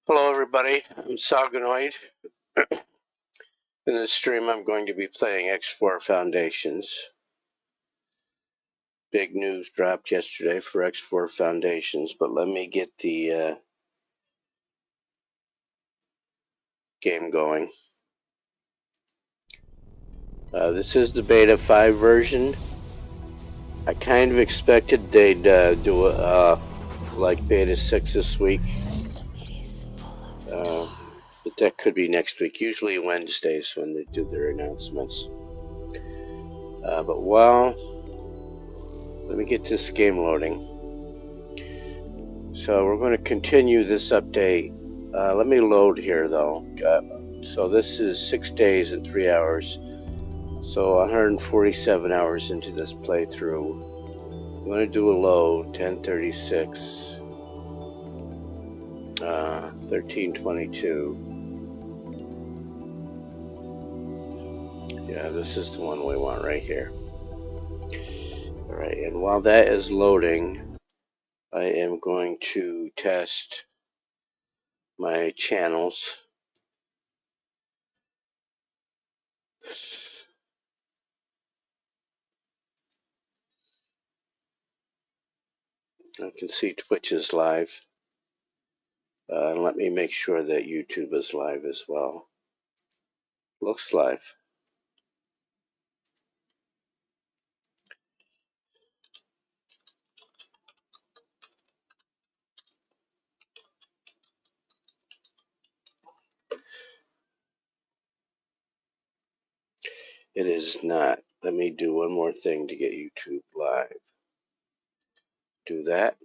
Hello everybody, I'm Soganoid. In this stream I'm going to be playing X4 Foundations. Big news dropped yesterday for X4 Foundations, but let me get the game going. This is the beta 5 version. I kind of expected they'd do like beta 6 this week. But that could be next week, usually Wednesdays when they do their announcements. But let me get this game loading. So we're going to continue this update. Let me load here though. So this is 6 days and 3 hours. So 147 hours into this playthrough. I'm going to do a load, 1036, 1322. Yeah, this is the one we want right here. Alright, and while that is loading, I am going to test my channels. I can see Twitch is live. And let me make sure that YouTube is live as well. Looks live. It is not. Let me do one more thing to get YouTube live. Do that.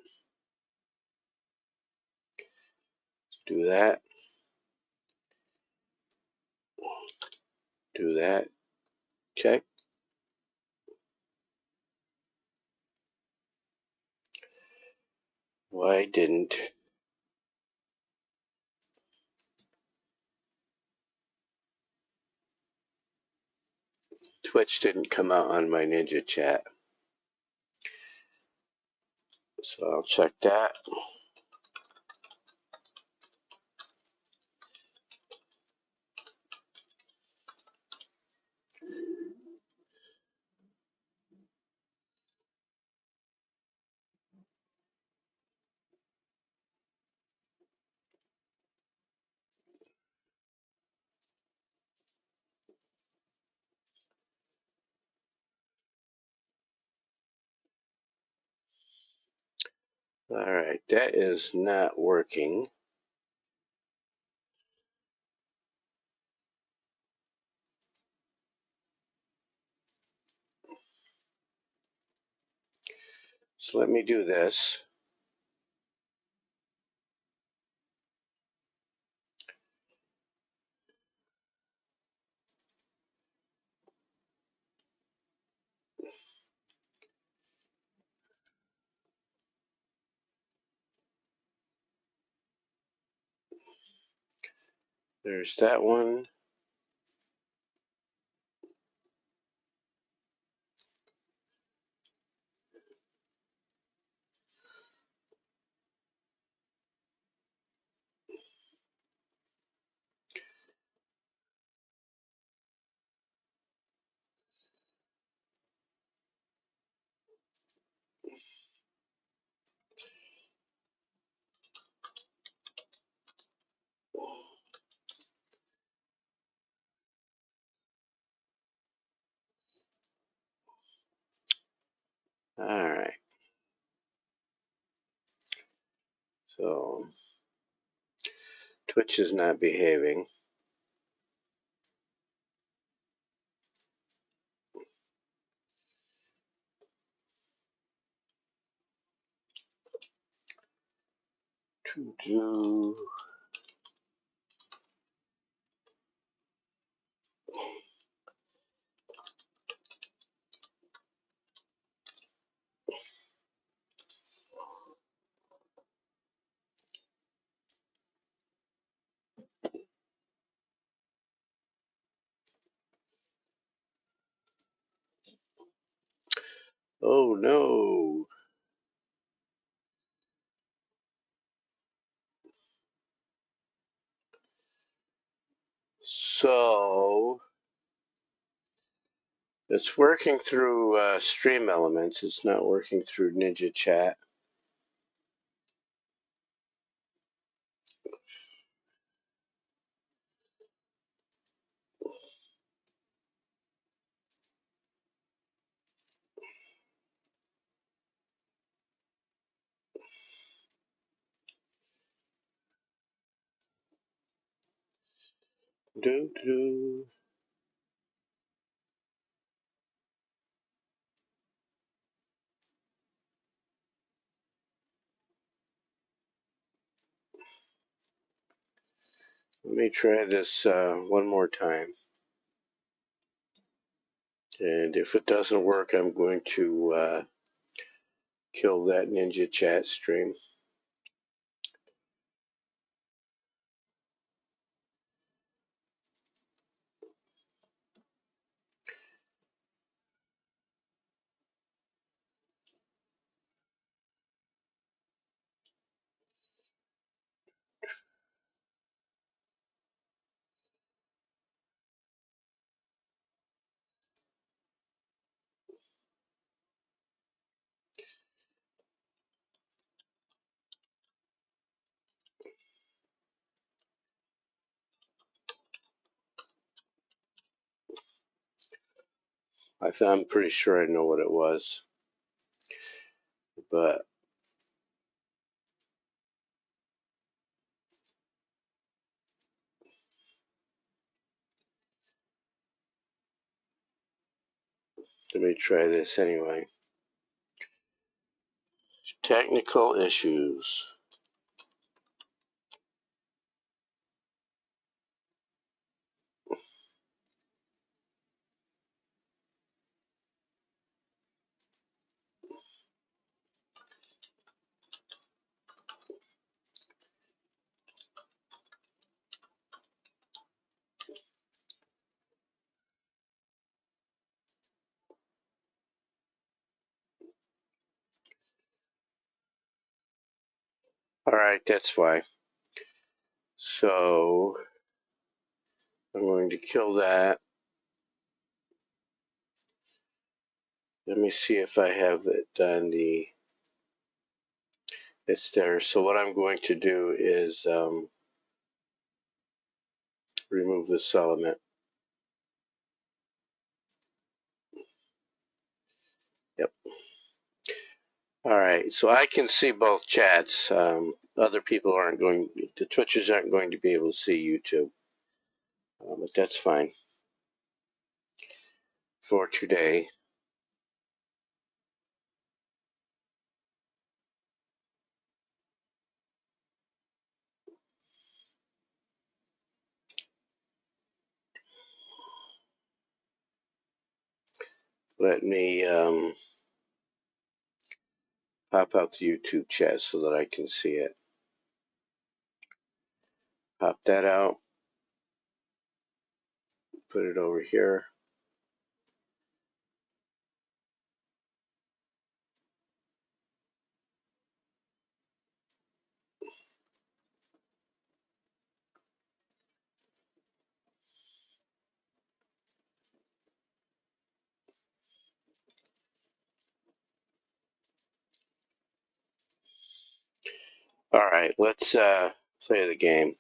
Do that. Do that. Check. Why didn't Twitch didn't come out on my Ninja chat? So I'll check that. Alright, that is not working. So let me do this. There's that one. Alright. So Twitch is not behaving. To do. Oh no. So it's working through Stream Elements. It's not working through Ninja Chat. Do do. Let me try this one more time. And if it doesn't work, I'm going to kill that Ninja Chat stream. I'm pretty sure I know what it was, but let me try this anyway. Technical issues. Alright, that's why. So I'm going to kill that. Let me see if I have it on the... It's there. So what I'm going to do is remove this element. Yep. Alright, so I can see both chats. Other people aren't going... The Twitchers aren't going to be able to see YouTube. But that's fine. For today. Let me pop out the YouTube chat so that I can see it. Pop that out. Put it over here. Alright, let's play the game.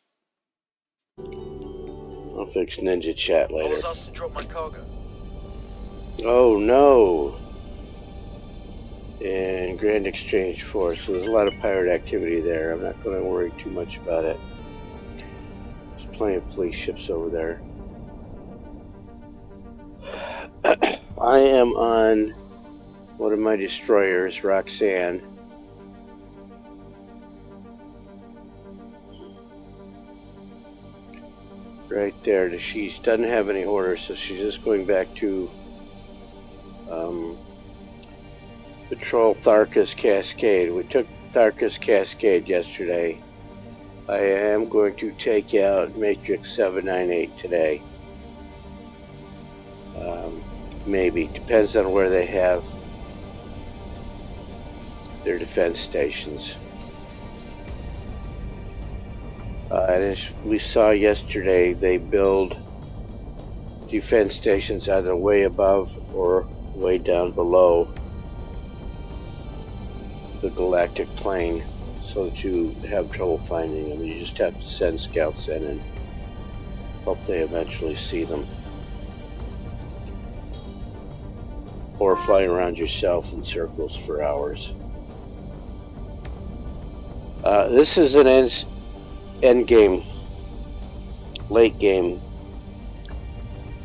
I'll fix Ninja Chat later. I was asked to drop my cargo. Oh no! In Grand Exchange Force, so there's a lot of pirate activity there. I'm not going to worry too much about it. There's plenty of police ships over there. I am on one of my destroyers, Roxanne. Right there. She doesn't have any orders, so she's just going back to patrol Tharkas Cascade. We took Tharkas Cascade yesterday. I am going to take out Matrix 798 today. Maybe. Depends on where they have their defense stations. And as we saw yesterday, they build defense stations either way above or way down below the galactic plane, so that you have trouble finding them. You just have to send scouts in and hope they eventually see them, or fly around yourself in circles for hours. This is an end game, late game.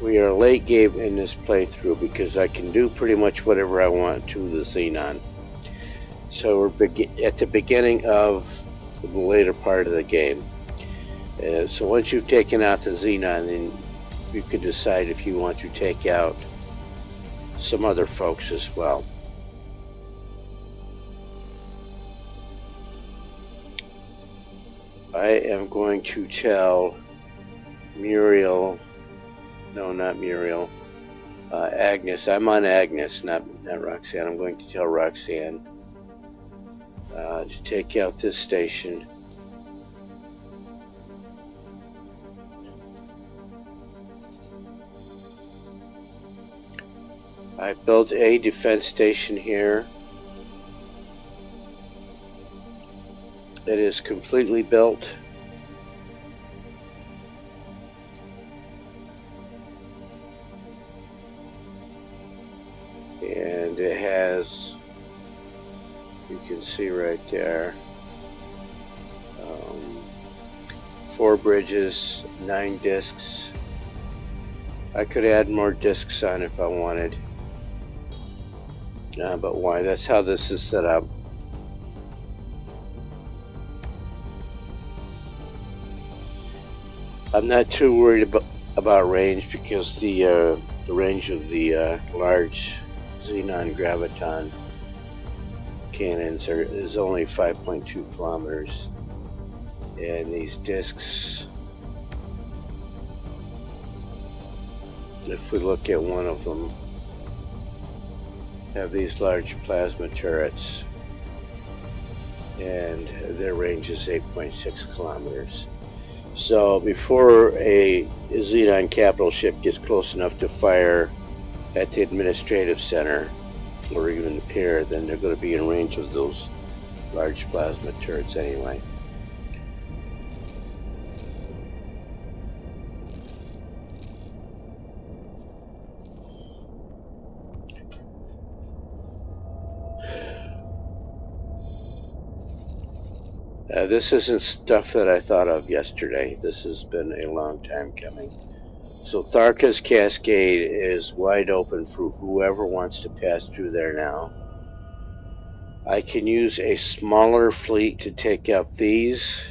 We are late game in this playthrough because I can do pretty much whatever I want to the Xenon. So we're at the beginning of the later part of the game. So once you've taken out the Xenon, then you can decide if you want to take out some other folks as well. I am going to tell Muriel, no, not Muriel, Agnes. I'm on Agnes, not Roxanne. I'm going to tell Roxanne to take out this station. I built a defense station here. It is completely built. And it has, you can see right there, 4 bridges, 9 discs. I could add more discs on if I wanted. But why? That's how this is set up. I'm not too worried about range, because the range of the large Xenon graviton cannons is only 5.2 kilometers, and these discs, if we look at one of them, have these large plasma turrets, and their range is 8.6 kilometers. So before a Xenon capital ship gets close enough to fire at the administrative center, or even the pier, then they're going to be in range of those large plasma turrets anyway. This isn't stuff that I thought of yesterday. This has been a long time coming. So Tharka's Cascade is wide open for whoever wants to pass through there now. I can use a smaller fleet to take out these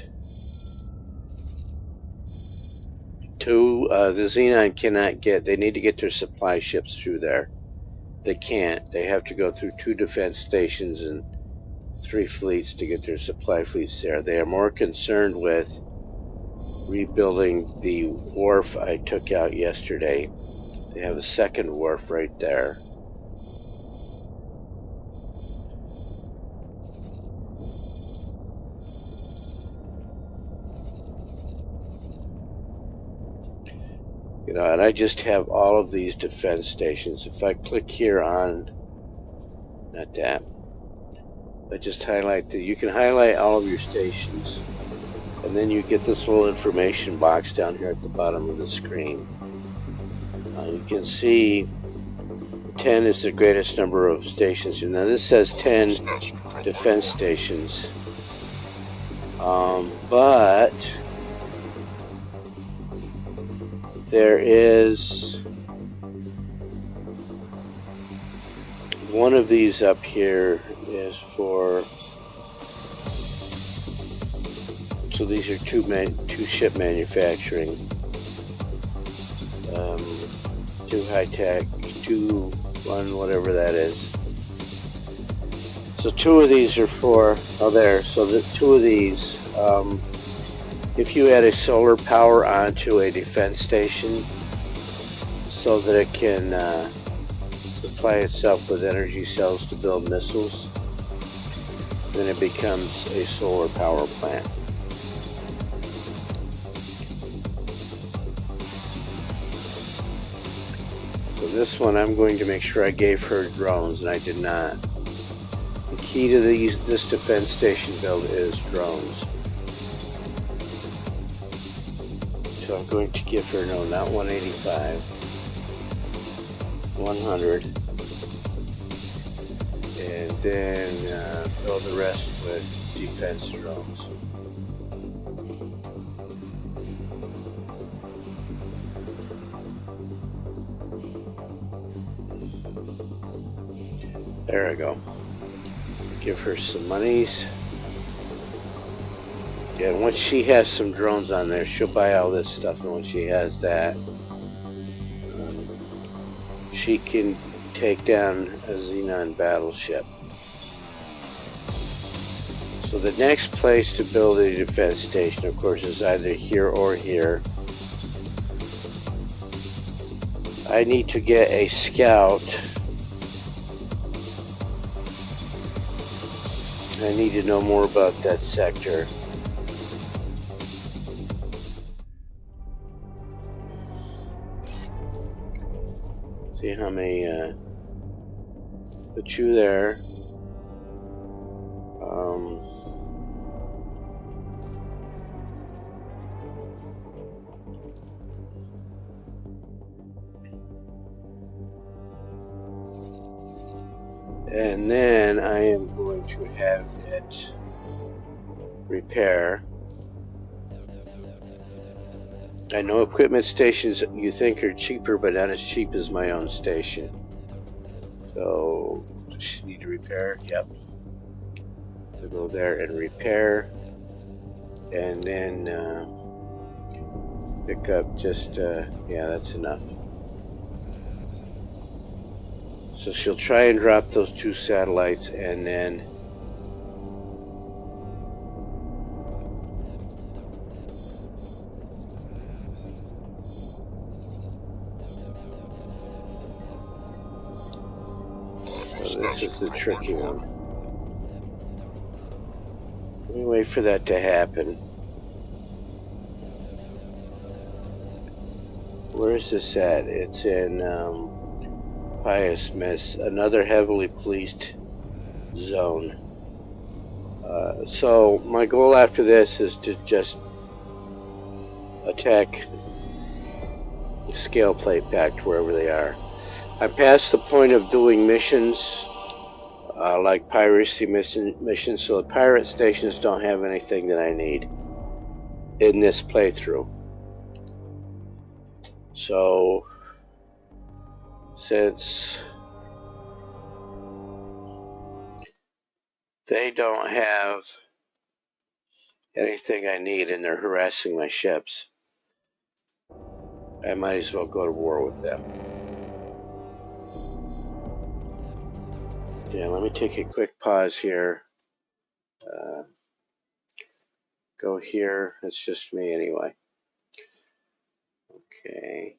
two. The Xenon cannot get, they need to get their supply ships through there. They can't. They have to go through 2 defense stations and 3 fleets to get their supply fleets there. They are more concerned with rebuilding the wharf I took out yesterday. They have a second wharf right there. You know, and I just have all of these defense stations. If I click here on, not that, I just highlight you can highlight all of your stations, and then you get this little information box down here at the bottom of the screen. You can see 10 is the greatest number of stations. Now this says 10 defense stations, but there is one of these up here is for, so these are two ship manufacturing, 2 high tech, 2 1, whatever that is. So 2 of these are for, oh there, so the 2 of these, if you add a solar power onto a defense station so that it can supply itself with energy cells to build missiles, then it becomes a solar power plant. this one I'm going to make sure I gave her drones, and I did not. The key to this defense station build is drones. So I'm going to give her, no, not 185, 100, and then fill the rest with defense drones. There I go. Give her some monies. Yeah, once she has some drones on there, she'll buy all this stuff, and once she has that, she can take down a Xenon battleship. So the next place to build a defense station, of course, is either here or here. I need to get a scout. I need to know more about that sector. See how many put you there. And then I am going to have it repair. I know equipment stations you think are cheaper, but not as cheap as my own station. So, just need to repair. Yep. So go there and repair, and then pick up just yeah, that's enough. So she'll try and drop those 2 satellites, and then so this is the tricky one. Let me wait for that to happen. Where is this at? It's in Pious Miss, another heavily policed zone. So my goal after this is to just attack Scale Plate Pact wherever they are. I'm past the point of doing missions like piracy missions, so the pirate stations don't have anything that I need in this playthrough. So since they don't have anything I need and they're harassing my ships, I might as well go to war with them. Yeah, let me take a quick pause here. Go here. It's just me anyway. Okay.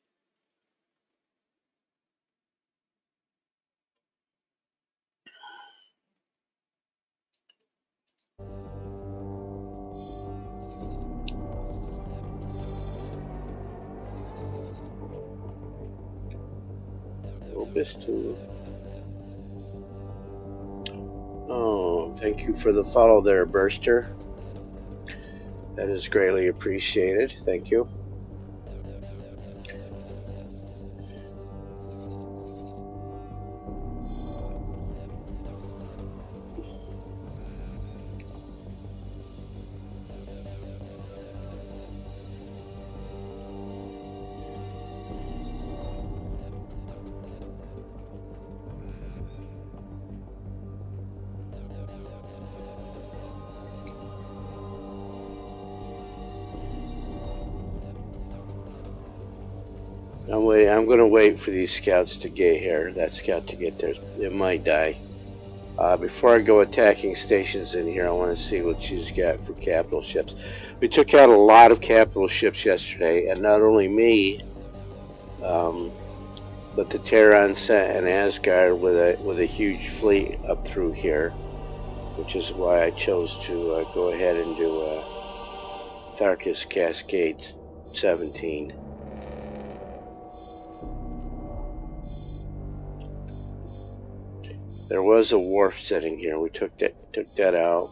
Oh, thank you for the follow there, Burster. That is greatly appreciated. Thank you. I'm going to wait for these scouts to get here. That scout to get there. It might die. Before I go attacking stations in here, I want to see what she's got for capital ships. We took out a lot of capital ships yesterday, and not only me, but the Terran and Asgard with a huge fleet up through here, which is why I chose to go ahead and do Tharkus Cascade 17. There was a wharf sitting here. We took that out.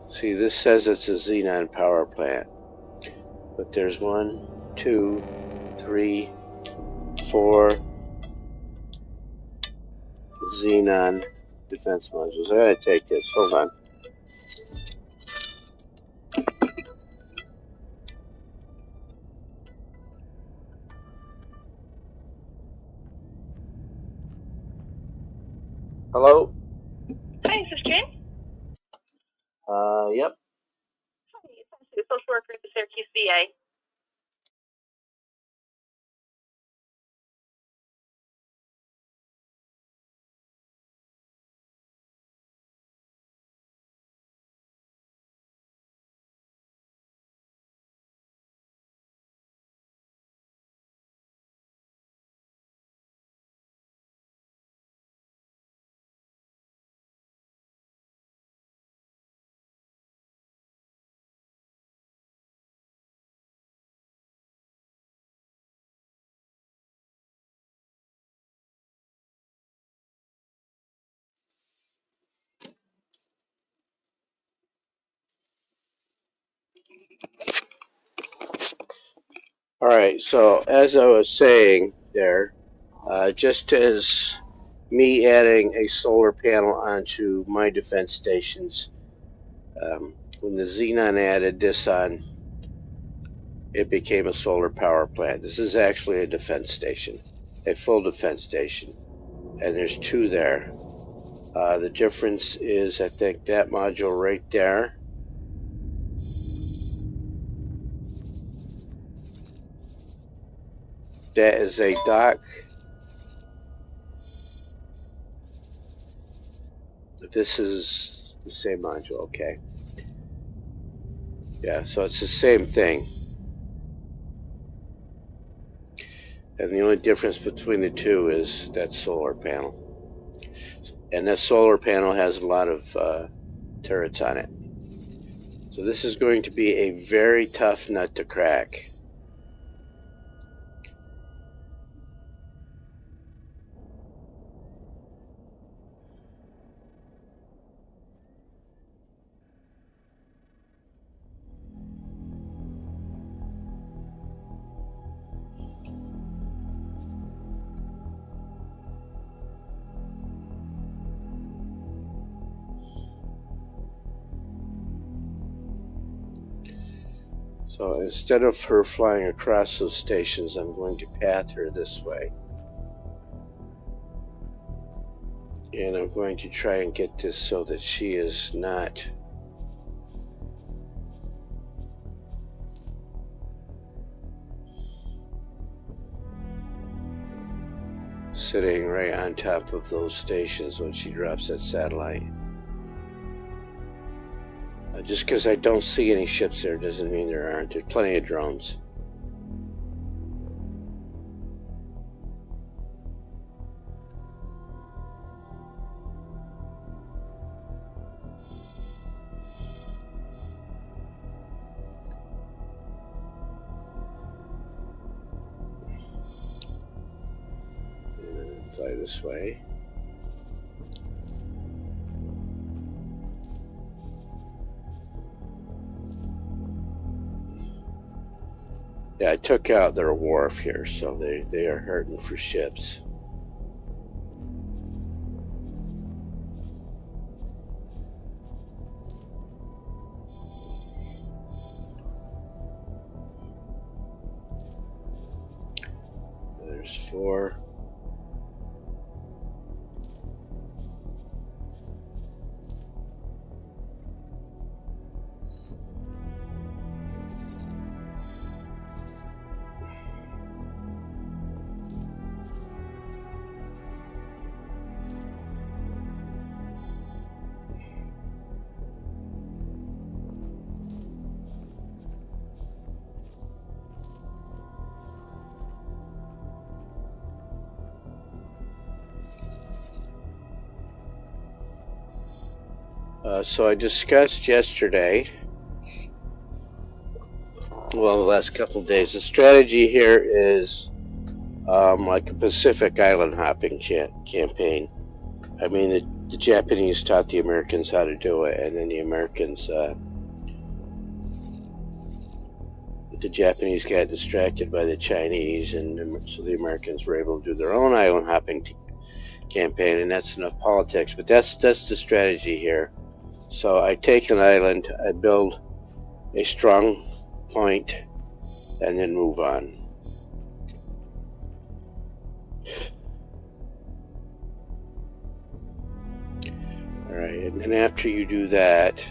See, this says it's a Xenon power plant, but there's 1, 2, 3, 4 Xenon defense modules. I gotta take this. Hold on. Hello? Hi, this is Jane. Yep. Hi, it's Ashley, the social worker at the Syracuse VA. All right. So as I was saying there, just as me adding a solar panel onto my defense stations, when the Xenon added this on, it became a solar power plant. This is actually a defense station, a full defense station, and there's 2 there. The difference is, I think, that module right there. That is a dock. This is the same module, okay. Yeah, so it's the same thing. And the only difference between the 2 is that solar panel. And that solar panel has a lot of turrets on it. So this is going to be a very tough nut to crack. So instead of her flying across those stations, I'm going to path her this way. And I'm going to try and get this so that she is not sitting right on top of those stations when she drops that satellite. Just because I don't see any ships there doesn't mean there aren't. There's plenty of drones. And fly this way. Yeah, I took out their wharf here, so they are hurting for ships. There's 4. So I discussed yesterday well, the last couple of days. The strategy here is like a Pacific Island hopping campaign. I mean, the Japanese taught the Americans how to do it, and then the Japanese got distracted by the Chinese, and so the Americans were able to do their own island hopping campaign, and that's enough politics. But that's the strategy here. So I take an island, I build a strong point, and then move on. All right, and then after you do that,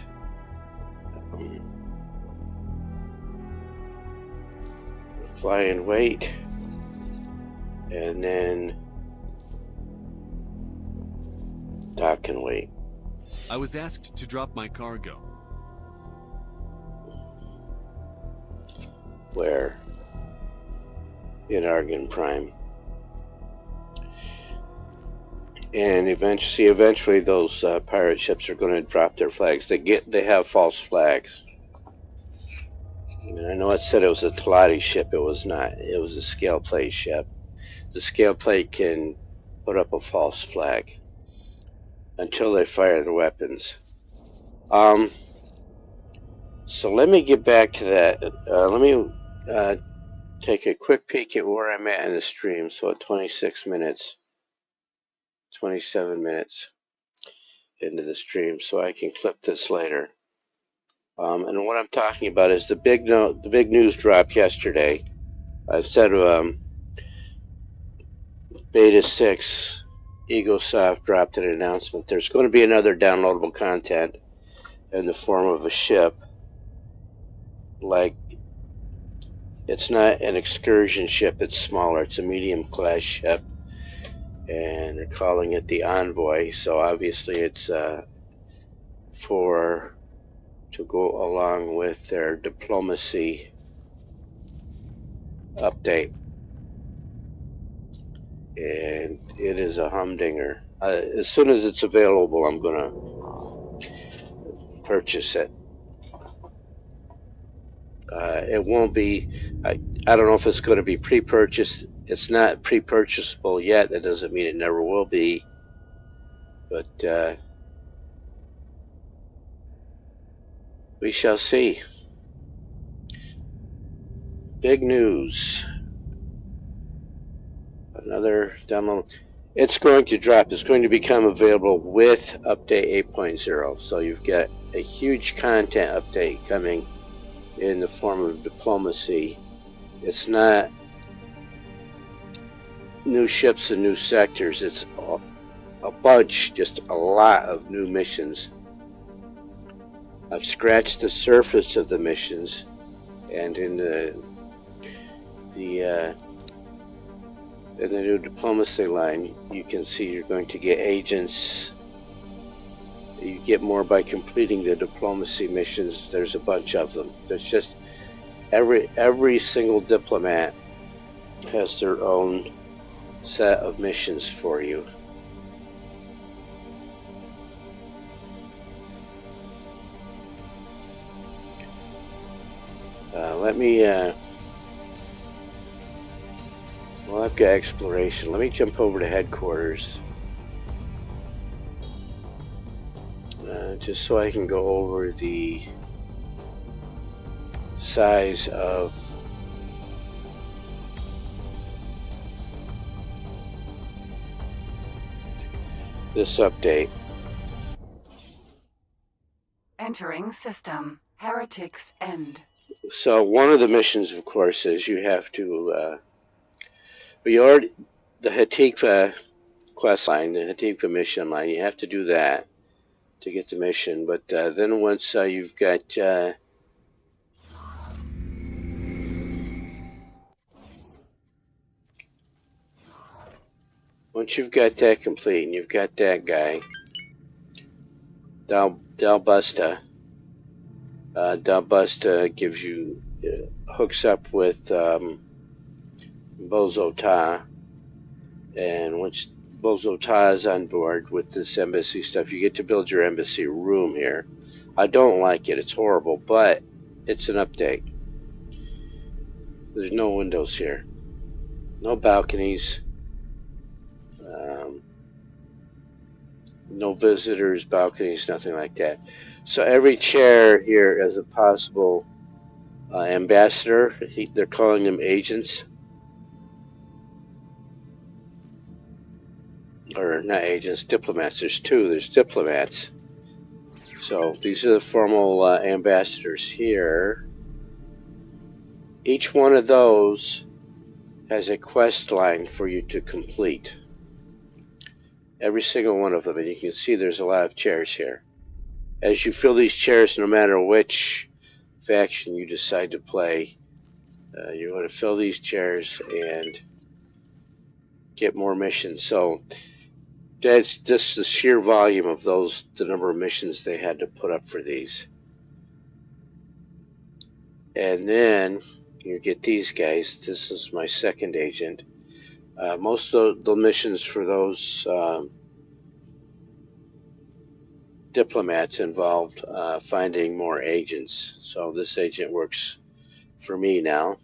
fly and wait, and then dock and wait. I was asked to drop my cargo. Where? In Argon Prime. And eventually those pirate ships are going to drop their flags. They have false flags. And I know it said it was a Talati ship. It was not. It was a scale plate ship. The scale plate can put up a false flag until they fire the weapons. So let me get back to that. Let me take a quick peek at where I'm at in the stream. So at 26 minutes, 27 minutes into the stream, so I can clip this later. And what I'm talking about is the big news drop yesterday. Instead of Beta 6, EgoSoft dropped an announcement. There's going to be another downloadable content in the form of a ship. Like, it's not an excursion ship, it's smaller. It's a medium class ship, and they're calling it the Envoy. So obviously it's to go along with their diplomacy update. And it is a humdinger. As soon as it's available, I'm going to purchase it. It won't be, I don't know if it's going to be pre-purchased. It's not pre-purchasable yet. That doesn't mean it never will be. But we shall see. Big news. Another demo. It's going to drop. It's going to become available with update 8.0. So you've got a huge content update coming in the form of diplomacy. It's not new ships and new sectors. It's a bunch, just a lot of new missions. I've scratched the surface of the missions, and in the new diplomacy line, you can see you're going to get agents. You get more by completing the diplomacy missions. There's a bunch of them. There's just every single diplomat has their own set of missions for you. Let me well, I've got exploration. Let me jump over to headquarters. Just so I can go over the size of this update. Entering system. Heretics End. So one of the missions, of course, is you have to the Hatikva quest line, the Hatikva mission line. You have to do that to get the mission. But then once you've got that complete, and you've got that guy, Dalbusta. Dalbusta gives you hooks up with Bozo Ta, and once Bozo Ta is on board with this embassy stuff, you get to build your embassy room here. I don't like it; it's horrible, but it's an update. There's no windows here. No balconies. No visitors, balconies, nothing like that. So every chair here is a possible ambassador. They're calling them agents. Or not agents, diplomats. There's two. There's diplomats. So these are the formal ambassadors here. Each one of those has a quest line for you to complete. Every single one of them. And you can see there's a lot of chairs here. As you fill these chairs, no matter which faction you decide to play, you're going to fill these chairs and get more missions. So that's just the sheer volume of those, the number of missions they had to put up for these. And then you get these guys. This is my second agent. Most of the missions for those diplomats involved finding more agents. So this agent works for me now.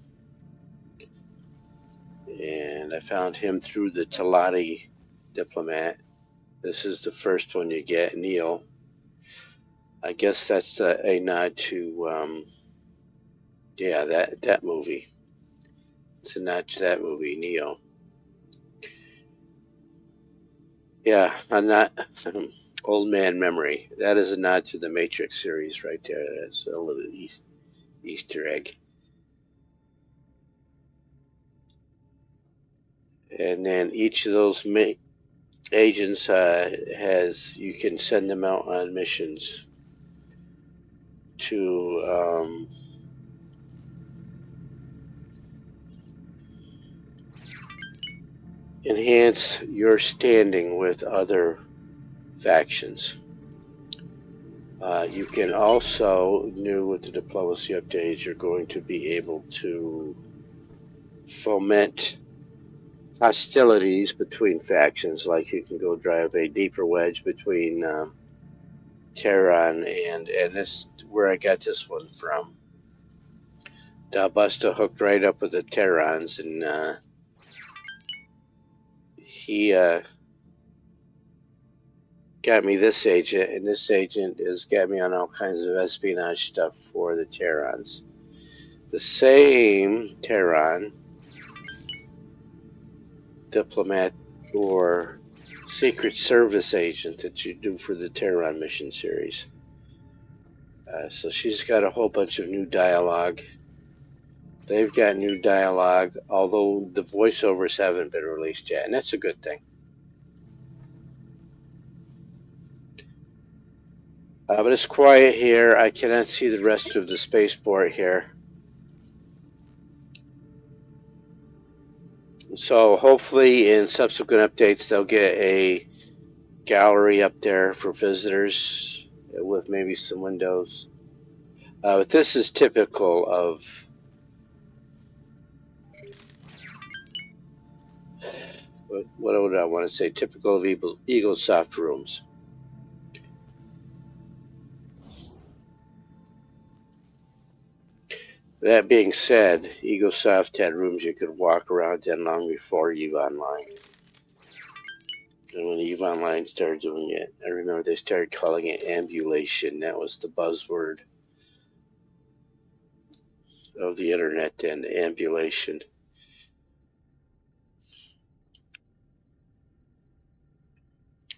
And I found him through the Talati diplomat. This is the first one you get, Neil. I guess that's a nod to, yeah, that movie. It's a nod to that movie, Neo. Yeah, I'm not old man memory. That is a nod to the Matrix series right there. That's a little Easter egg. And then each of those agents you can send them out on missions to enhance your standing with other factions. You can also, new with the diplomacy updates, you're going to be able to foment hostilities between factions. Like you can go drive a deeper wedge between Terran and this where I got this one from. Dalbusta hooked right up with the Terrans, and he got me this agent, and this agent has got me on all kinds of espionage stuff for the Terrans. The same Terran diplomat or Secret Service agent that you do for the Terran mission series. So she's got a whole bunch of new dialogue. They've got new dialogue, although the voiceovers haven't been released yet, and that's a good thing. But it's quiet here. I cannot see the rest of the spaceport here. So hopefully in subsequent updates they'll get a gallery up there for visitors with maybe some windows. But this is typical of what would I want to say? Typical of EagleSoft rooms. That being said, EagleSoft had rooms you could walk around in long before EVE Online. And when EVE Online started doing it, I remember they started calling it ambulation. That was the buzzword of the internet, and ambulation.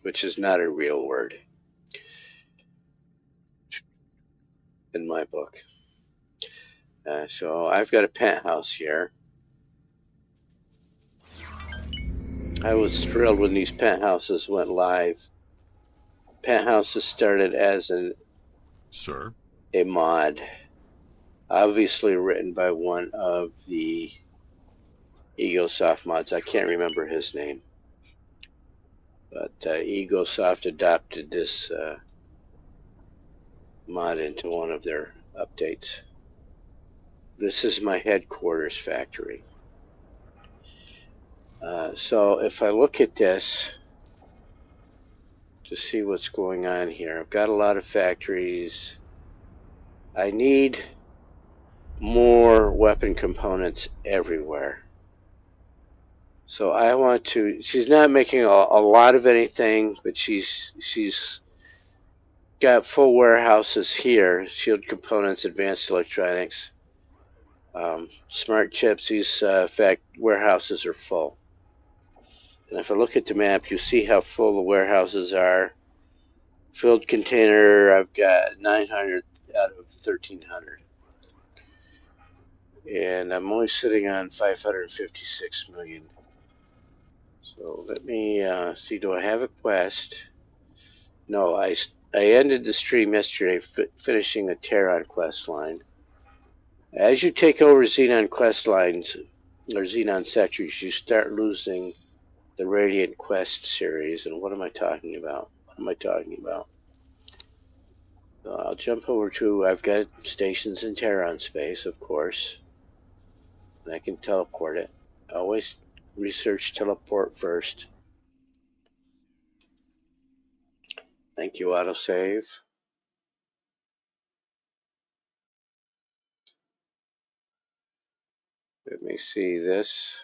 Which is not a real word in my book. So I've got a penthouse here. I was thrilled when these penthouses went live. Penthouses started as a mod, obviously written by one of the EagleSoft mods. I can't remember his name, but EagleSoft adopted this mod into one of their updates. This is my headquarters factory. So if I look at this to see what's going on here, I've got a lot of factories. I need more weapon components everywhere. So I want to. She's not making a lot of anything, but she's got full warehouses here: shield components, advanced electronics, smart chips. These fact warehouses are full. And if I look at the map, you see how full the warehouses are. Filled container, I've got 900 out of 1,300. And I'm only sitting on 556 million. So let me see, do I have a quest? No, I ended the stream yesterday finishing the Terran quest line. As you take over Xenon quest lines, or Xenon sectors, you start losing the Radiant Quest series. And what am I talking about? I'll jump over to, I've got stations in Terran space, of course. And I can teleport it. Always research teleport first. Thank you, autosave. Let me see this.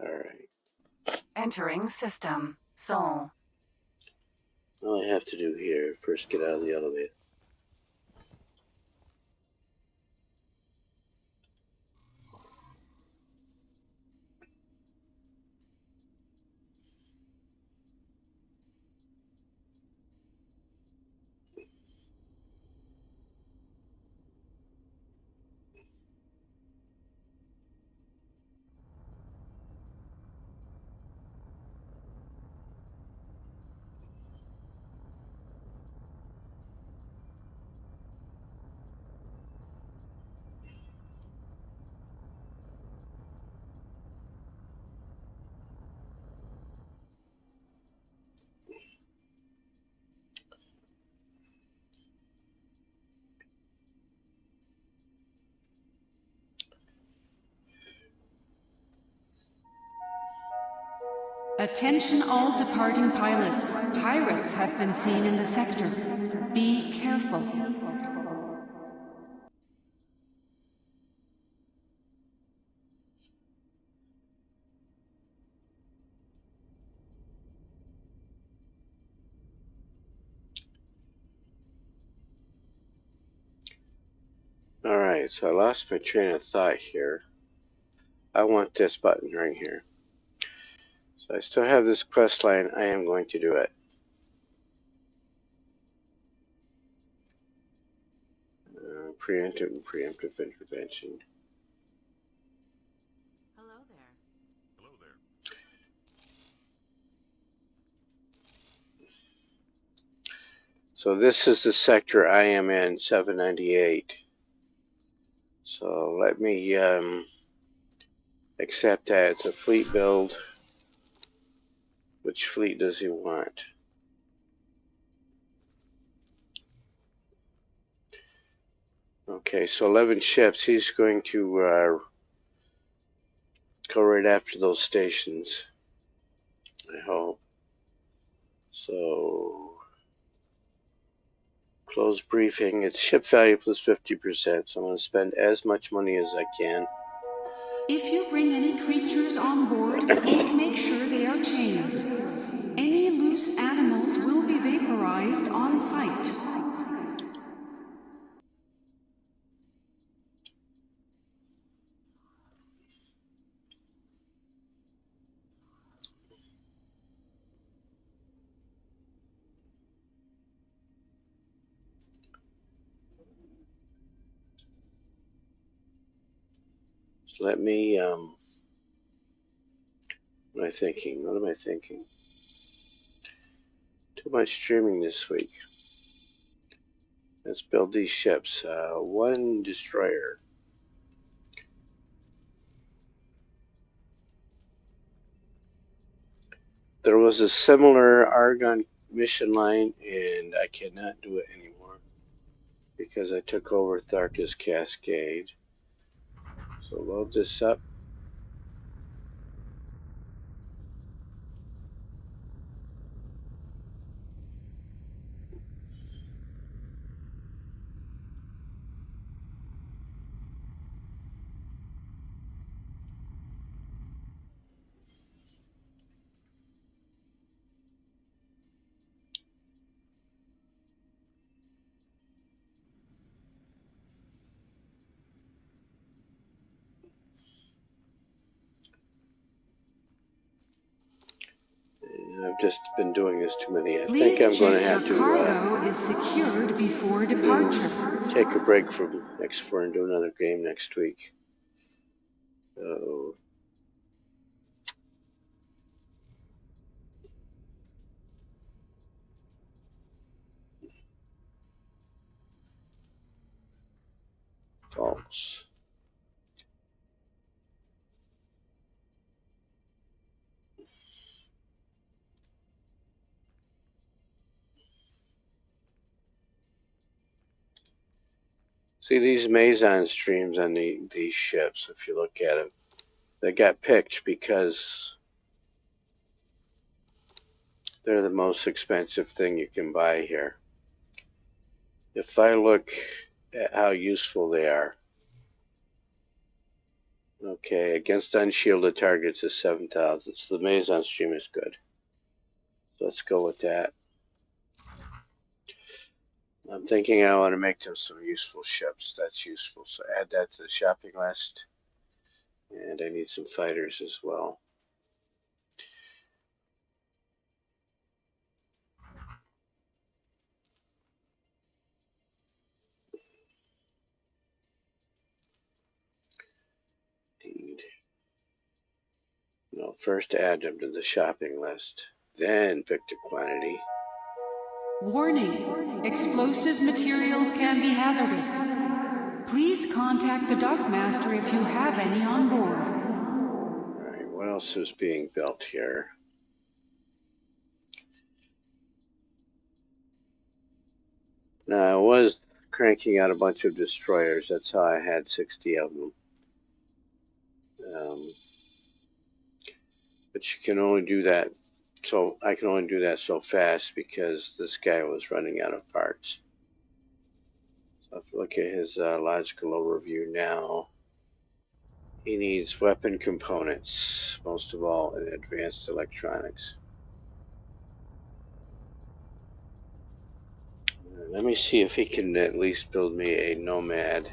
All right. Entering system. Sol. All I have to do here, first get out of the elevator. Attention all departing pilots. Pirates have been seen in the sector. Be careful. Alright, so I lost my train of thought here. I want this button right here. So I still have this quest line. I am going to do it. Preemptive intervention. Hello there. Hello there. So this is the sector I am in, 798. So let me accept that. It's a fleet build. Which fleet does he want? Okay, so 11 ships. He's going to go right after those stations, I hope. So, close briefing. It's ship value plus 50%, so I'm going to spend as much money as I can. If you bring any creatures on board, please make sure they are chained. Any loose animals will be vaporized on sight. So let me, what am I thinking? Too much streaming this week. Let's build these ships. One destroyer. There was a similar Argon mission line, and I cannot do it anymore because I took over Tharka's Cascade. So load this up. I've just been doing this too many. I think I'm going to have to cargo is secured before departure. take a break from X4 and do another game next week. False. See these Meson streams on these ships, if you look at them, they got picked because they're the most expensive thing you can buy here. If I look at how useful they are, okay, against unshielded targets is 7,000, so the Meson stream is good. So let's go with that. I'm thinking I want to make them some useful ships. That's useful, so add that to the shopping list. And I need some fighters as well. No, first add them to the shopping list, then pick the quantity. Warning, explosive materials can be hazardous. Please contact the dockmaster if you have any on board. Alright, what else is being built here? Now, I was cranking out a bunch of destroyers. That's how I had 60 of them. But you can only do that, so I can only do that so fast because this guy was running out of parts. So if you look at his logical overview now, he needs weapon components, most of all in advanced electronics. Let me see if he can at least build me a Nomad.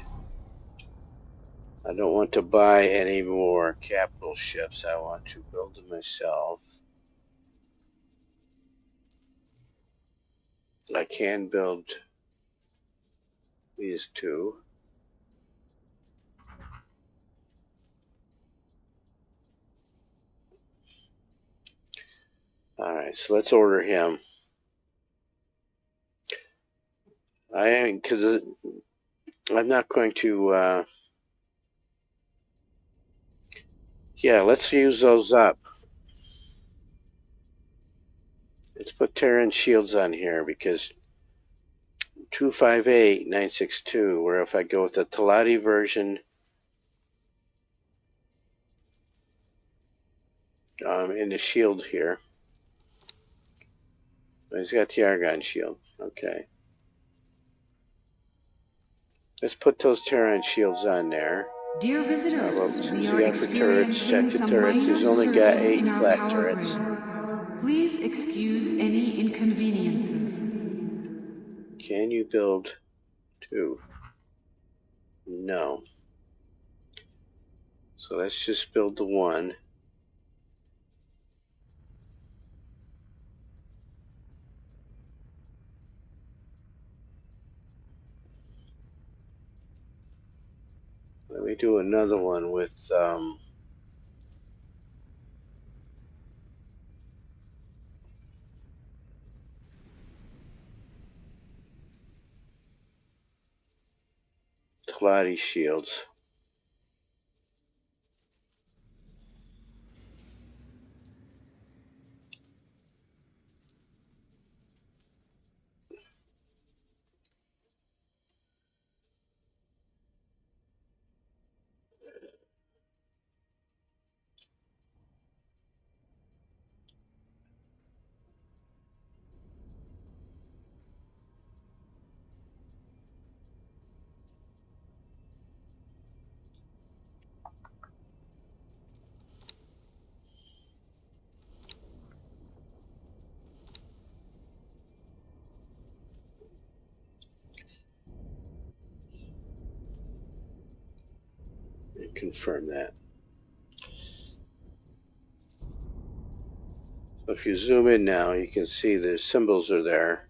I don't want to buy any more capital ships. I want to build them myself. I can build these two. Alright, so let's order him. Because I'm not going to, yeah, let's use those up. Let's put Terran shields on here because 258, 962, where if I go with the Talati version, in the shield here, he's got the Argon shield, okay. Let's put those Terran shields on there. Dear visitors, we are got for turrets, check experiencing the some turrets. minor He's only got surges 8 in our flat power turrets. grid. Please excuse any inconveniences. Can you build 2? No. So let's just build the 1. Let me do another one with Talati shields. confirm that. If you zoom in now, you can see the symbols are there.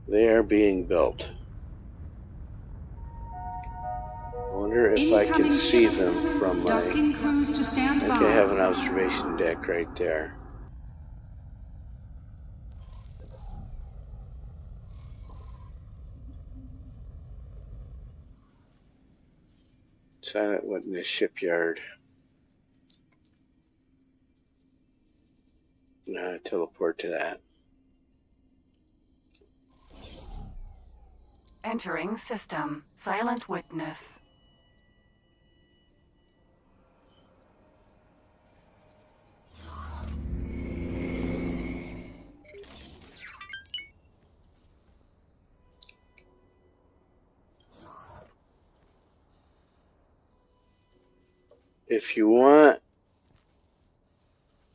They are being built. I wonder if I can see them from my... Docking crews to stand by. Okay, I have an observation deck right there. Silent Witness Shipyard. Teleport to that. Entering system. Silent witness. If you want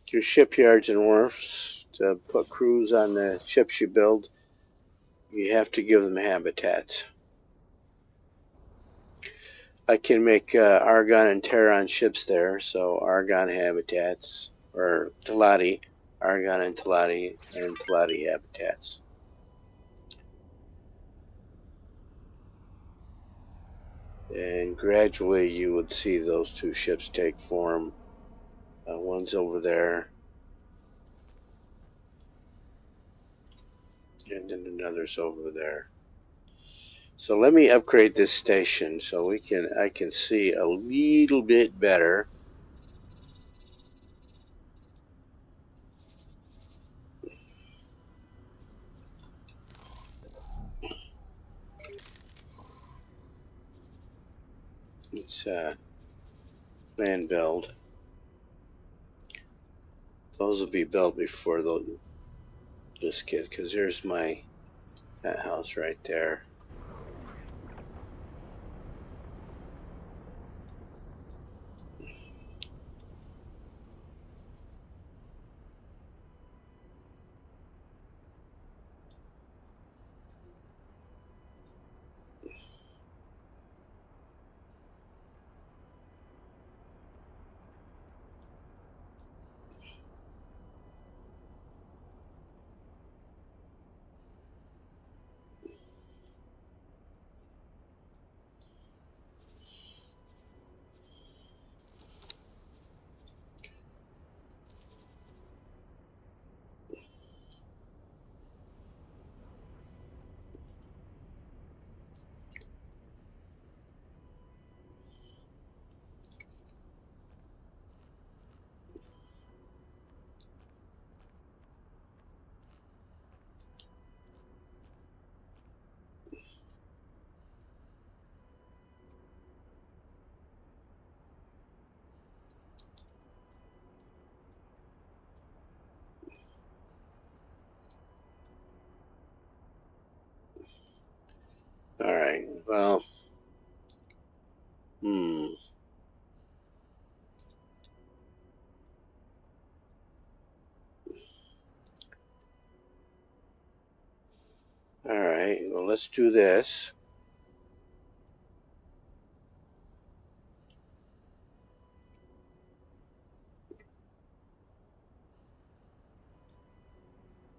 your shipyards and wharfs to put crews on the ships you build, you have to give them habitats. I can make Argon and Terran ships there, so Argon habitats, or Teladi, Argon and Teladi habitats. And gradually you would see those two ships take form. One's over there, and then another's over there. So let me upgrade this station so I can see a little bit better. It's plan build. Those will be built before this kid, because there's that house right there. All right, well, all right, well, let's do this.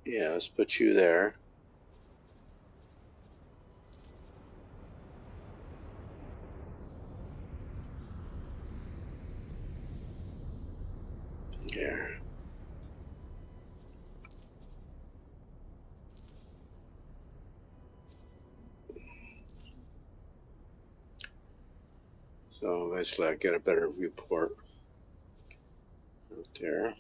Yeah, let's put you there. Here. So eventually I get a better viewport out there.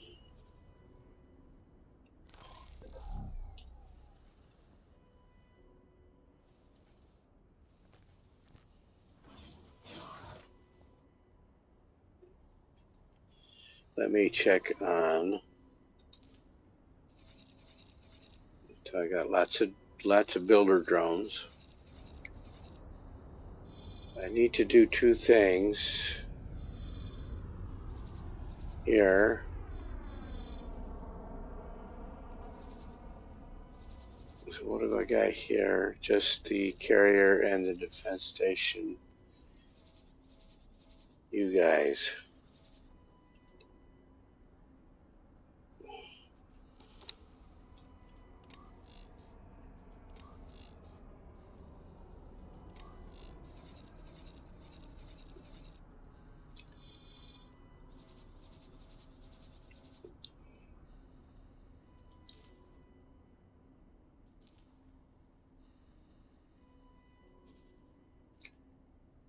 Let me check on. So I got lots of builder drones. I need to do two things here. So what do I got here? Just the carrier and the defense station. You guys.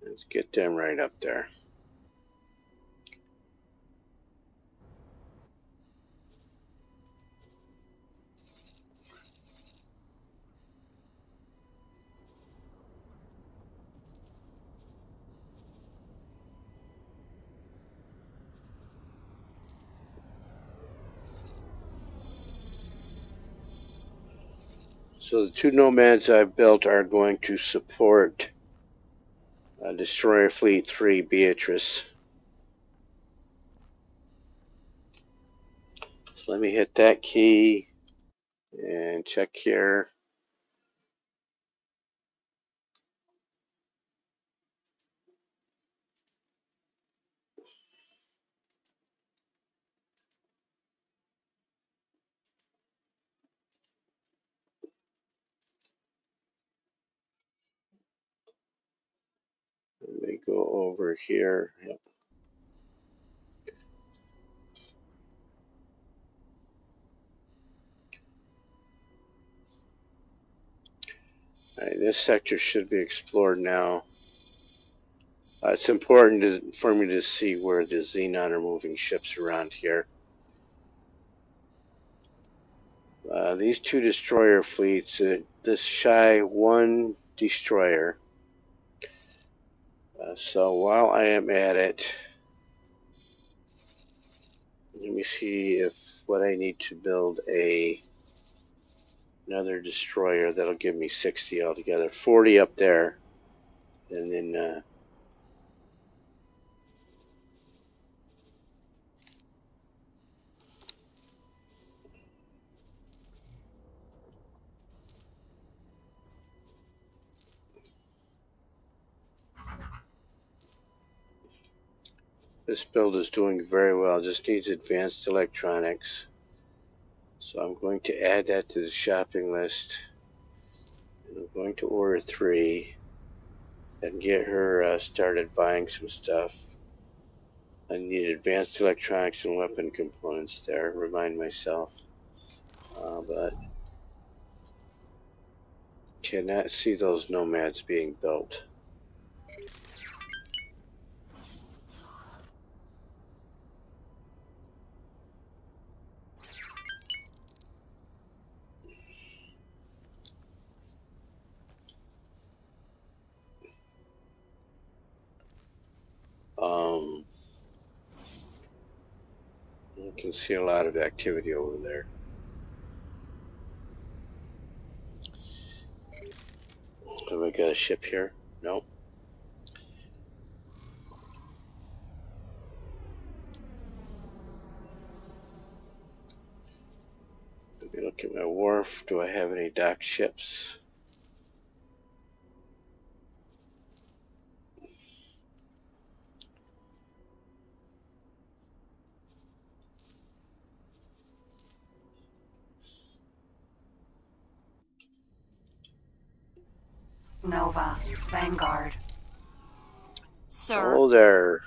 Let's get them right up there. So the two nomads I've built are going to support Destroyer Fleet 3 Beatrice. So let me hit that key and check here. Let me go over here. Yep. All right, this sector should be explored now. It's important for me to see where the Xenon are moving ships around here. These two destroyer fleets, this shy one destroyer. So while I am at it, let me see if what I need to build another destroyer that'll give me 60 altogether. 40 up there, and then this build is doing very well. Just needs advanced electronics. So I'm going to add that to the shopping list. And I'm going to order 3 and get her started buying some stuff. I need advanced electronics and weapon components there, remind myself. But cannot see those nomads being built. You can see a lot of activity over there. Have I got a ship here? No. Let me look at my wharf. Do I have any dock ships? Nova, Vanguard. Sir. Oh, there.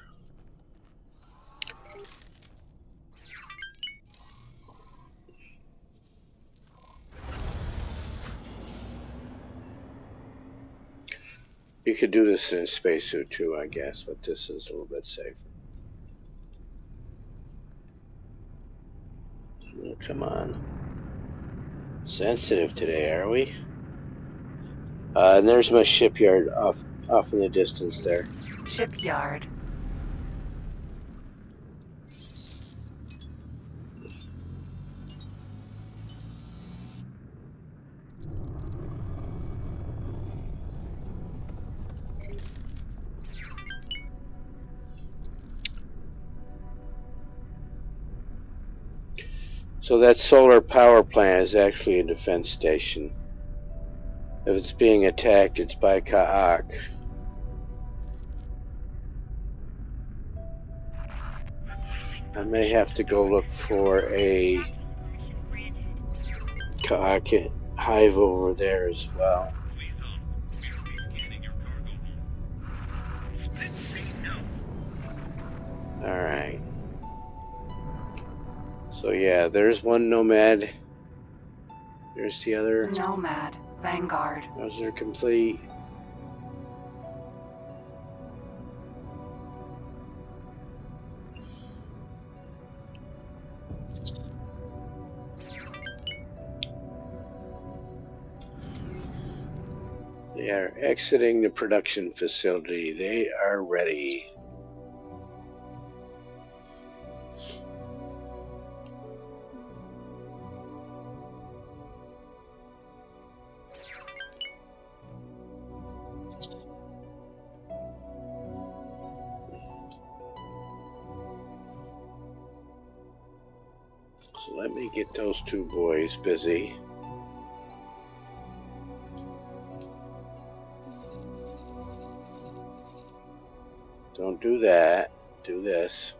You could do this in a spacesuit too, I guess, but this is a little bit safer. Oh, come on. Sensitive today, are we? And there's my shipyard off in the distance there. Shipyard. So that solar power plant is actually a defense station. If it's being attacked, it's by Ka'ak. I may have to go look for a Ka'ak hive over there as well. Alright. So yeah, there's one nomad. There's the other. Nomad. Vanguard. Those are complete. They are exiting the production facility. They are ready. So let me get those two boys busy. Don't do that. Do this.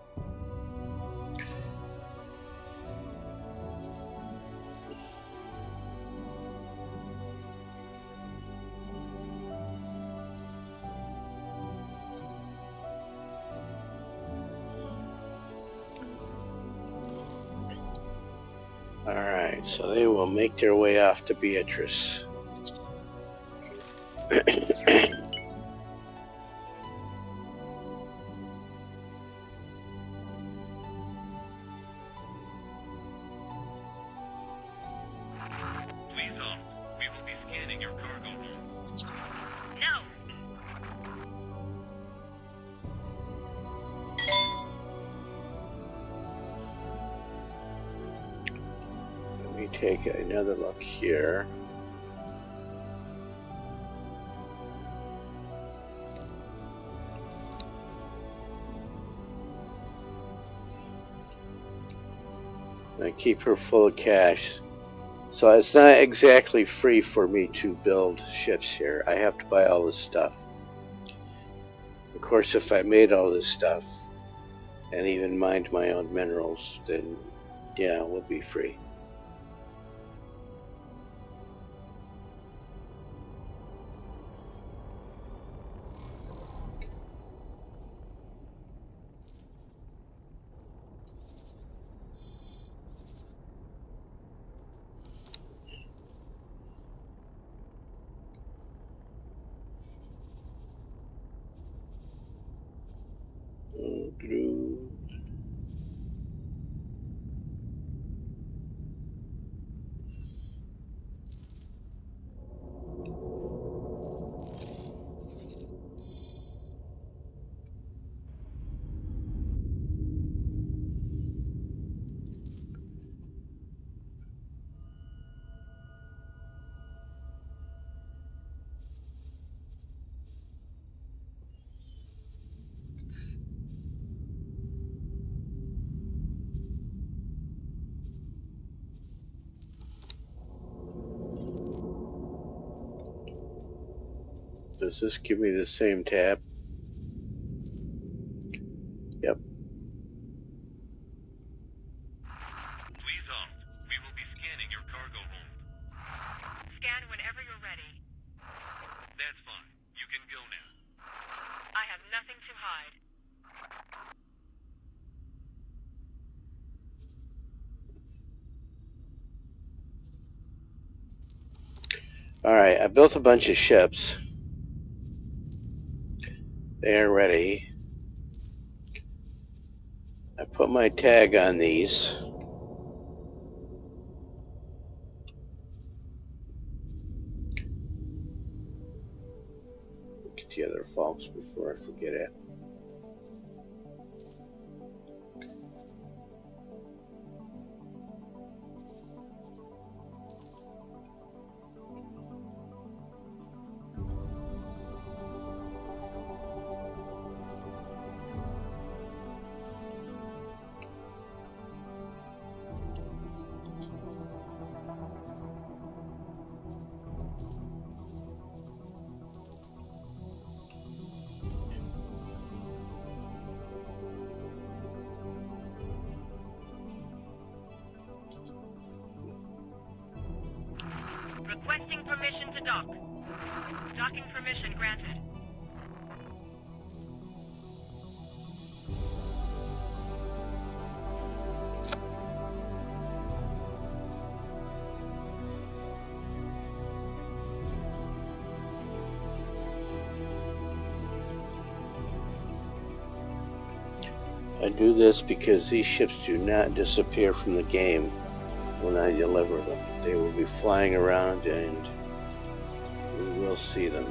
Alright, so they will make their way off to Beatrice. Take another look here. I keep her full of cash. So it's not exactly free for me to build ships here. I have to buy all this stuff. Of course, if I made all this stuff and even mined my own minerals, then yeah, it will be free. Does this give me the same tab? Yep. Liaison, we will be scanning your cargo hold. Scan whenever you're ready. That's fine. You can go now. I have nothing to hide. Alright, I built a bunch of ships. They are ready. I put my tag on these. Get the other folks before I forget it. I do this because these ships do not disappear from the game when I deliver them. They will be flying around and we will see them.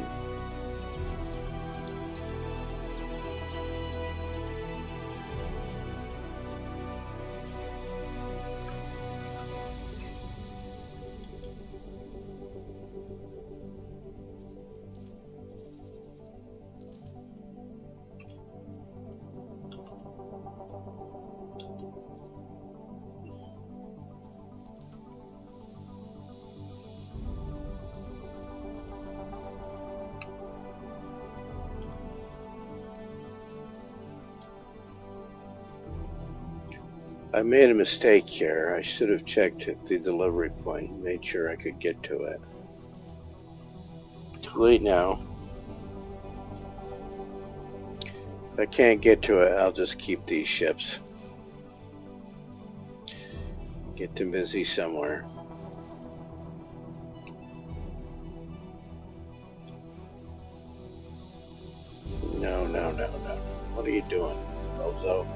I made a mistake here. I should have checked at the delivery point and made sure I could get to it. Too late now. If I can't get to it, I'll just keep these ships. Get them busy somewhere. No. What are you doing, Bozo?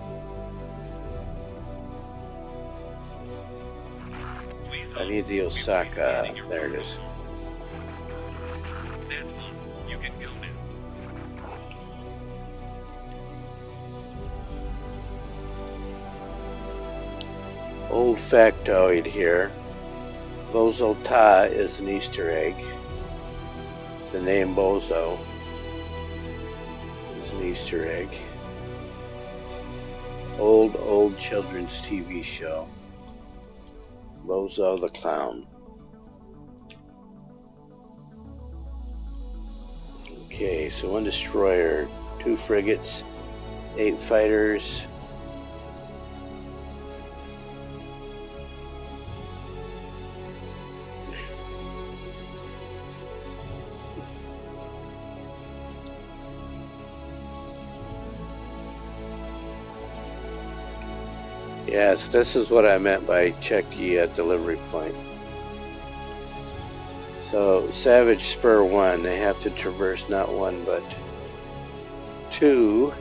I need the Osaka. There it is. That's fine. You can go now. Old factoid here. Bozo Ta is an Easter egg. The name Bozo is an Easter egg. Old children's TV show. Bozo the Clown. Okay, so 1 destroyer, 2 frigates, 8 fighters. Yes, this is what I meant by check the delivery point. So, Savage Spur 1, they have to traverse not 1 but 2.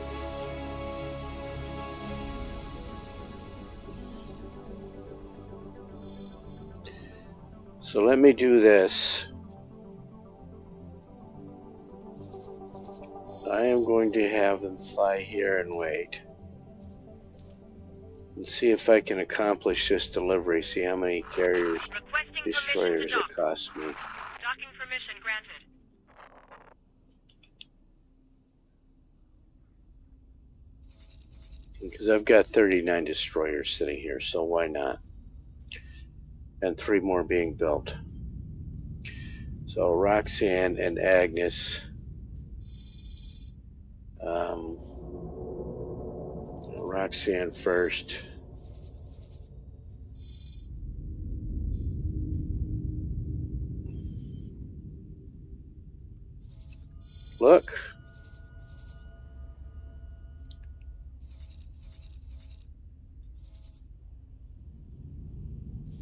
So let me do this. I am going to have them fly here and wait. And see if I can accomplish this delivery. See how many carriers, destroyers it costs me. Docking permission granted. Because I've got 39 destroyers sitting here, so why not? And 3 more being built. So Roxanne and Agnes. Roxanne first. Look.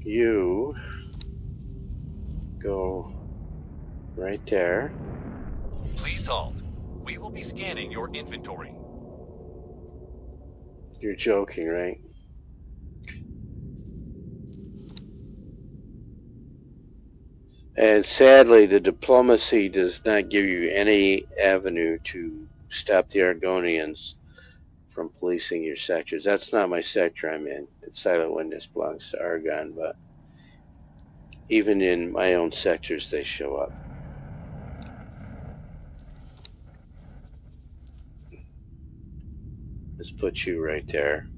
You go right there. Please halt. We will be scanning your inventory. You're joking, right? And sadly, the diplomacy does not give you any avenue to stop the Argonians from policing your sectors. That's not my sector I'm in. It's Silent Witness, belongs to Argon, but even in my own sectors, they show up. Let's put you right there.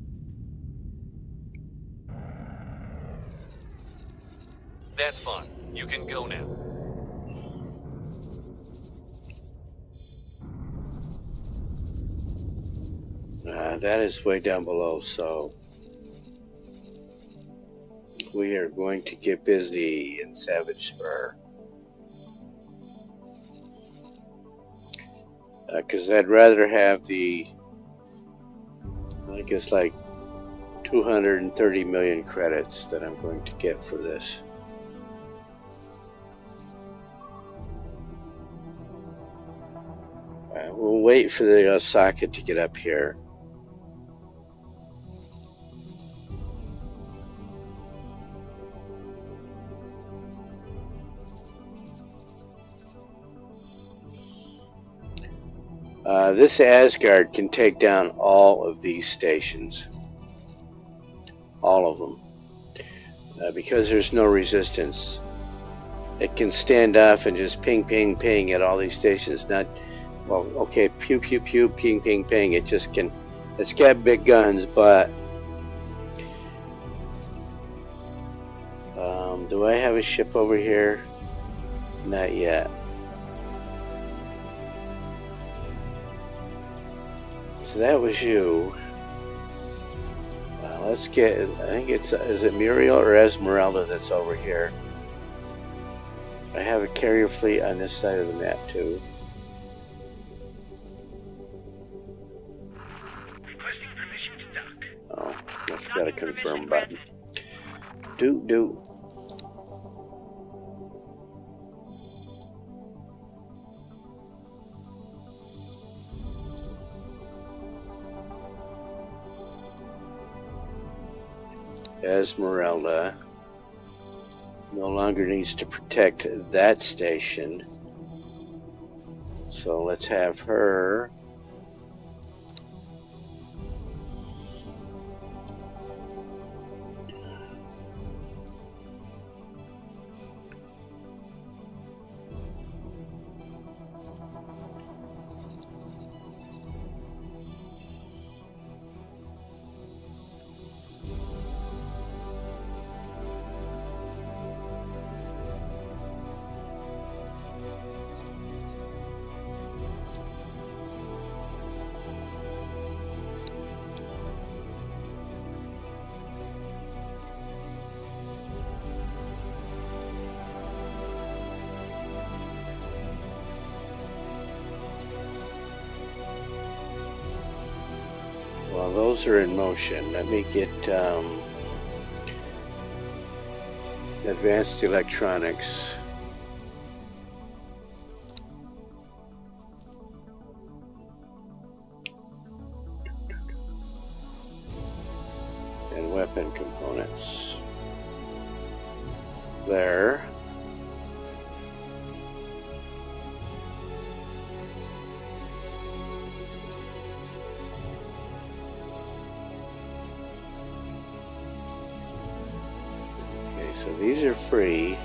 That's fine. You can go now. That is way down below, so we are going to get busy in Savage Spur. Because I'd rather have the, I guess, like 230 million credits that I'm going to get for this. We'll wait for the Osaka to get up here. This Asgard can take down all of these stations. All of them. Because there's no resistance. It can stand off and just ping, ping, ping at all these stations. Not, well, okay, pew, pew, pew, ping, ping, ping. It just can, it's got big guns, but do I have a ship over here? Not yet. So that was you. Let's get, I think it's, is it Muriel or Esmeralda that's over here? I have a carrier fleet on this side of the map too. Requesting permission to dock. Oh, I forgot a confirm button. Do. Esmeralda no longer needs to protect that station. So let's have her. Well, those are in motion. Let me get advanced electronics. And weapon components. There. So these are free.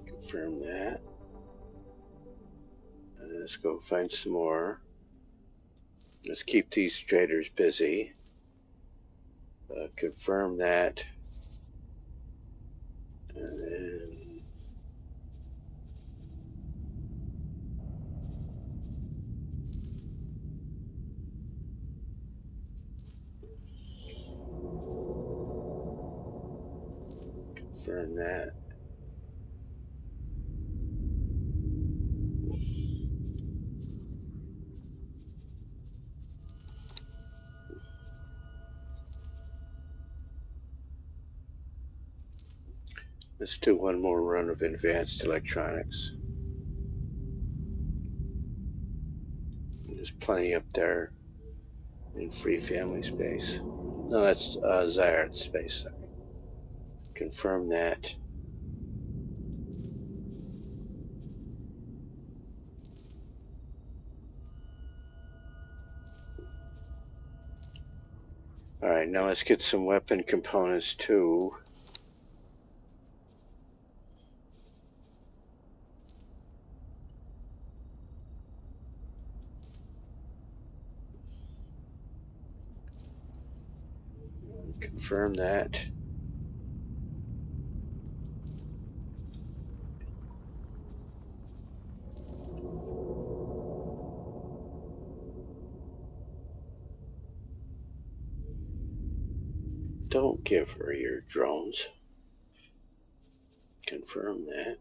Confirm that. And let's go find some more. Let's keep these traders busy. Confirm that. And then confirm that. Let's do one more run of advanced electronics. There's plenty up there in free family space. No, that's Zyard space. Sorry. Confirm that. All right, now let's get some weapon components too. Confirm that. Don't give her your drones. Confirm that.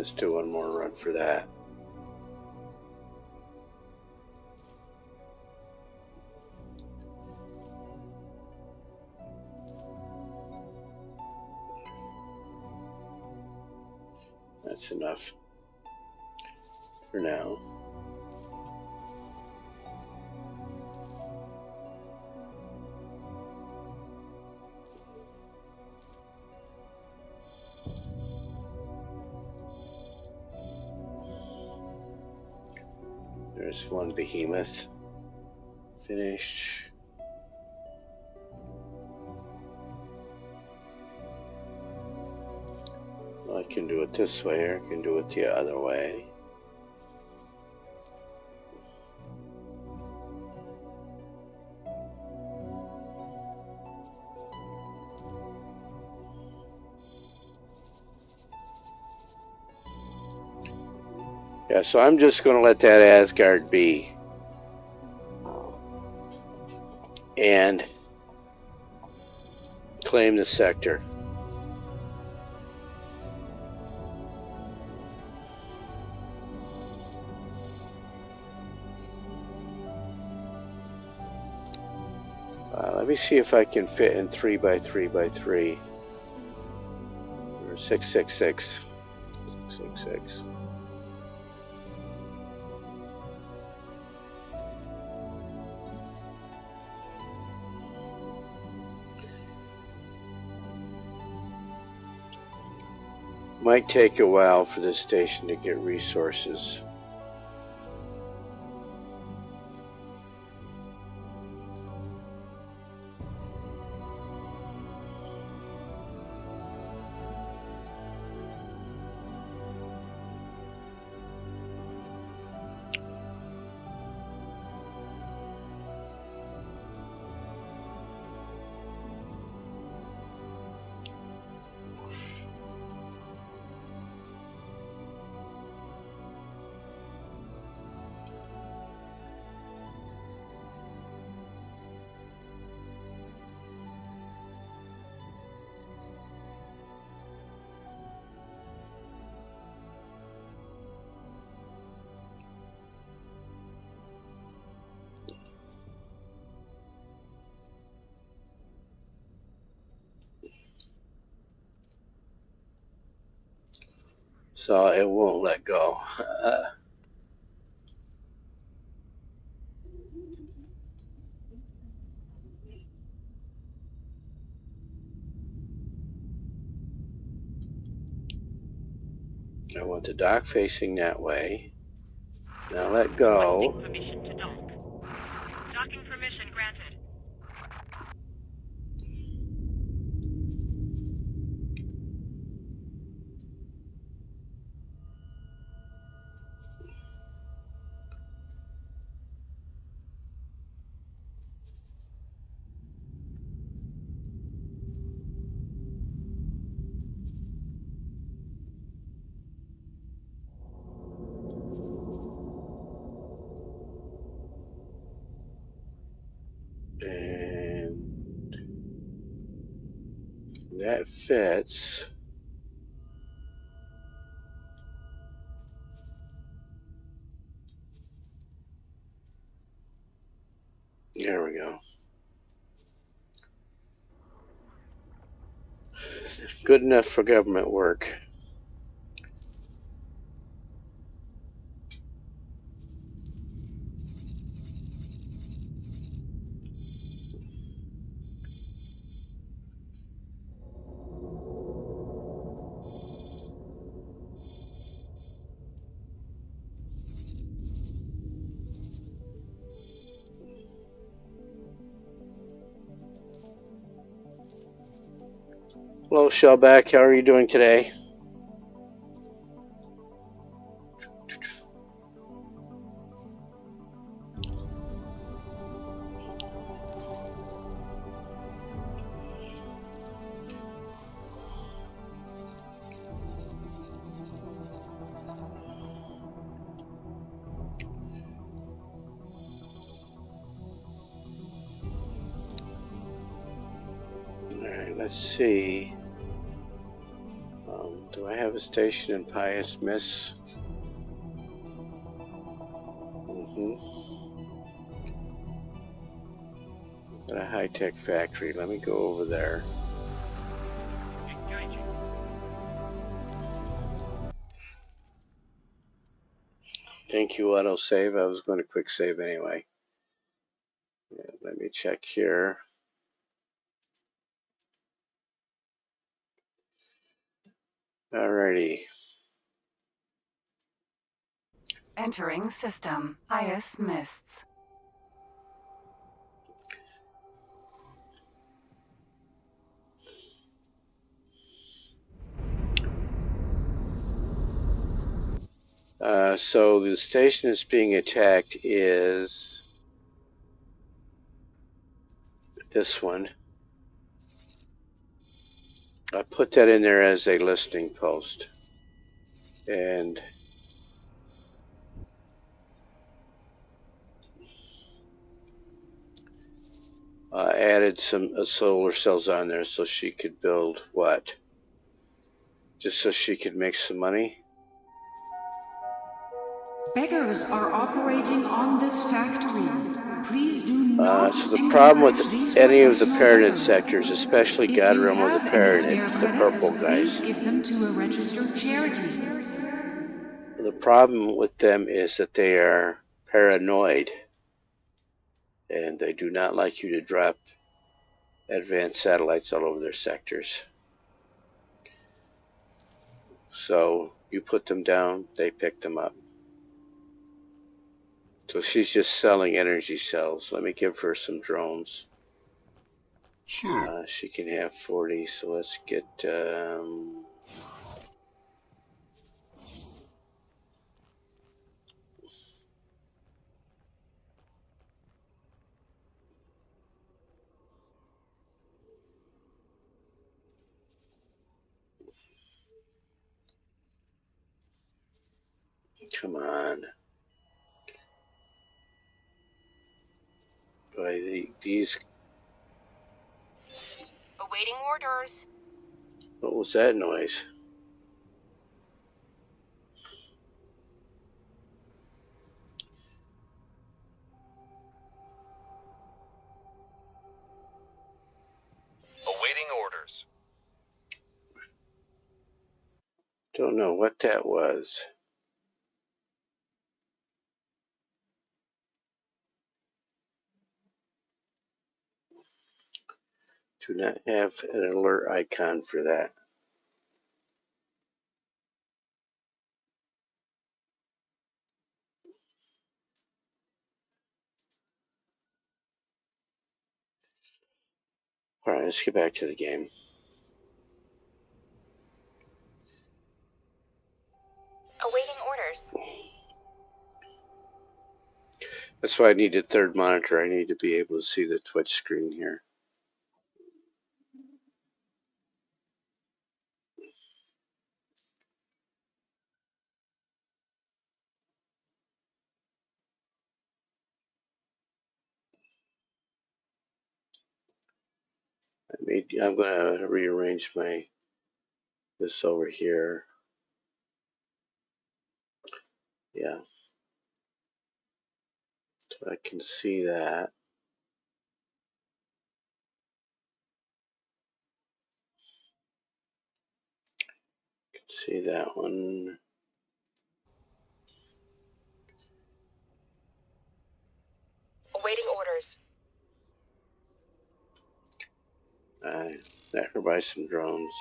Let's do one more run for that. That's enough for now. There's one behemoth finished. Well, I can do it this way, or I can do it the other way. Yeah, so I'm just going to let that Asgard be. And claim the sector. Let me see if I can fit in 3 by 3 by 3. Or 666. 666. Might take a while for this station to get resources. So it won't let go. I want the dock facing that way. Now let go. Permission to dock. Docking permission granted. And that fits. There we go. Good enough for government work. Hello, Shellback. How are you doing today? All right, let's see. Do I have a station in Pious Miss? Got a high-tech factory. Let me go over there. Engaging. Thank you, autosave. I was going to quick save anyway. Yeah, let me check here. Alrighty. Entering system. Highest mists. So the station that's being attacked is this one. I put that in there as a listening post. And added some solar cells on there so she could build what? Just so she could make some money? Beggars are operating on this factory. Please do not So the problem with encourage these any of the professional pyramid beggars. sectors, especially If God you Realm or the have any pyramid, spare the purple credits, guys, please give them to a registered charity. the problem with them is that they are paranoid. And they do not like you to drop advanced satellites all over their sectors. So you put them down, they pick them up. So she's just selling energy cells. Let me give her some drones. She can have 40, so let's get... come on. These... Awaiting orders. What was that noise? Awaiting orders. Don't know what that was. Do not have an alert icon for that. Alright, let's get back to the game. Awaiting orders. That's why I need a third monitor. I need to be able to see the Twitch screen here. I'm going to rearrange this over here. Yeah. So I can see that. See that one. Awaiting orders. Let her buy some drones.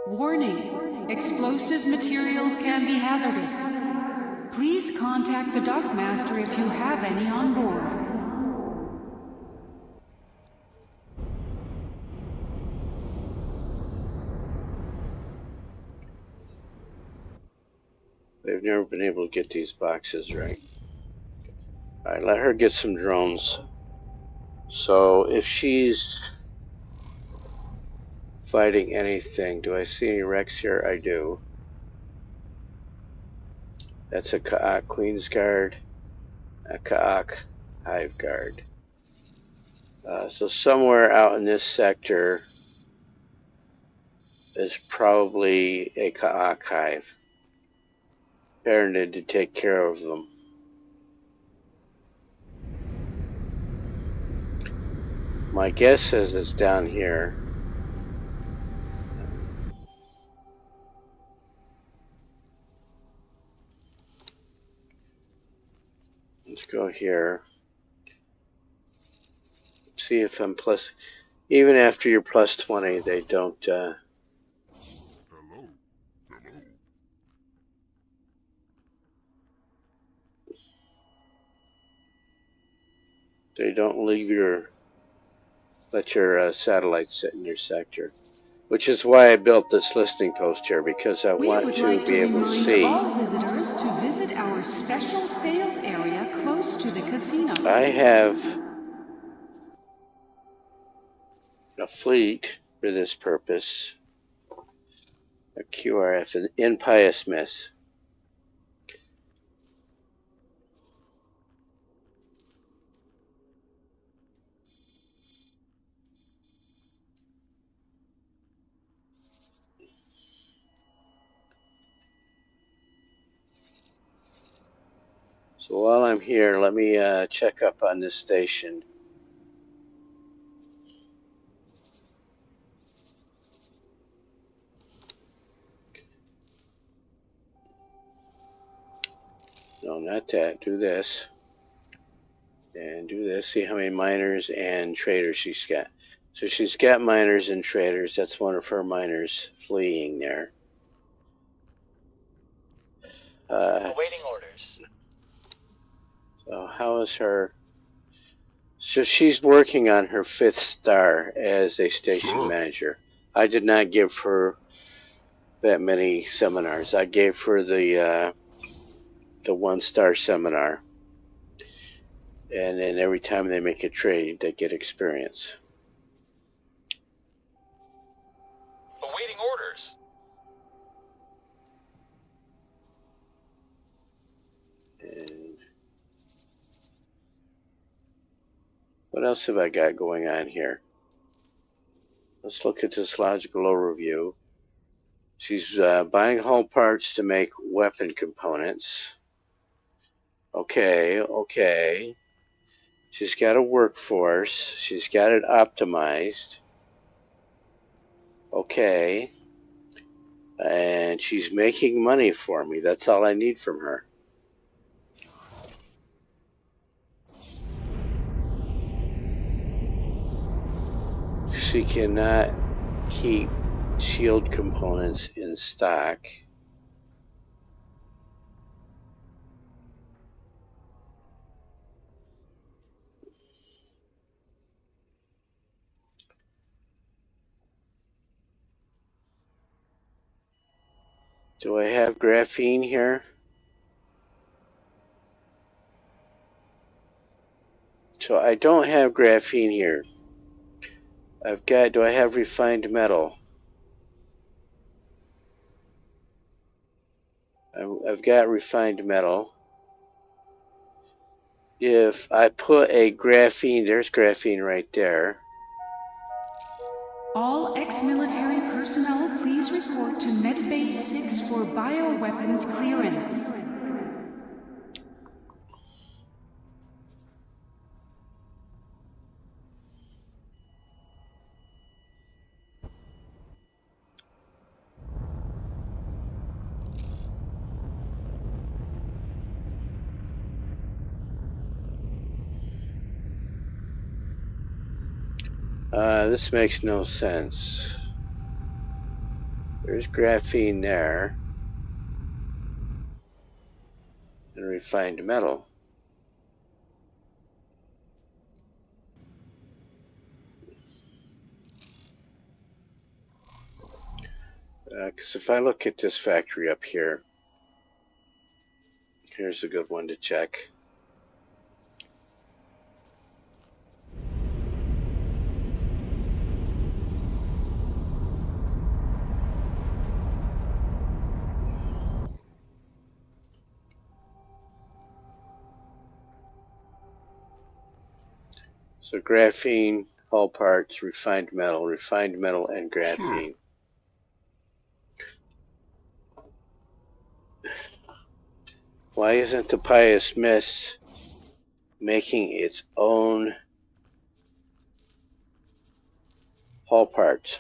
Warning, explosive materials can be hazardous. Please contact the dockmaster if you have any on board. They've never been able to get these boxes right. Alright, let her get some drones. So if she's fighting anything, do I see any wrecks here? I do. That's a Ka'ak Queen's Guard, a Ka'ak Hive Guard. So somewhere out in this sector, is probably a archive. Parented to take care of them. My guess says it's down here. Let's go here. See if I'm plus. Even after you're plus 20, they don't. Hello. They don't let your satellites sit in your sector. Which is why I built this listening post here, because I We want would to like be to able to remind see. all visitors to visit our special sales area close to the casino. I have a fleet for this purpose. A QRF, an impious miss. So while I'm here, let me check up on this station. No, not that. Do this. And do this. See how many miners and traders she's got. So she's got miners and traders. That's one of her miners fleeing there. Awaiting orders. So how is her? So she's working on her 5th star as a station manager. I did not give her that many seminars. I gave her the 1-star seminar. And then every time they make a trade, they get experience. Awaiting orders. And what else have I got going on here? Let's look at this logical overview. She's buying hull parts to make weapon components. Okay. She's got a workforce. She's got it optimized. Okay. And she's making money for me. That's all I need from her. She cannot keep shield components in stock. Do I have graphene here? So I don't have graphene here. Do I have refined metal? I've got refined metal. If I put a graphene, there's graphene right there. All ex-military personnel, please report to Medbay 6 for bioweapons clearance. This makes no sense. There's graphene there. And refined metal. Because if I look at this factory up here, here's a good one to check. So graphene, hull parts, refined metal, and graphene. Why isn't the Pious Mist making its own hull parts?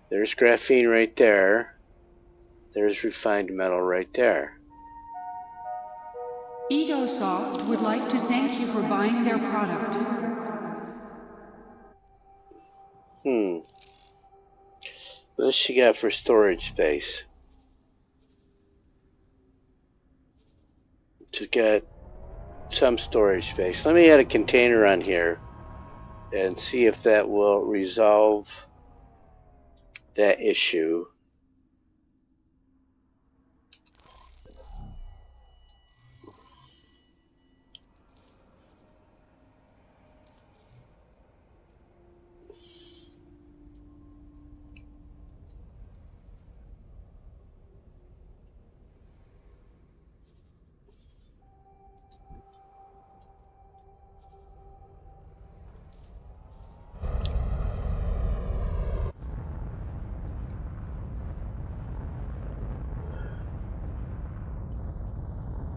There's graphene right there. There's refined metal right there. EgoSoft would like to thank you for buying their product. What does she got for storage space? To get some storage space. Let me add a container on here and see if that will resolve that issue.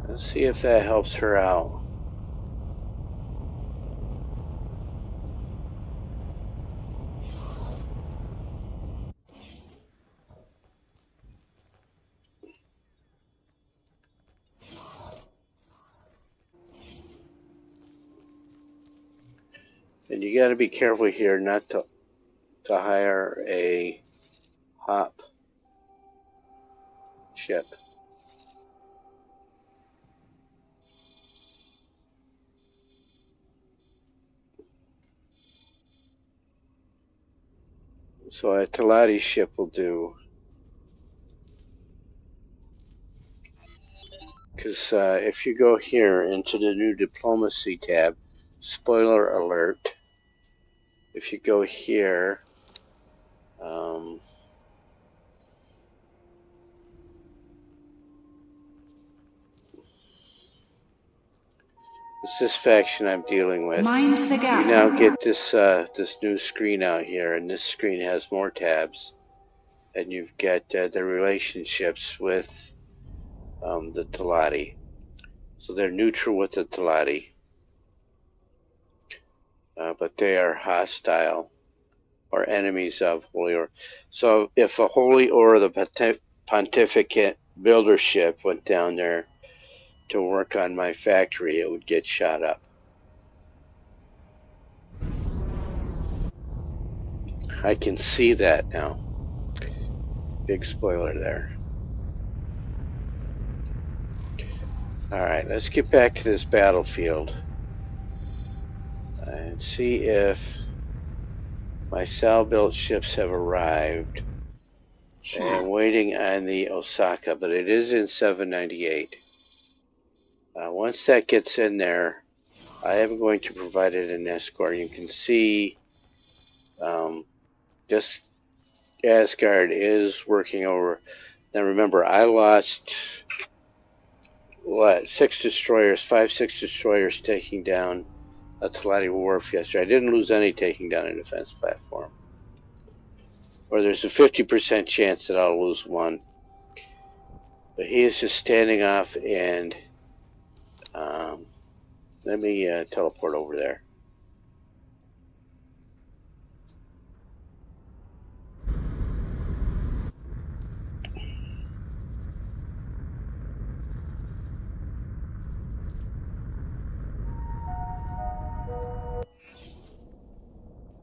Let's see if that helps her out. And you got to be careful here not to hire a hop ship. So a Talati ship will do. Because if you go here into the new diplomacy tab, spoiler alert, if you go here, it's this faction I'm dealing with. Mind the gap. You now get this this new screen out here, and this screen has more tabs, and you've got the relationships with the Talati. So they're neutral with the Talati, but they are hostile or enemies of Holy Or. So if a Holy Or, the Pontificate builder ship, went down there to work on my factory, it would get shot up. I can see that now. Big spoiler there. Alright, let's get back to this battlefield and see if my Sal-built ships have arrived. I'm waiting on the Osaka, but it is in 798. Once that gets in there, I am going to provide it an escort. You can see this Asgard is working over. Now remember, I lost, what, 6 destroyers, 5-6 destroyers taking down a Talati wharf yesterday. I didn't lose any taking down a defense platform. Or there's a 50% chance that I'll lose one. But he is just standing off, and let me teleport over there.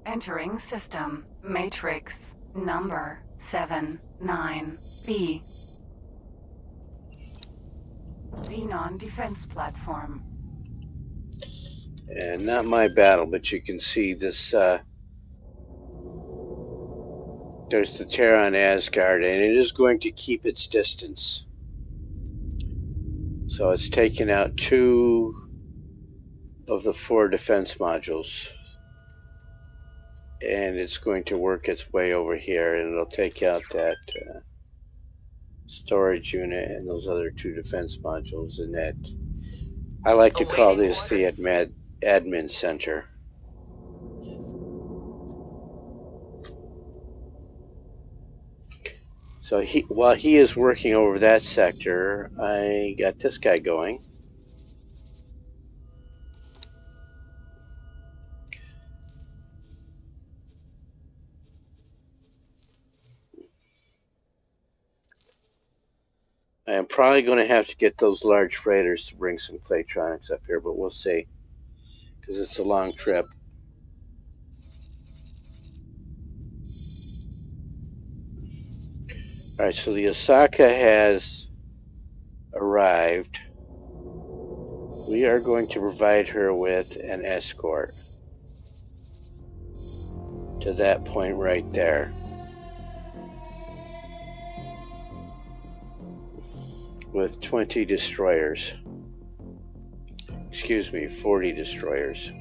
Entering system. Matrix. Number 79B. Xenon defense platform. And not my battle, but you can see this, there's the Terran Asgard, and it is going to keep its distance. So it's taken out 2 of the 4 defense modules. And it's going to work its way over here, and it'll take out that storage unit and those other 2 defense modules. And that, I like to call this the admin center. So while he is working over that sector, I got this guy going. I am probably going to have to get those large freighters to bring some Claytronics up here, but we'll see, because it's a long trip. All right, so the Osaka has arrived. We are going to provide her with an escort to that point right there. With 20 destroyers. Excuse me, 40 destroyers.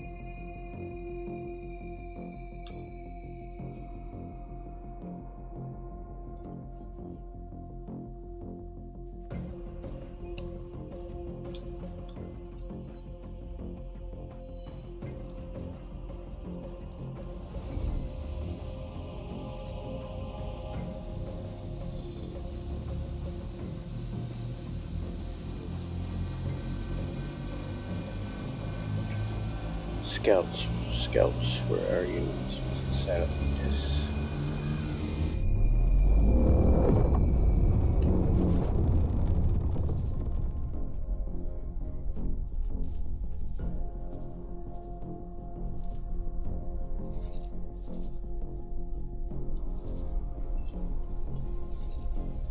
Scouts, where are you? Set up this.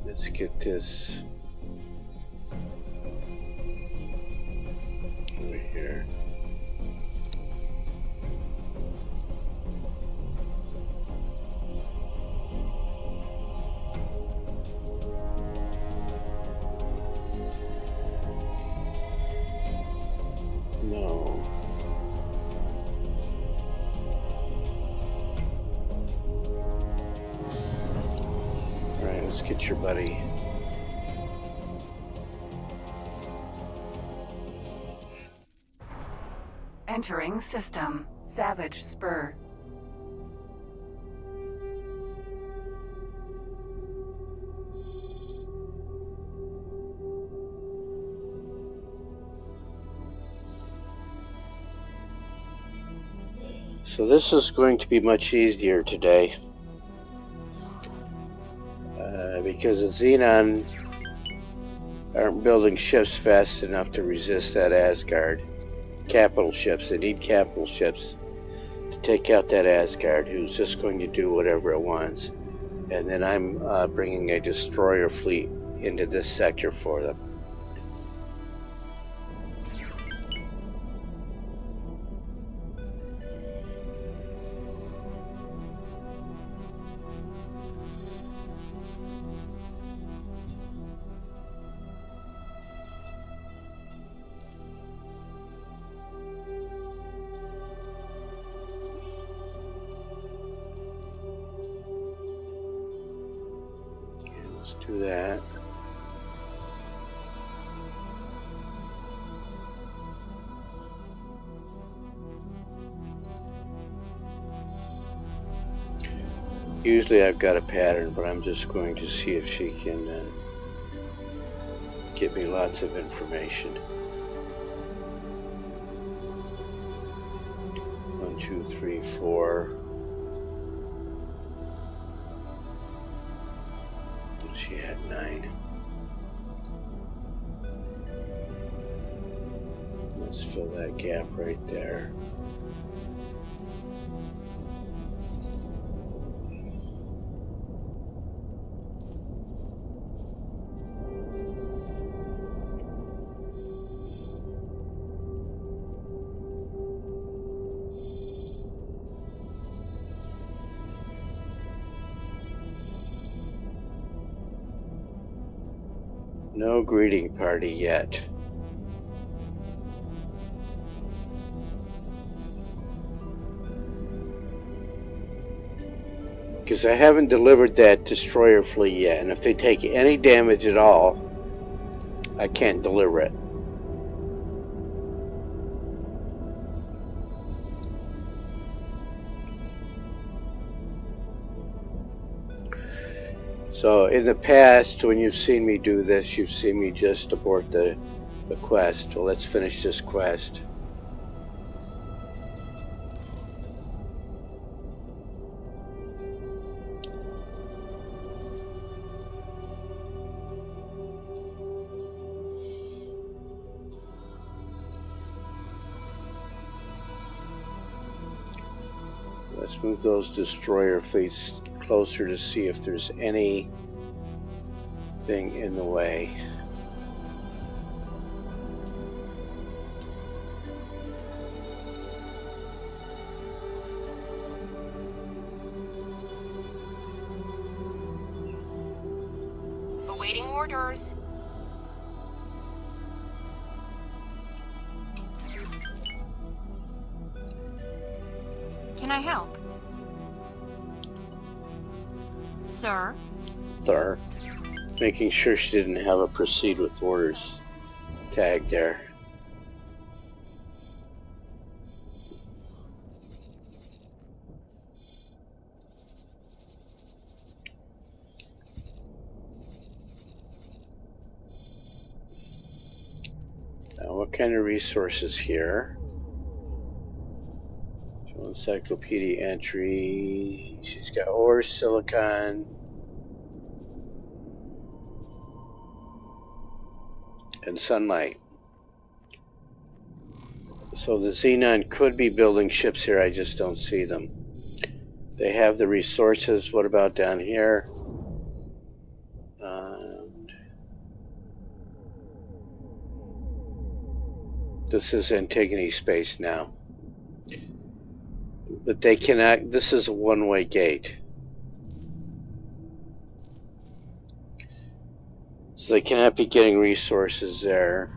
Let's get this over here. No. All right, let's get your buddy. Entering system. Savage Spur. So this is going to be much easier today. Because the Xenon aren't building ships fast enough to resist that Asgard. Capital ships. They need capital ships to take out that Asgard, who's just going to do whatever it wants. And then I'm bringing a destroyer fleet into this sector for them. Let's do that. Usually I've got a pattern, but I'm just going to see if she can get me lots of information. 1, 2, 3, 4. She had 9. Let's fill that gap right there. No greeting party yet. Because I haven't delivered that destroyer fleet yet, and if they take any damage at all, I can't deliver it. So in the past, when you've seen me do this, you've seen me just abort the quest. Well, let's finish this quest. Let's move those destroyer fleets closer to see if there's anything in the way. Awaiting orders. Can I help? Sir? Thur. Making sure she didn't have a proceed with orders tag there. Now, what kind of resources here? Encyclopedia entry. She's got ore, silicon, and sunlight. So the Xenon could be building ships here, I just don't see them. They have the resources. What about down here? This is Antigone space now. But they cannot, this is a one-way gate. So they cannot be getting resources there.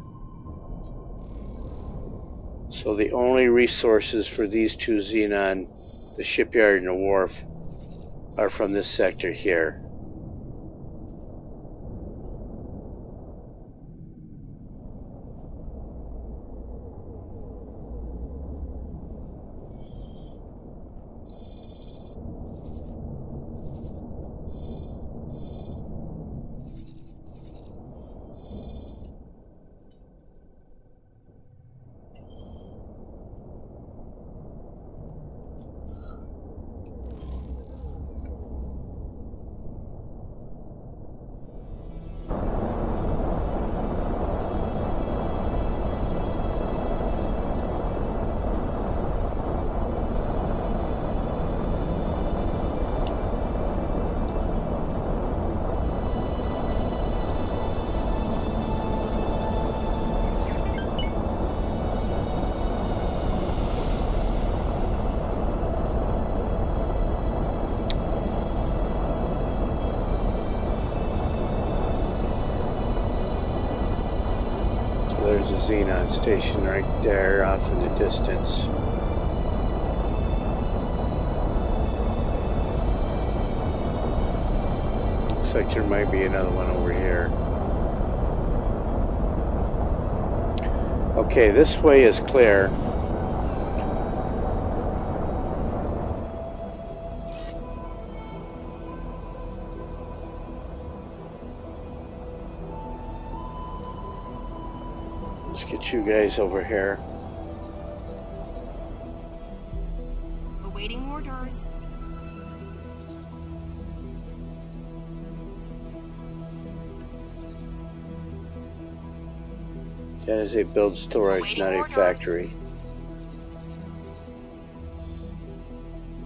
So the only resources for these two Xenon, the shipyard and the wharf, are from this sector here. There's a Xenon station right there off in the distance. Looks like there might be another one over here. Okay, this way is clear. Let's get you guys over here. Awaiting orders. That is a build storage, not a factory.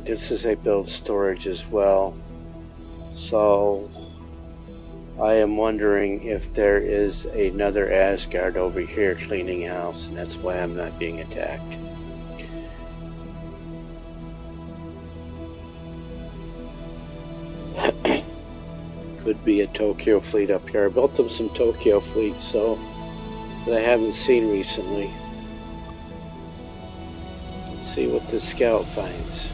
This is a build storage as well. So I am wondering if there is another Asgard over here cleaning house, and that's why I'm not being attacked. Could be a Tokyo fleet up here. I built them some Tokyo fleets, so that I haven't seen recently. Let's see what the scout finds.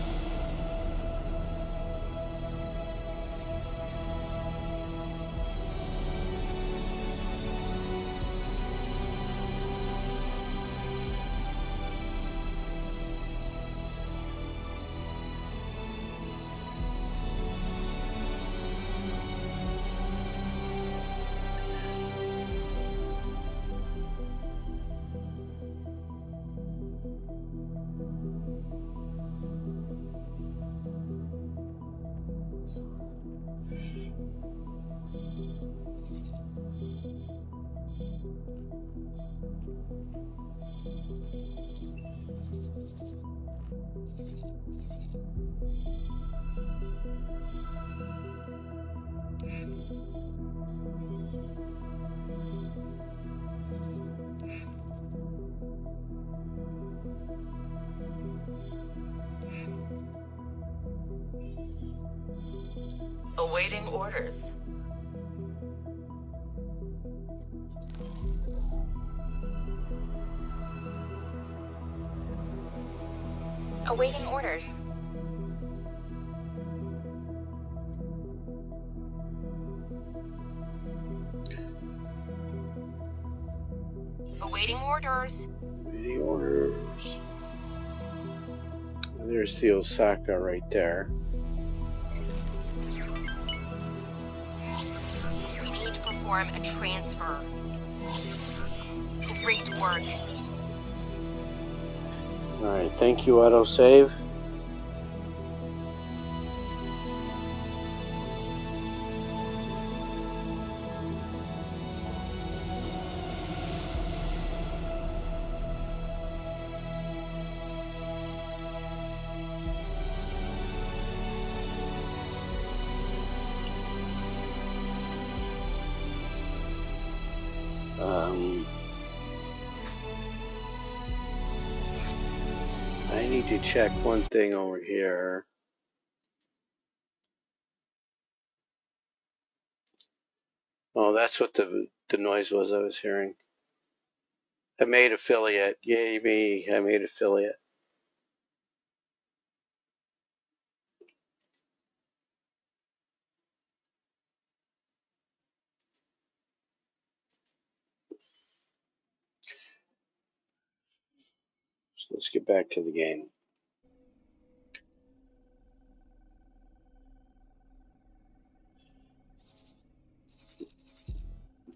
Awaiting orders. Awaiting orders. Awaiting orders. Waiting orders. And there's the Osaka right there. We need to perform a transfer. Great work. Alright, thank you, autosave. I need to check one thing over here. Oh, that's what the noise was I was hearing. I made affiliate. Yay me, I made affiliate. So let's get back to the game.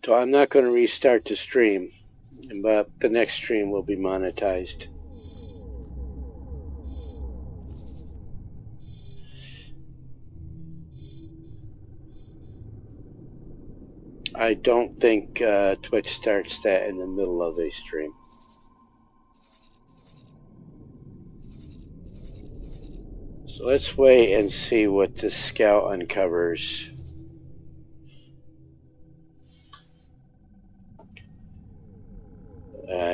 So I'm not going to restart the stream, but the next stream will be monetized. I don't think Twitch starts that in the middle of a stream. So let's wait and see what the scout uncovers.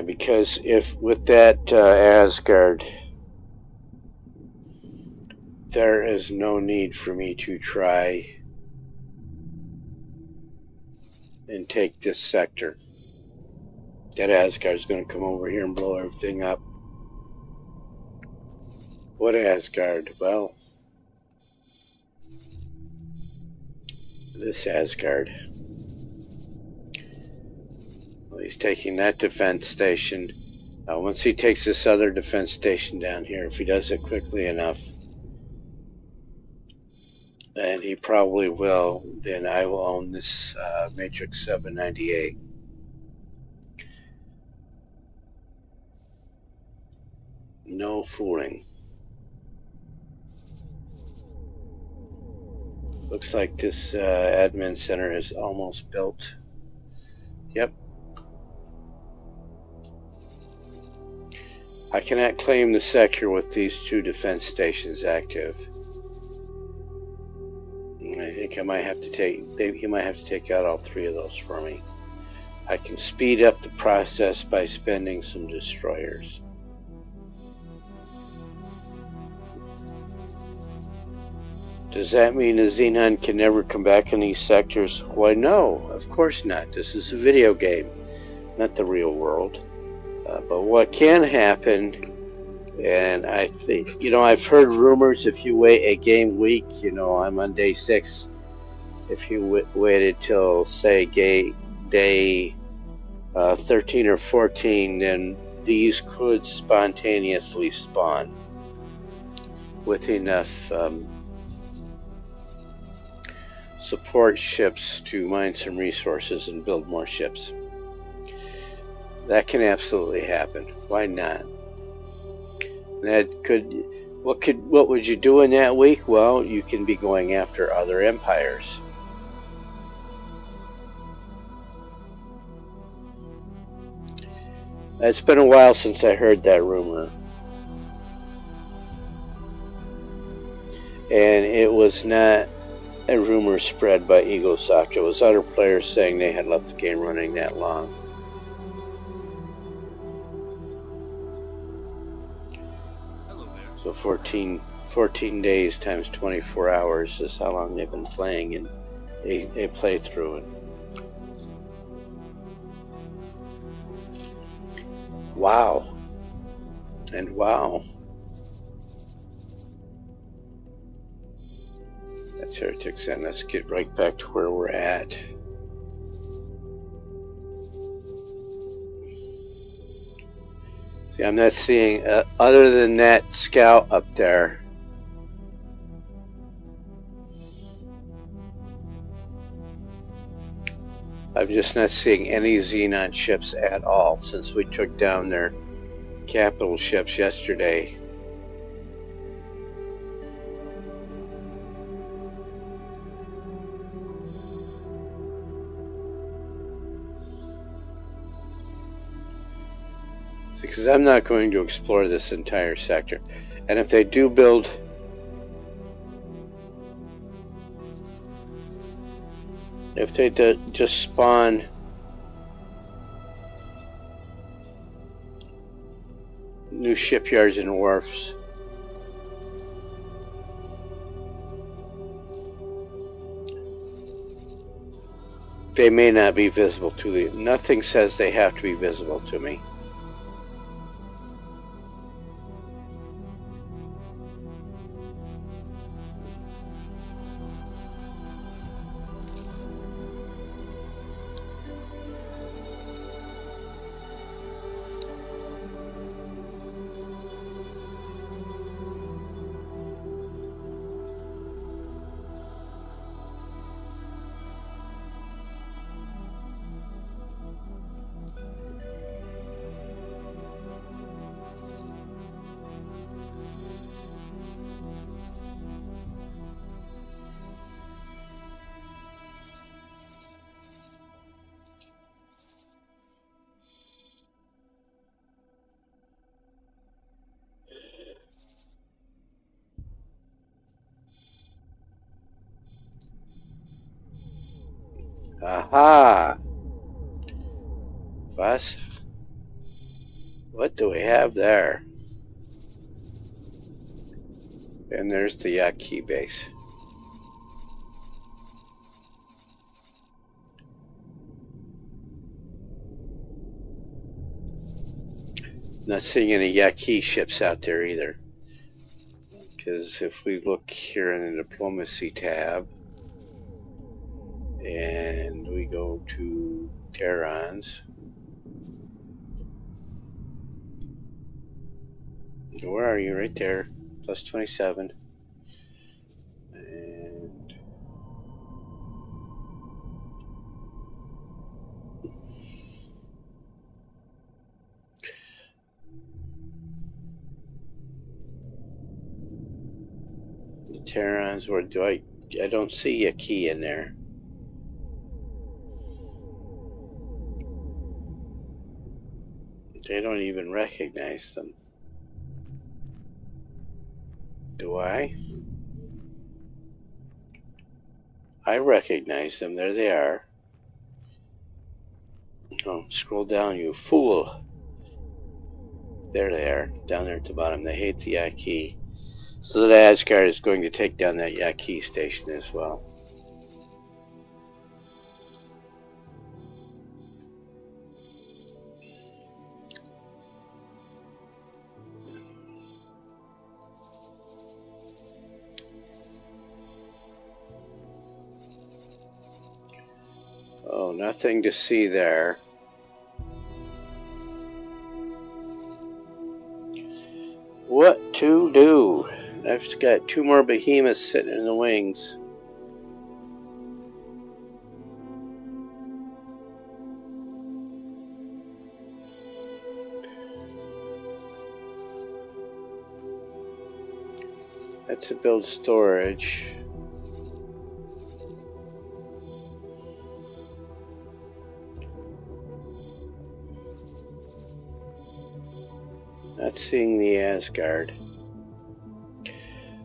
Because if with that Asgard, there is no need for me to try and take this sector. That Asgard's going to come over here and blow everything up. What Asgard? Well, this Asgard. Well, he's taking that defense station. Now, once he takes this other defense station down here, if he does it quickly enough, and he probably will, then I will own this Matrix 798. No fooling. Looks like this admin center is almost built. Yep. I cannot claim the sector with these two defense stations active. I think I might have to he might have to take out all three of those for me. I can speed up the process by spending some destroyers. Does that mean the Xenon can never come back in these sectors? Why, no, of course not. This is a video game, not the real world. But what can happen, and I think, I've heard rumors if you wait a game week, I'm on day 6. If you waited till, say, day 13 or 14, then these could spontaneously spawn with enough support ships to mine some resources and build more ships. That can absolutely happen. Why not? What would you do in that week? Well, you can be going after other empires. It's been a while since I heard that rumor. And it was not a rumor spread by EgoSoft. It was other players saying they had left the game running that long. Hello there. So 14 days times 24 hours is how long they've been playing in a playthrough. Wow. And wow. That's heretics, and let's get right back to where we're at. See, I'm not seeing, other than that scout up there, I'm just not seeing any Xenon ships at all since we took down their capital ships yesterday. Because I'm not going to explore this entire sector. And if they do build... If they just spawn new shipyards and wharfs, they may not be visible to me. Nothing says they have to be visible to me. Aha! Fuss. What do we have there? And there's the Yaqui base. Not seeing any Yaqui ships out there either. Because if we look here in the diplomacy tab, and we go to Terrans, where are you? Right there, plus 27. And the Terrans, where do I don't see a key in there. They don't even recognize them. Do I? I recognize them. There they are. Oh, scroll down, you fool. There they are, down there at the bottom. They hate the Yaqui. So the Asgard is going to take down that Yaqui station as well. Oh, nothing to see there. What to do? I've got 2 more behemoths sitting in the wings. That's to build storage. Not seeing the Asgard.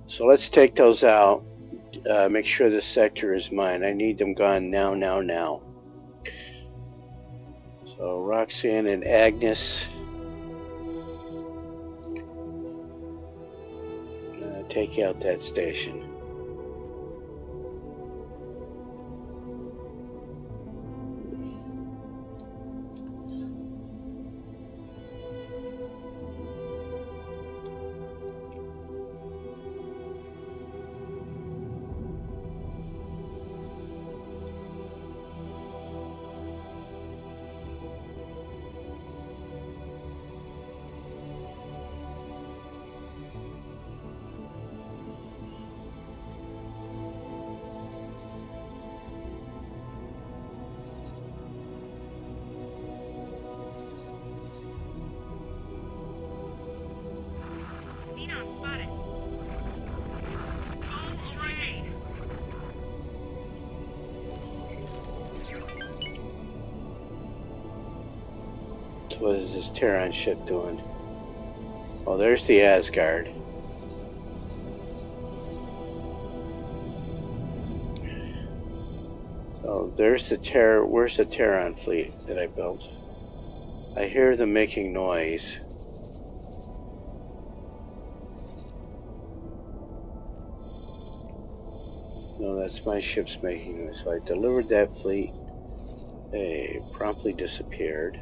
So let's take those out. Make sure this sector is mine. I need them gone now, now, now. So Roxanne and Agnes. take out that station. Xenon spotted. All right. So what is this Terran ship doing? Oh, there's the Asgard. Oh, there's the where's the Terran fleet that I built? I hear them making noise. No, that's my ship's making noise. So I delivered that fleet. They promptly disappeared.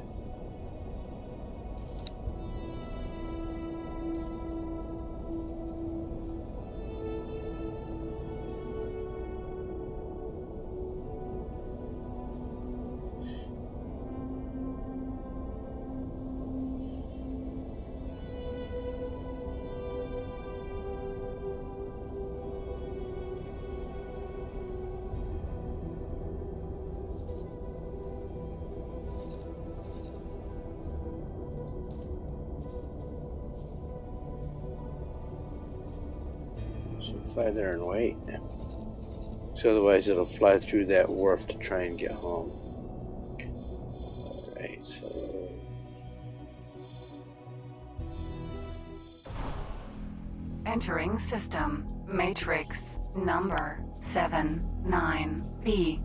So fly there and wait. So otherwise it'll fly through that wharf to try and get home. Alright, so... Entering system. Matrix. Number 79B.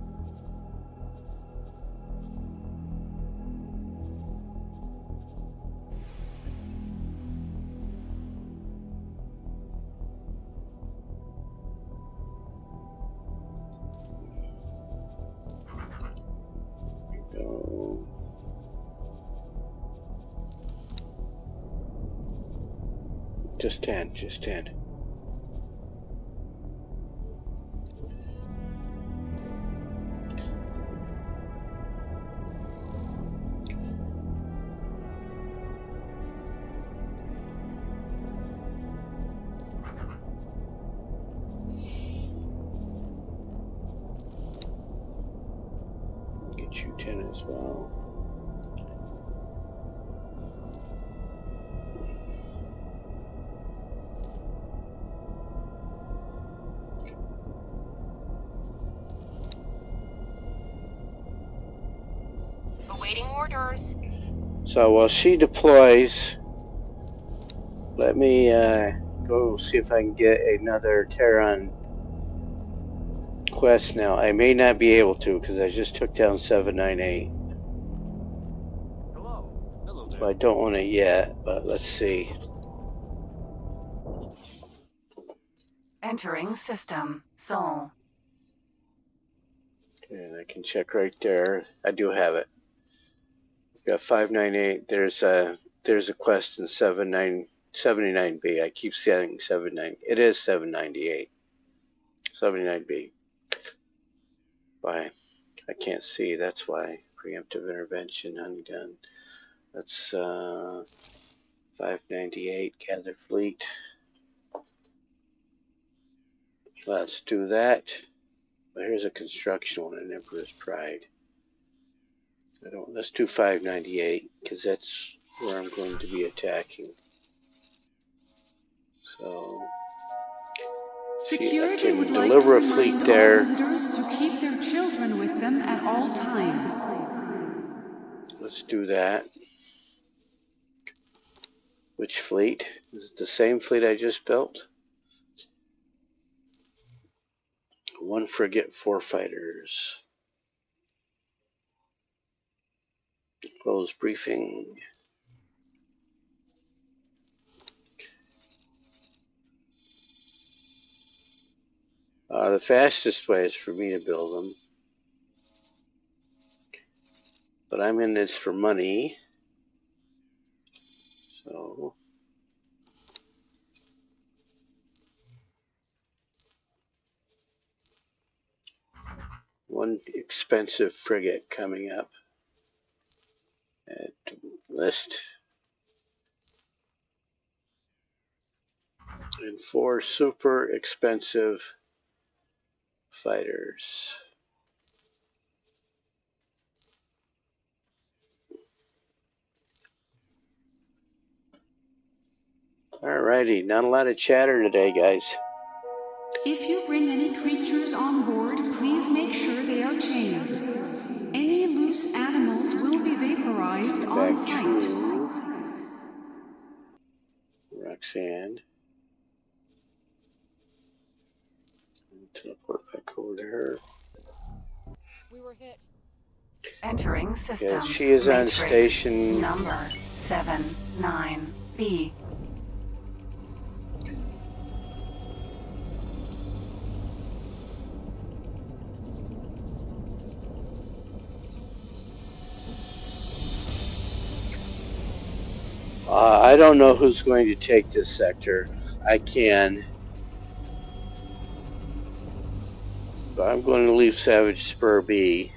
Go. Just 10, just 10. Get you 10 as well. Awaiting orders. So while she deploys, let me go see if I can get another Terran quest now. I may not be able to because I just took down 798. Hello So there. I don't want it yet, but let's see. Entering system. Sol. And I can check right there. I do have it. I've got 598. There's a quest in 79B. I keep saying 79. It is 798. 79B. Why? I can't see. That's why. Preemptive intervention, honey gun. That's 598. Gather fleet. Let's do that. But here's a construction one in Emperor's Pride. Let's do 598 because that's where I'm going to be attacking. So Security I would can like deliver to a fleet remind there. all visitors to keep their children with them at all times. Let's do that. Which fleet? Is it the same fleet I just built? 1 frigate, 4 fighters. Close briefing. The fastest way is for me to build them. But I'm in this for money. So one expensive frigate coming up at list. And 4 super expensive fighters. Alrighty, not a lot of chatter today, guys. If you bring any creatures on board, please make sure they are chained. Any loose animals will be vaporized on Back sight. to Roxanne. Teleport back over to her. We were hit. Entering system. Yes, she is on Matrix station. Number 79B. I don't know who's going to take this sector. I can. But I'm going to leave Savage Spur B.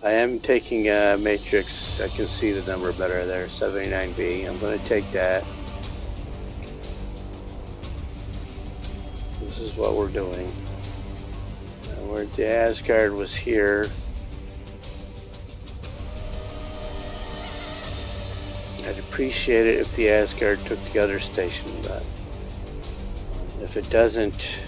I am taking Matrix. I can see the number better there. 79B. I'm going to take that. This is what we're doing. Where the Asgard was here. I'd appreciate it if the Asgard took the other station, but if it doesn't,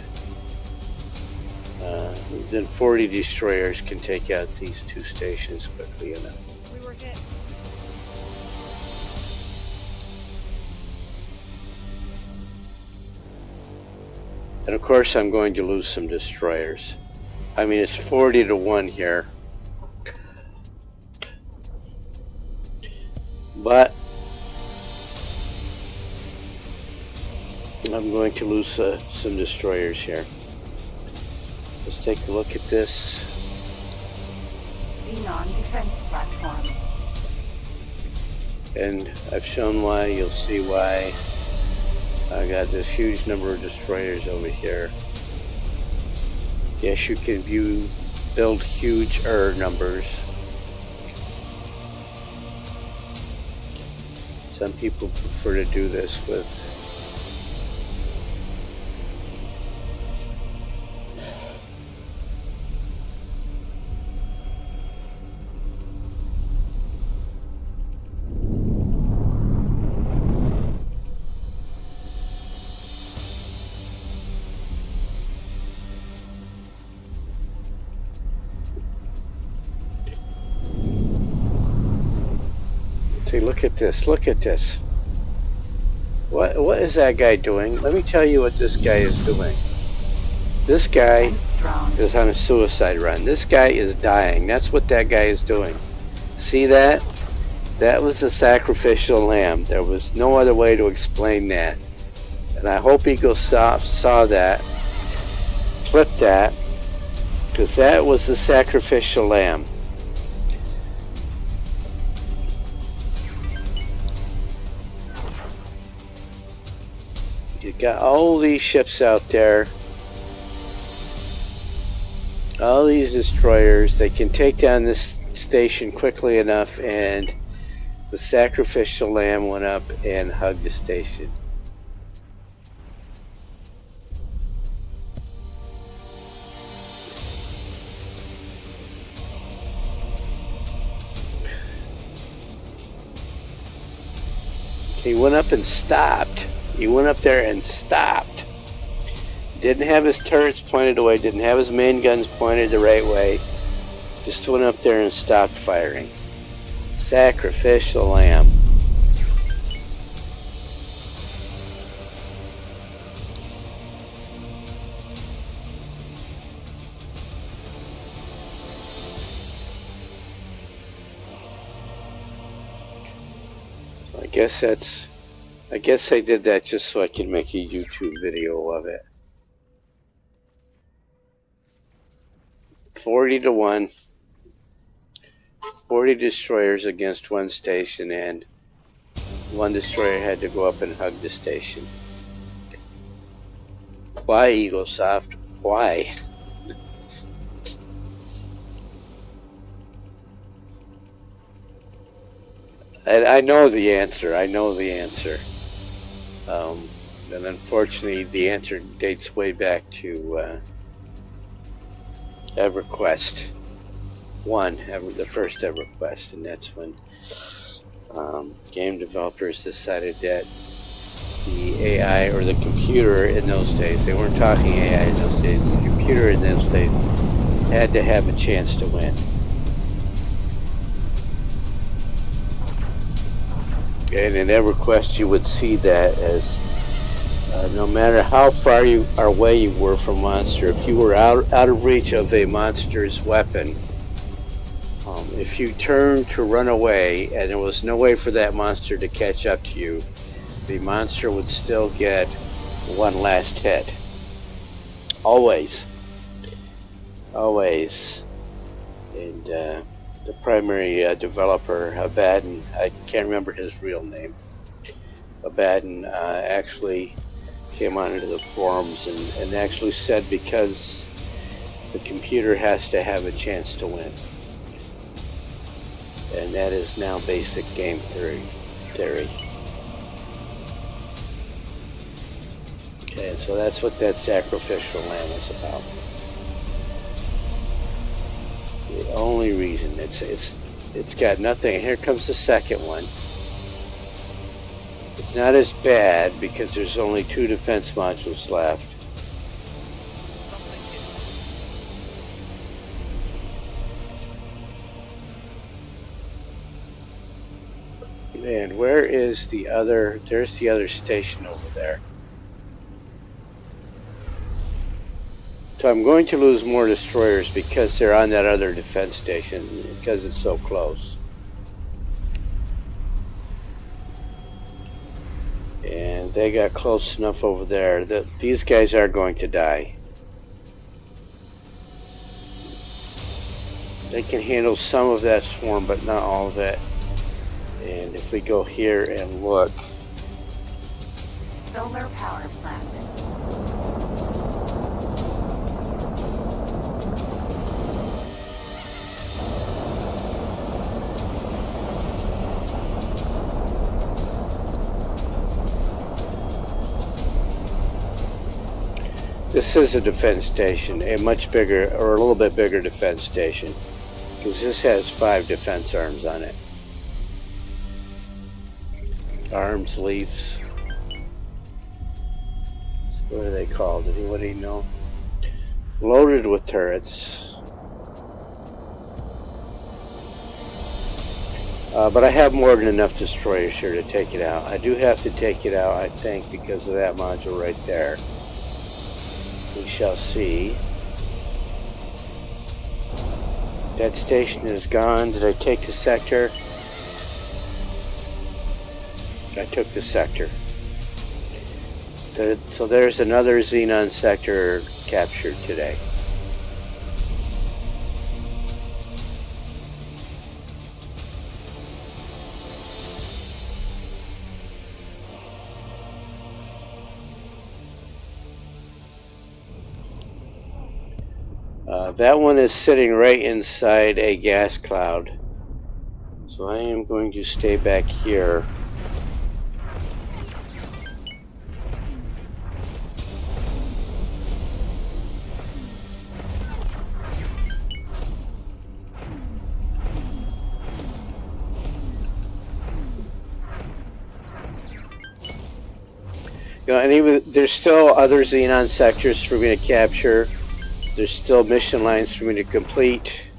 then 40 destroyers can take out these 2 stations quickly enough. We were hit. And of course I'm going to lose some destroyers. I mean, it's 40 to 1 here. But I'm going to lose some destroyers here. Let's take a look at this. Xenon defense platform. And I've shown why. You'll see why. I got this huge number of destroyers over here. Yes, you can build huge numbers. Some people prefer to do this with see, look at this, look at this. What is that guy doing? Let me tell you what this guy is doing. This guy is on a suicide run. This guy is dying. That's what that guy is doing. See that? That was a sacrificial lamb. There was no other way to explain that. And I hope Eagle saw that, clipped that, because that was the sacrificial lamb. You got all these ships out there, all these destroyers. They can take down this station quickly enough, and the sacrificial lamb went up and hugged the station. He went up and stopped. He went up there and stopped. Didn't have his turrets pointed away, didn't have his main guns pointed the right way. Just went up there and stopped firing. Sacrificial lamb. So I guess I did that just so I can make a YouTube video of it. 40-1. 40 destroyers against one station, and one destroyer had to go up and hug the station. Why, EagleSoft? Why? And I know the answer. And unfortunately, the answer dates way back to EverQuest 1, the first EverQuest, and that's when game developers decided that the AI, or the computer in those days, they weren't talking AI in those days, the computer in those days had to have a chance to win. And in EverQuest, you would see that as no matter how far away you were from a monster, if you were out of reach of a monster's weapon, if you turned to run away and there was no way for that monster to catch up to you, the monster would still get one last hit. Always. Always. And the primary developer, Abaddon, I can't remember his real name. Abaddon actually came onto the forums and actually said because the computer has to have a chance to win. And that is now basic game theory. Okay, so that's what that sacrificial lamb is about. The only reason it's got nothing. Here comes the second one. It's not as bad because there's only 2 defense modules left. And where is the other? There's the other station over there. So I'm going to lose more destroyers because they're on that other defense station because it's so close. And they got close enough over there that these guys are going to die. They can handle some of that swarm, but not all of it. And if we go here and look. Solar power plant. This is a defense station, a much bigger, or a little bit bigger defense station, because this has 5 defense arms on it. Arms, leaves. So what are they called? Anybody know? Loaded with turrets. But I have more than enough destroyers here to take it out. I do have to take it out, I think, because of that module right there. We shall see. That station is gone. Did I take the sector? I took the sector. So there's another Xenon sector captured today. That one is sitting right inside a gas cloud. So I am going to stay back here. You know, and even there's still other Xenon sectors for me to capture. There's still mission lines for me to complete.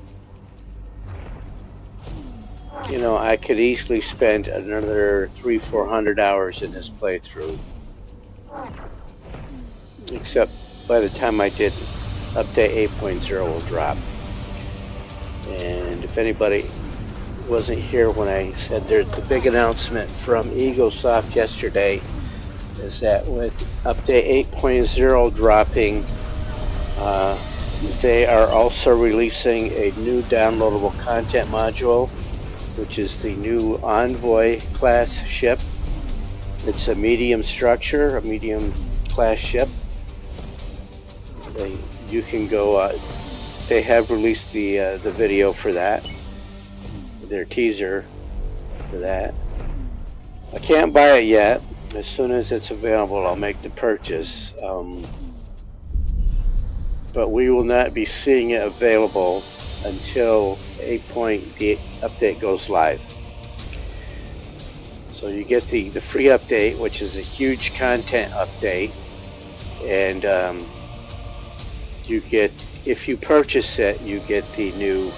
You know, I could easily spend another 300-400 hours in this playthrough. Except by the time I did, update 8.0 will drop. And if anybody wasn't here when I said there's the big announcement from EagleSoft yesterday is that with update 8.0 dropping, They are also releasing a new downloadable content module, which is the new Envoy class ship. It's a medium structure, a medium class ship. You can go. They have released the video for that, their teaser for that. I can't buy it yet. As soon as it's available, I'll make the purchase. But we will not be seeing it available until 8. The update goes live. So you get the free update, which is a huge content update, and you get, if you purchase it, you get the new.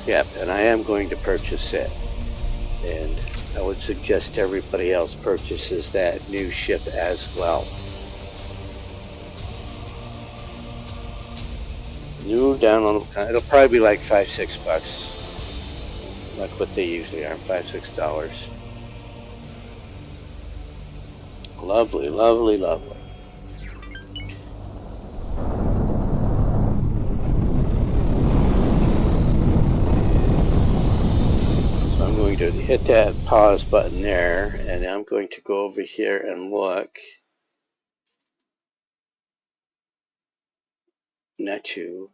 Yep, and I am going to purchase it, and I would suggest everybody else purchases that new ship as well. New downloadable content. It'll probably be like $5-6, like what they usually are, $5-6. Lovely, lovely, lovely. So I'm going to hit that pause button there, and I'm going to go over here and look. Not you.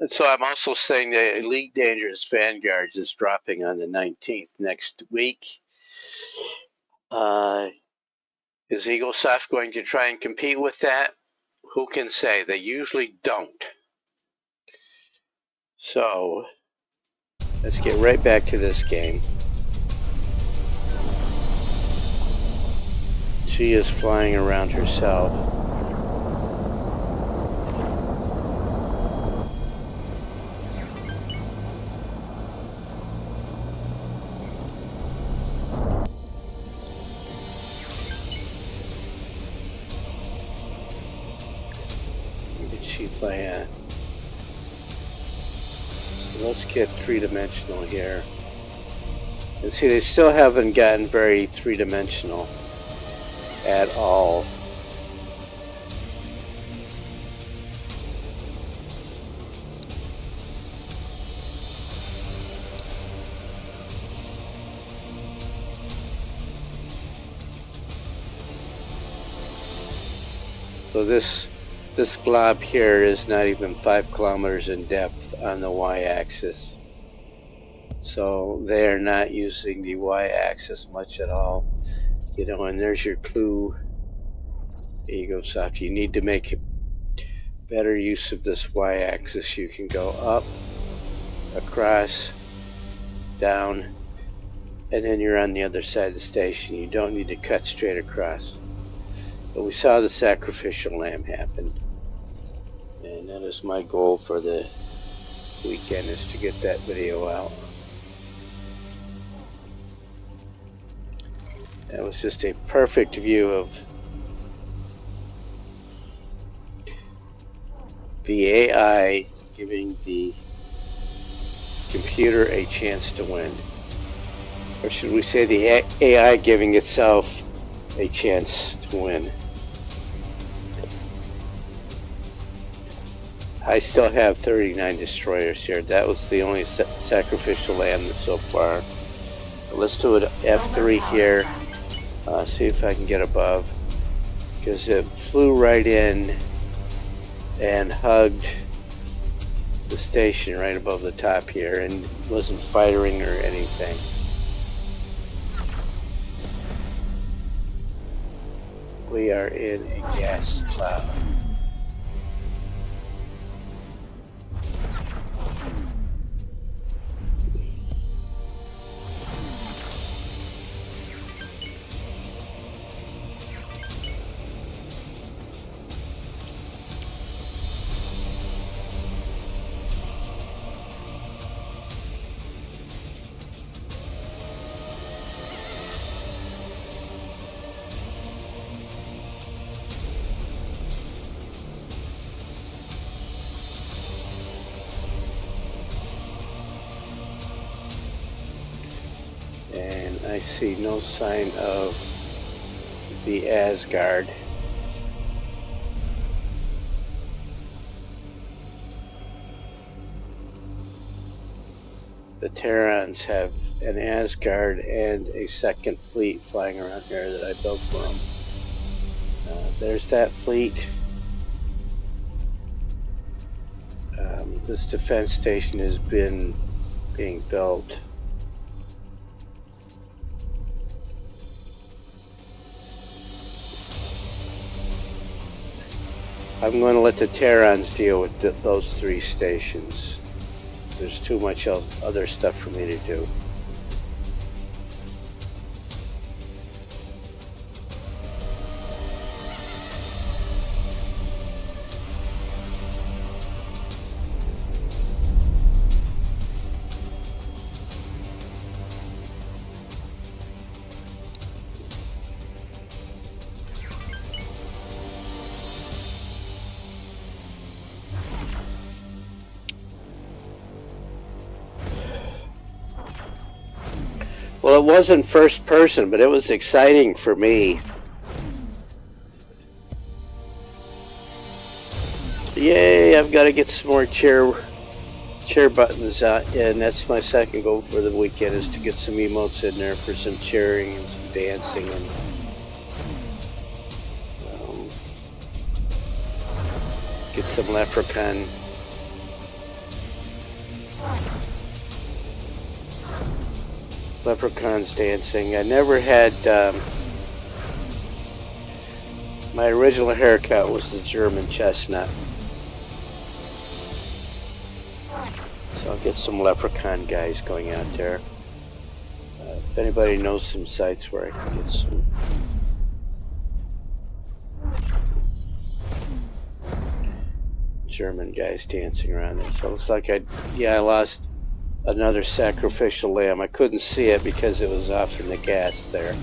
So I'm also saying that Elite Dangerous Vanguards is dropping on the 19th next week. Is EagleSoft going to try and compete with that? Who can say? They usually don't. So let's get right back to this game. She is flying around herself. She fly at? So let's get three-dimensional here. And see, they still haven't gotten very three-dimensional at all. So this glob here is not even 5 kilometers in depth on the y-axis. So they are not using the y-axis much at all. You know, and there's your clue. EagleSoft, you need to make better use of this y-axis. You can go up, across, down, and then you're on the other side of the station. You don't need to cut straight across. But we saw the sacrificial lamb happen. And that is my goal for the weekend, is to get that video out. That was just a perfect view of the AI giving the computer a chance to win. Or should we say the AI giving itself a chance to win. I still have 39 destroyers here. That was the only sacrificial lamb so far. Let's do an F3 here. See if I can get above. Because it flew right in and hugged the station right above the top here and wasn't firing or anything. We are in a gas cloud. I see no sign of the Asgard. The Terrans have an Asgard and a second fleet flying around here that I built for them. There's that fleet. This defense station has been being built. I'm going to let the Terrans deal with those 3 stations. There's too much other stuff for me to do. Well, it wasn't first person, but it was exciting for me. Yay, I've got to get some more chair buttons out, and that's my second goal for the weekend, is to get some emotes in there for some cheering and some dancing and get some leprechaun. Leprechauns dancing. I never had my original haircut was the German chestnut, so I'll get some leprechaun guys going out there. If anybody knows some sites where I can get some German guys dancing around there. So it looks like I lost another sacrificial lamb. I couldn't see it because it was off in the gas there.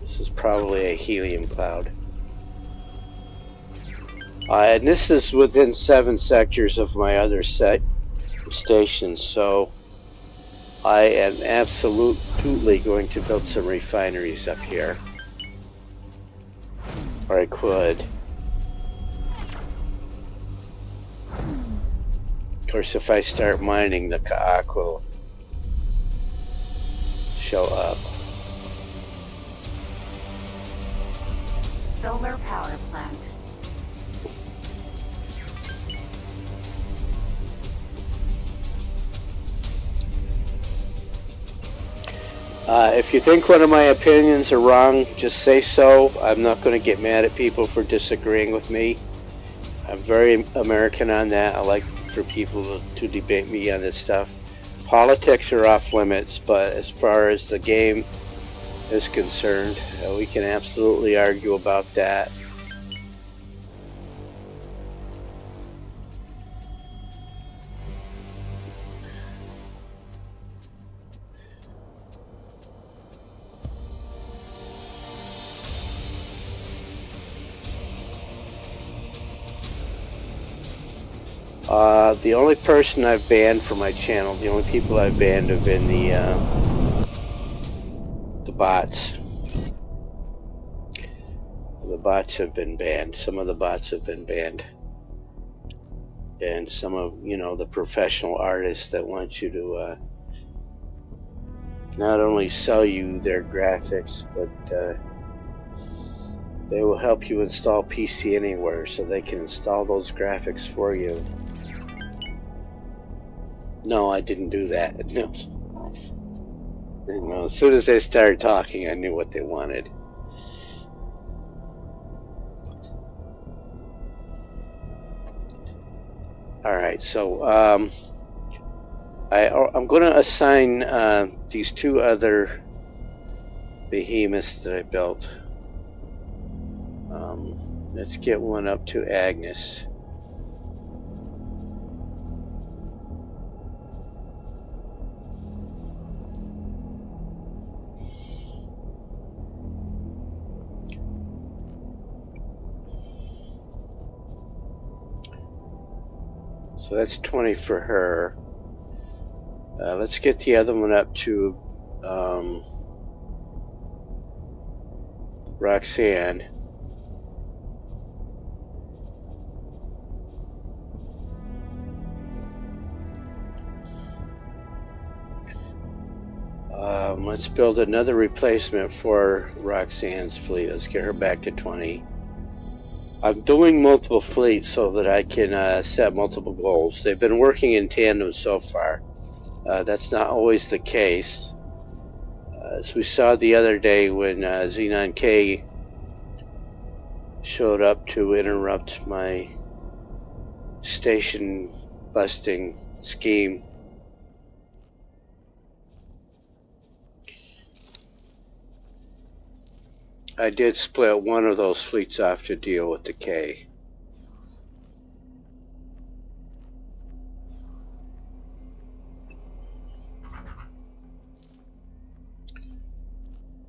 This is probably a helium cloud. And this is within 7 sectors of my other stations, so I am absolutely going to build some refineries up here. Or I could. Of course, if I start mining, the Kaak will show up. Solar power plant. If you think one of my opinions are wrong, just say so. I'm not going to get mad at people for disagreeing with me. I'm very American on that. I like for people to debate me on this stuff. Politics are off limits, but as far as the game is concerned, we can absolutely argue about that. The only person I've banned from my channel, the only people I've banned have been the bots. The bots have been banned. Some of the bots have been banned. And some of, the professional artists that want you to not only sell you their graphics, but they will help you install PC Anywhere so they can install those graphics for you. No, I didn't do that. No. As soon as they started talking, I knew what they wanted. Alright, so I'm going to assign these 2 other behemoths that I built. Let's get one up to Agnes. So that's 20 for her. Let's get the other one up to Roxanne. Let's build another replacement for Roxanne's fleet. Let's get her back to 20. I'm doing multiple fleets so that I can set multiple goals. They've been working in tandem so far. That's not always the case. As we saw the other day when Xenon K showed up to interrupt my station busting scheme. I did split one of those fleets off to deal with the K.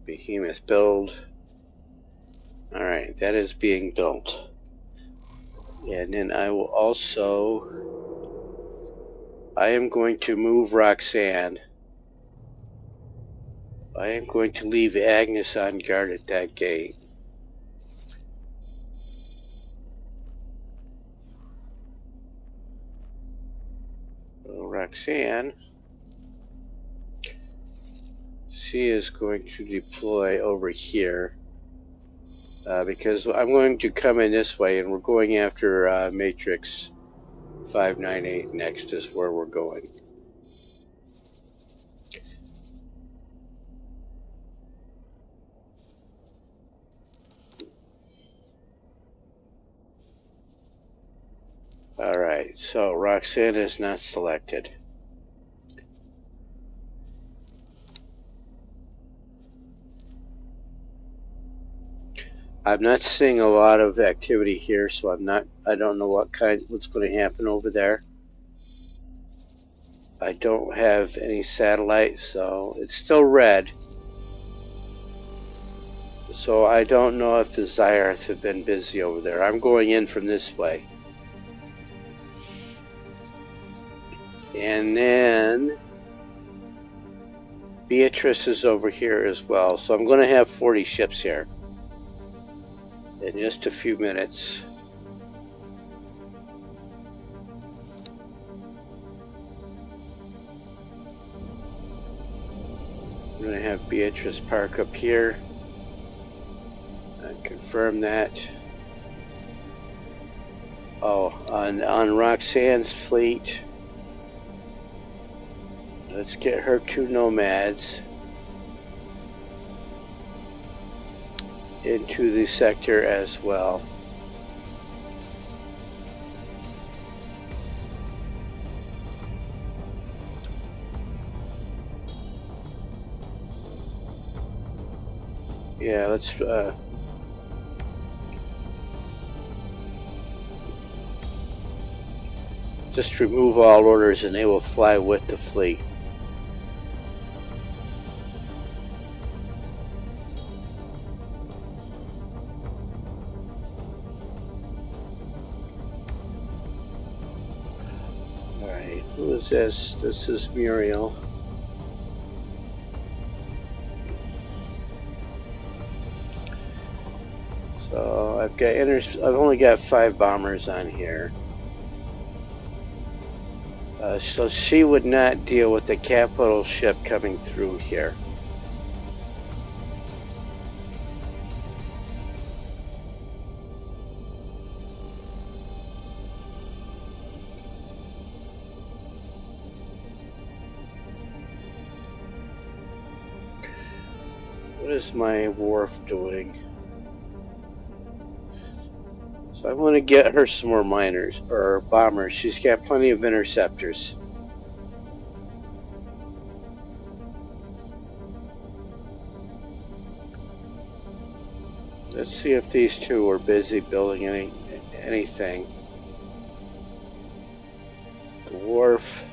Behemoth build. Alright, that is being built. And then I will also... I am going to move Roxanne. I am going to leave Agnes on guard at that gate. Well, Roxanne, she is going to deploy over here because I'm going to come in this way, and we're going after Matrix 598 next is where we're going. Alright, so Roxanne is not selected. I'm not seeing a lot of activity here, so I don't know what's going to happen over there. I don't have any satellite, so it's still red. So I don't know if the Zyarth have been busy over there. I'm going in from this way. And then Beatrice is over here as well. So I'm going to have 40 ships here in just a few minutes. I'm going to have Beatrice park up here. Confirm that. Oh, on Roxanne's fleet, let's get her 2 nomads into the sector as well. Yeah, let's just remove all orders and they will fly with the fleet. Alright, who is this? This is Muriel. So I've only got 5 bombers on here. So she would not deal with the capital ship coming through here. What is my wharf doing? So I want to get her some more miners, or bombers. She's got plenty of interceptors. Let's see if these 2 are busy building anything. The wharf.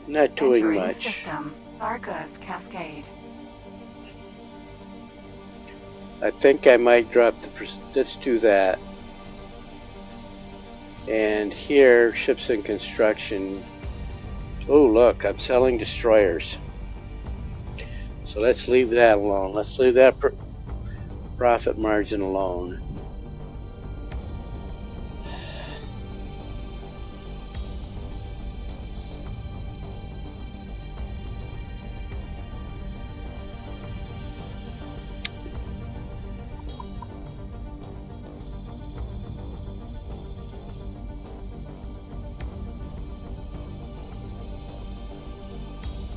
Not doing Entering much. System. Arcus Cascade. I think I might drop let's do that. And here, ships in construction, Oh, look, I'm selling destroyers. So let's leave that alone. Let's leave that profit margin alone.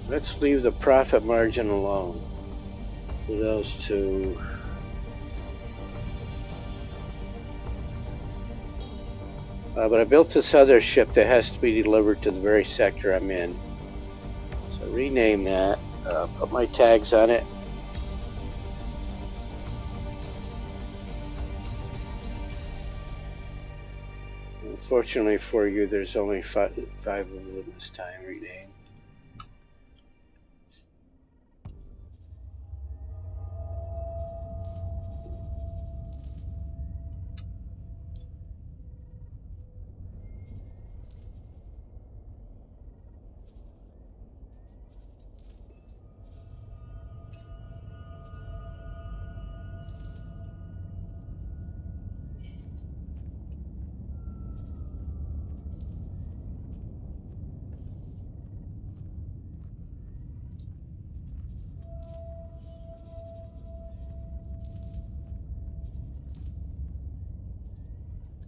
Let's leave the profit margin alone for those two. But I built this other ship that has to be delivered to the very sector I'm in. So rename that, put my tags on it. Unfortunately for you, there's only five of them this time. Rename.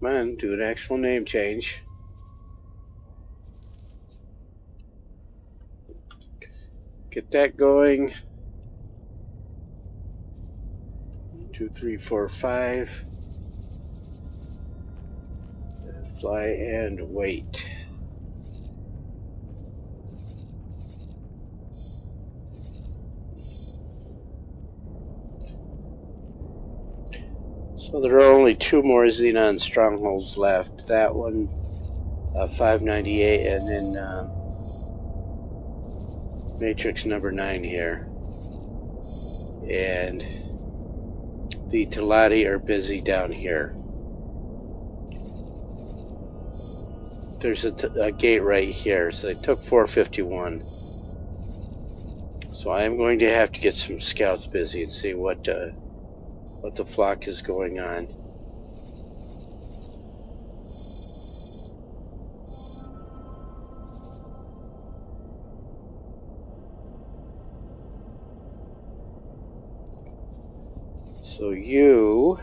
Come on, do an actual name change. Get that going. 1, 2, 3, 4, 5. Fly and wait. So there are only 2 more Xenon strongholds left. That one, 598, and then Matrix number 9 here. And the Telati are busy down here. There's a gate right here, so they took 451. So I am going to have to get some scouts busy and see what the flock is going on. So you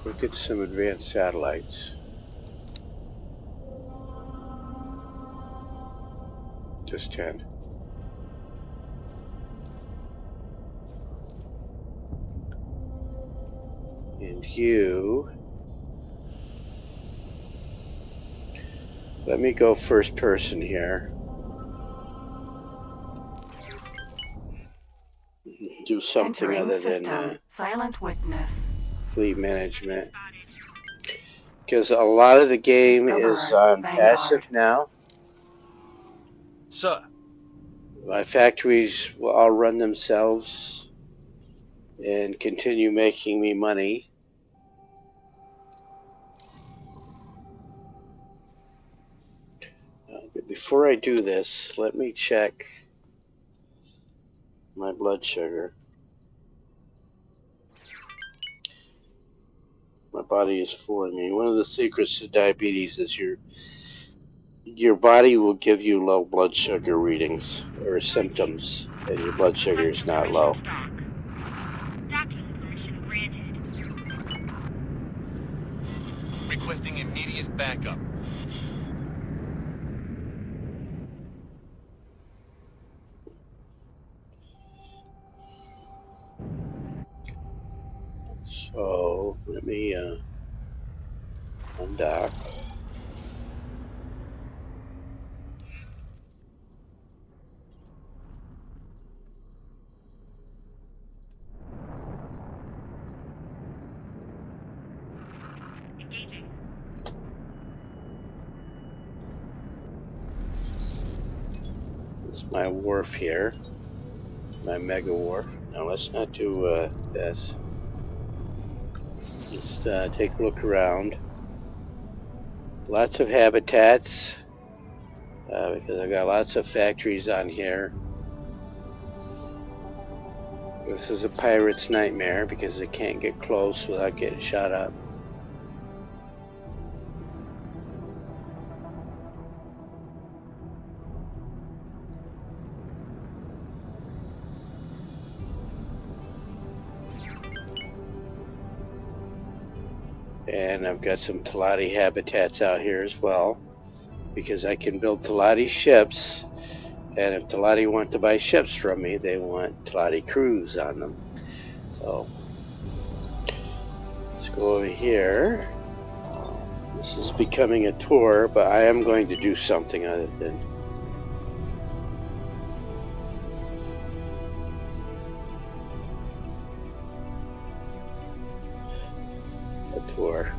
look at some advanced satellites. Just 10. And you, let me go first person here. Do something Entering other system. than Silent witness. fleet management. Because a lot of the game is on passive now. Sir. My factories will all run themselves and continue making me money. But before I do this, let me check my blood sugar. My body is fooling me. One of the secrets to diabetes is your body will give you low blood sugar readings or symptoms, and your blood sugar is not low. Requesting immediate backup. So let me undock. Engaging my wharf here, my mega wharf. Now let's not do this. Let's take a look around. Lots of habitats, because I've got lots of factories on here. This is a pirate's nightmare because they can't get close without getting shot up. And I've got some Talati habitats out here as well, because I can build Talati ships, and if Talati want to buy ships from me, they want Talati crews on them. So let's go over here. This is becoming a tour, but I am going to do something other than a tour.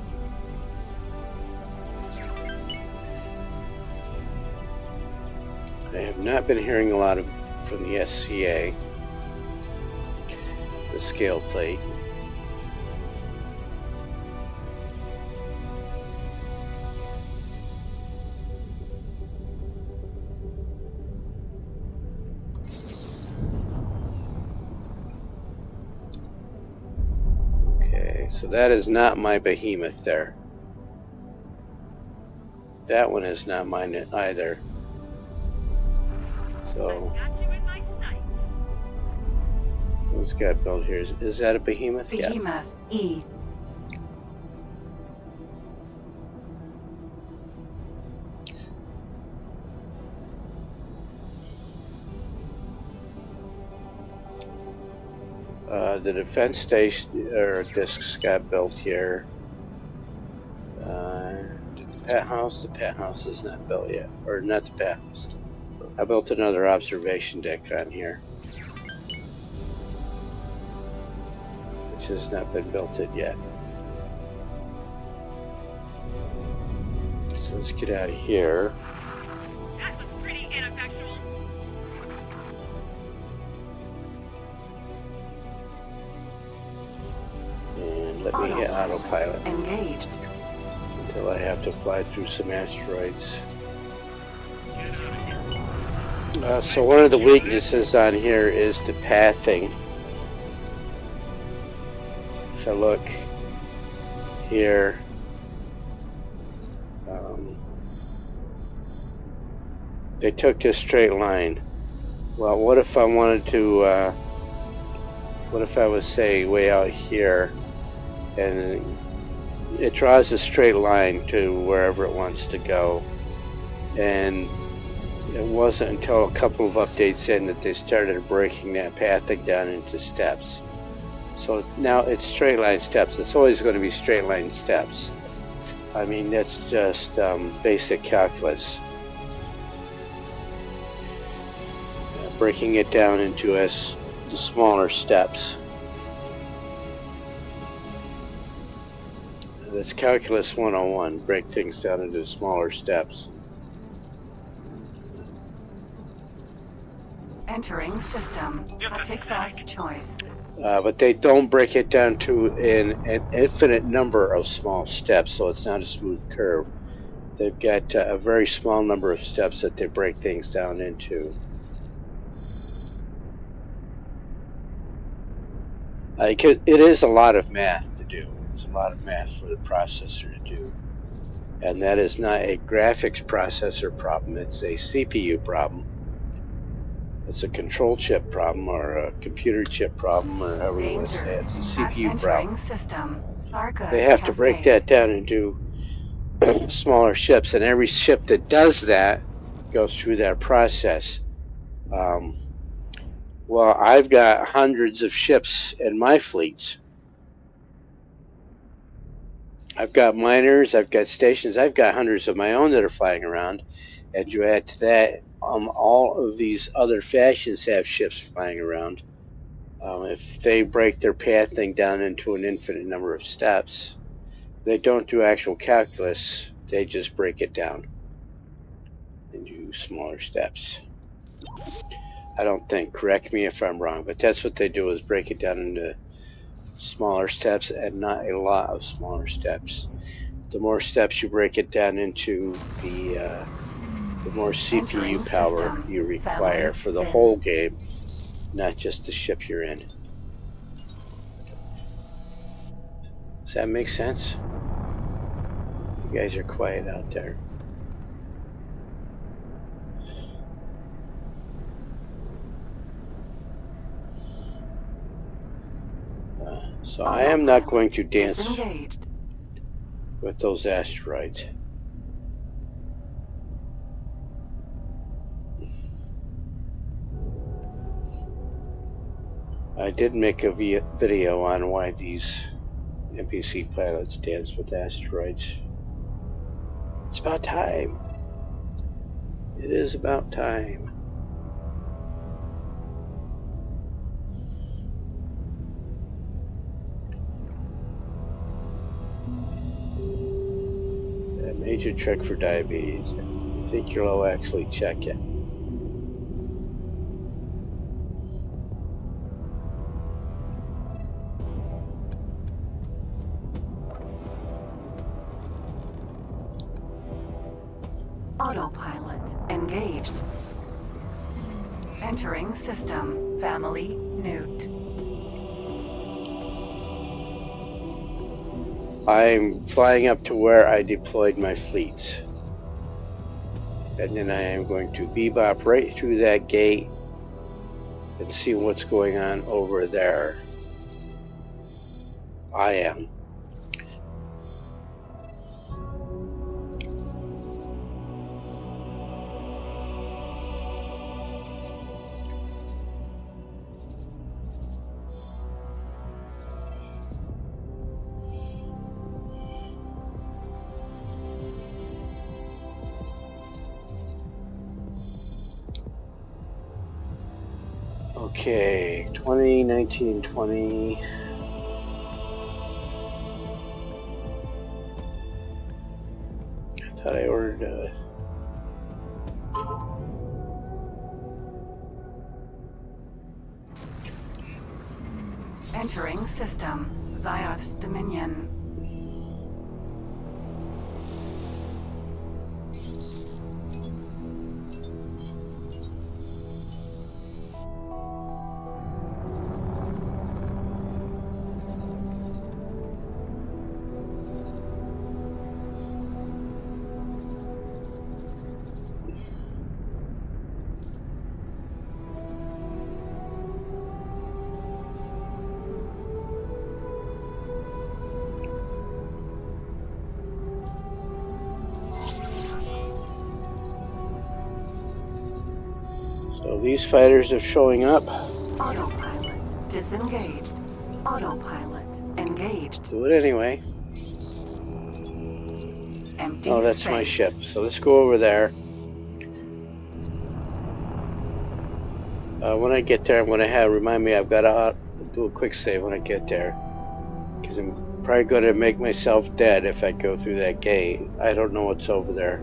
I have not been hearing a lot from the SCA, the scale plate. Okay, so that is not my behemoth there. That one is not mine either. So what's got built here? Is that a behemoth? Behemoth, Yeah. E. The defense station or discs got built here. The pet house is not built yet, or not the pet house. I built another observation deck on here, which has not been built yet. So let's get out of here. That was pretty ineffectual. And let me hit autopilot Engaged. until I have to fly through some asteroids. So one of the weaknesses on here is the pathing. If I look here, they took this straight line. Well, what if I wanted to, what if I was, say, way out here, and it draws a straight line to wherever it wants to go, and it wasn't until a couple of updates in that they started breaking that pathing down into steps. So now it's straight line steps. It's always going to be straight line steps. I mean, that's just basic calculus. Breaking it down into the smaller steps. That's calculus 101. Break things down into smaller steps. Entering system. A tick fast choice. But they don't break it down to an infinite number of small steps, so it's not a smooth curve. They've got a very small number of steps that they break things down into. It is a lot of math to do. It's a lot of math for the processor to do. And that is not a graphics processor problem, it's a CPU problem. It's a control chip problem, or a computer chip problem, or however you want to say it. It's a CPU problem. System. They have to break that down into smaller ships, and every ship that does that goes through that process. Well, I've got hundreds of ships in my fleets. I've got miners, I've got stations, I've got hundreds of my own that are flying around, and you add to that all of these other factions have ships flying around. If they break their pathing down into an infinite number of steps, they don't do actual calculus, they just break it down into smaller steps. I don't think. Correct me if I'm wrong, but that's what they do, is break it down into smaller steps, and not a lot of smaller steps. The more steps you break it down into, the more CPU power you require for the whole game, not just the ship you're in. Does that make sense? You guys are quiet out there. So I am not going to dance with those asteroids. I did make a video on why these NPC pilots dance with asteroids. It's about time. It is about time. A major trick for diabetes. I think you'll actually check it. Autopilot engaged. Entering system. Family Newt. I'm flying up to where I deployed my fleets. And then I am going to bebop right through that gate and see what's going on over there. I am. Okay, 2019, 20. I thought I ordered Entering system. Zioth's Dominion. So these fighters are showing up. Autopilot disengaged. Autopilot engaged. Do it anyway. Empty Oh, that's space. my ship. So let's go over there. When I get there, I'm going to remind me I've got to do a quick save when I get there. Because I'm probably going to make myself dead if I go through that gate. I don't know what's over there.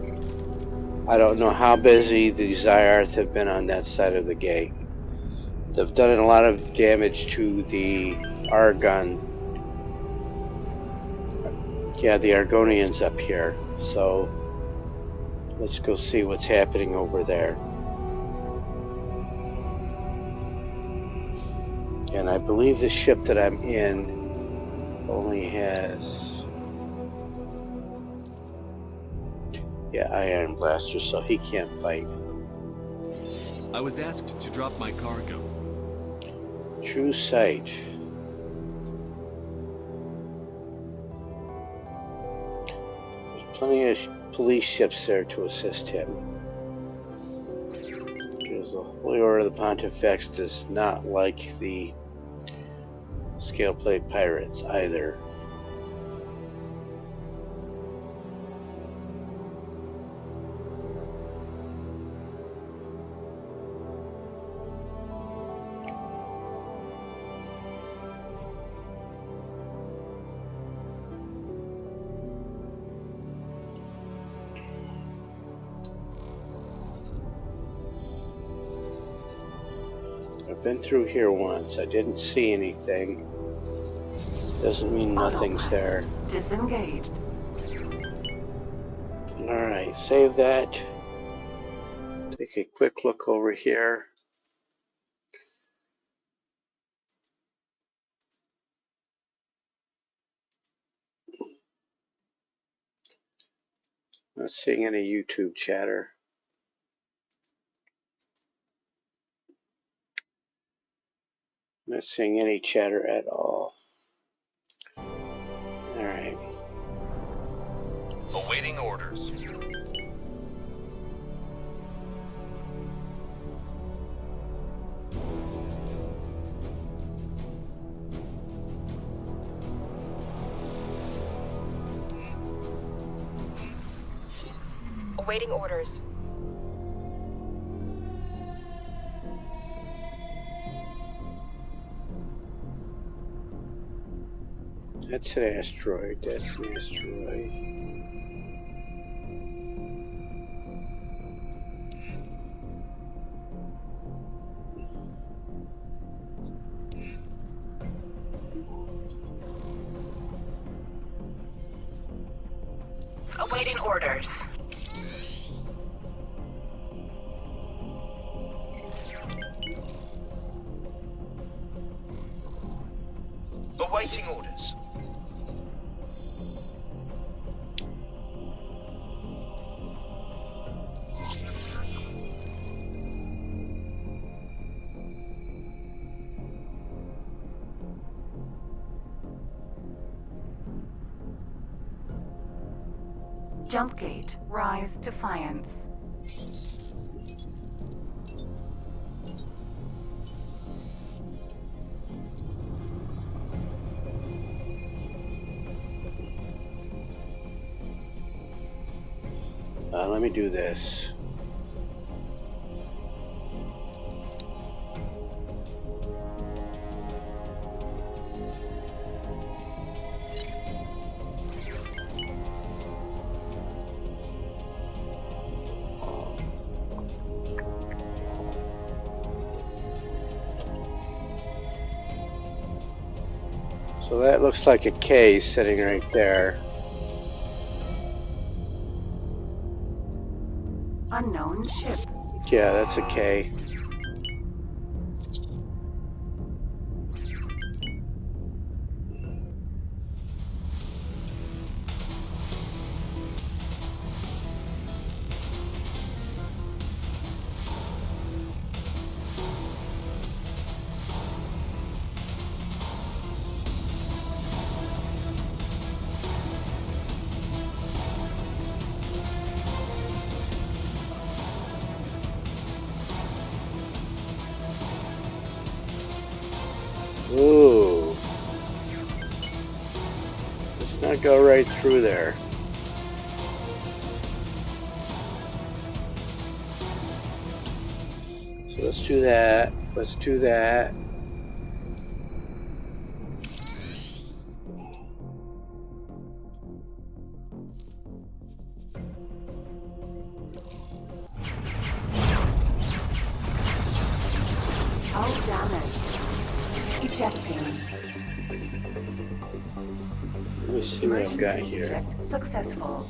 I don't know how busy the Xioth have been on that side of the gate. They've done a lot of damage to the Argon. Yeah, the Argonians up here. So let's go see what's happening over there. And I believe the ship that I'm in only has, yeah, ion blaster, so he can't fight. I was asked to drop my cargo. True sight. There's plenty of police ships there to assist him. Because the Holy Order of the Pontifex does not like the scale plate pirates either. Been through here once. I didn't see anything. Doesn't mean nothing's there. Disengaged. Alright, save that. Take a quick look over here. Not seeing any YouTube chatter. Not seeing any chatter at all. Alright. Awaiting orders. Awaiting orders. That's an asteroid. That's an asteroid. Awaiting orders. Awaiting orders. Jump gate. Rise Defiance. Let me do this. So that looks like a K sitting right there. Unknown ship. Yeah, that's a K. Ooh. Let's not go right through there. So let's do that. Let's do that. All damage. Ejecting. Let me see what I've got here. Eject successful.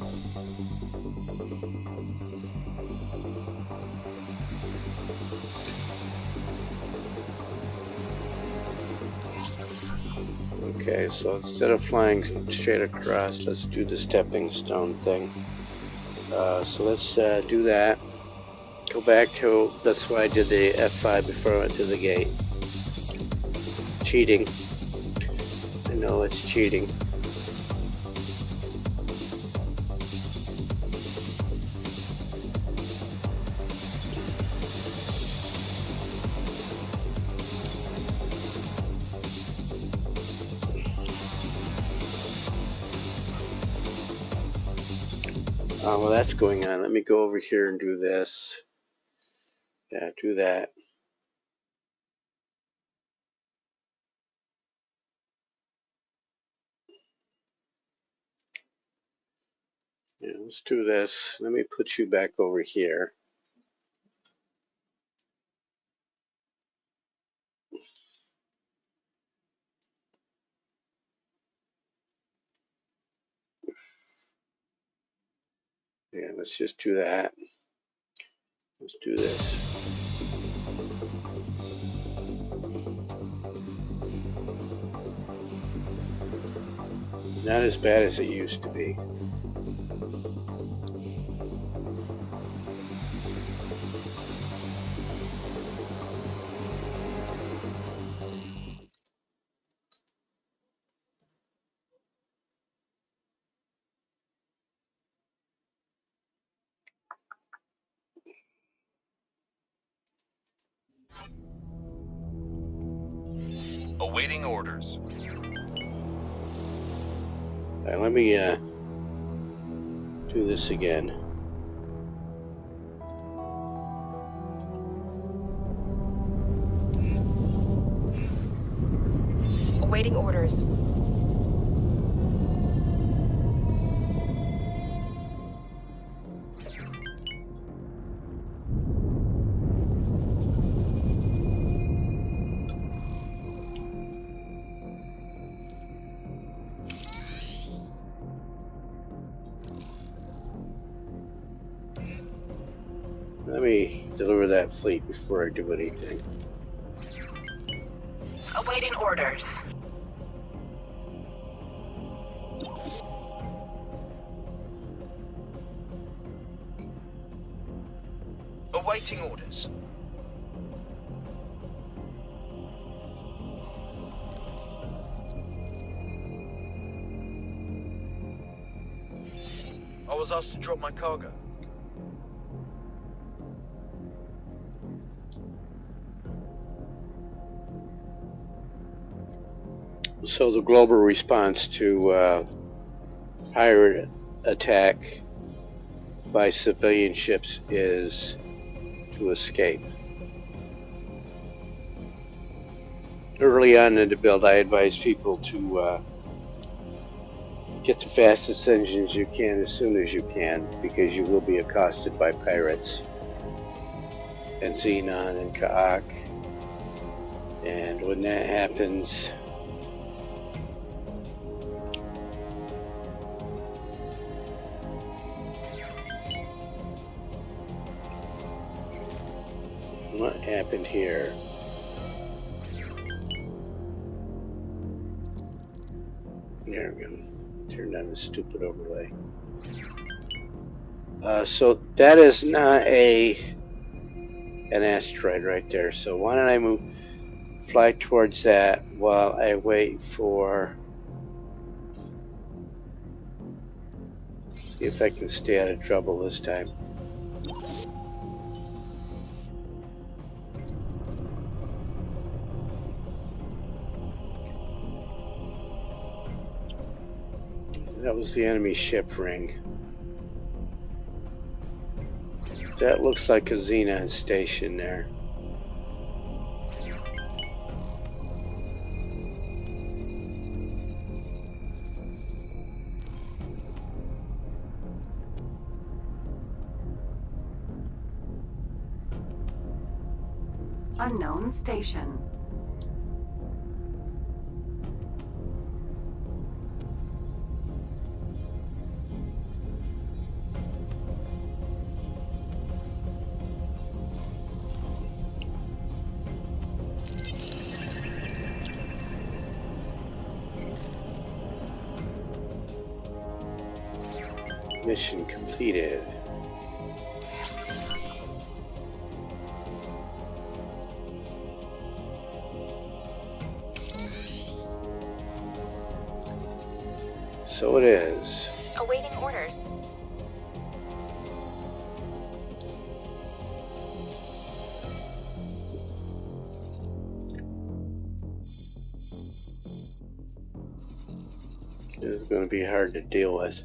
Okay, so instead of flying straight across, let's do the stepping stone thing. So let's do that. Go back to, that's why I did the F5 before I went to the gate. Cheating. I know it's cheating. Well, that's going on. Let me go over here and do this. Yeah, do that. Yeah, let's do this. Let me put you back over here. Yeah, let's just do that. Let's do this. Not as bad as it used to be. Awaiting orders. Let me do this again. Awaiting orders. Let me deliver that fleet before I do anything. Awaiting orders. Awaiting orders. I was asked to drop my cargo. So the global response to pirate attack by civilian ships is to escape. Early on in the build, I advise people to get the fastest engines you can as soon as you can, because you will be accosted by pirates and Xenon and Kaak. And when that happens, what happened here? There we go. Turn on the stupid overlay. So that is not an asteroid right there. So why don't I fly towards that while I wait for, see if I can stay out of trouble this time. That was the enemy ship ring. That looks like a Xenon station there. Unknown station. Mission completed. So it is. Awaiting orders. It's going to be hard to deal with.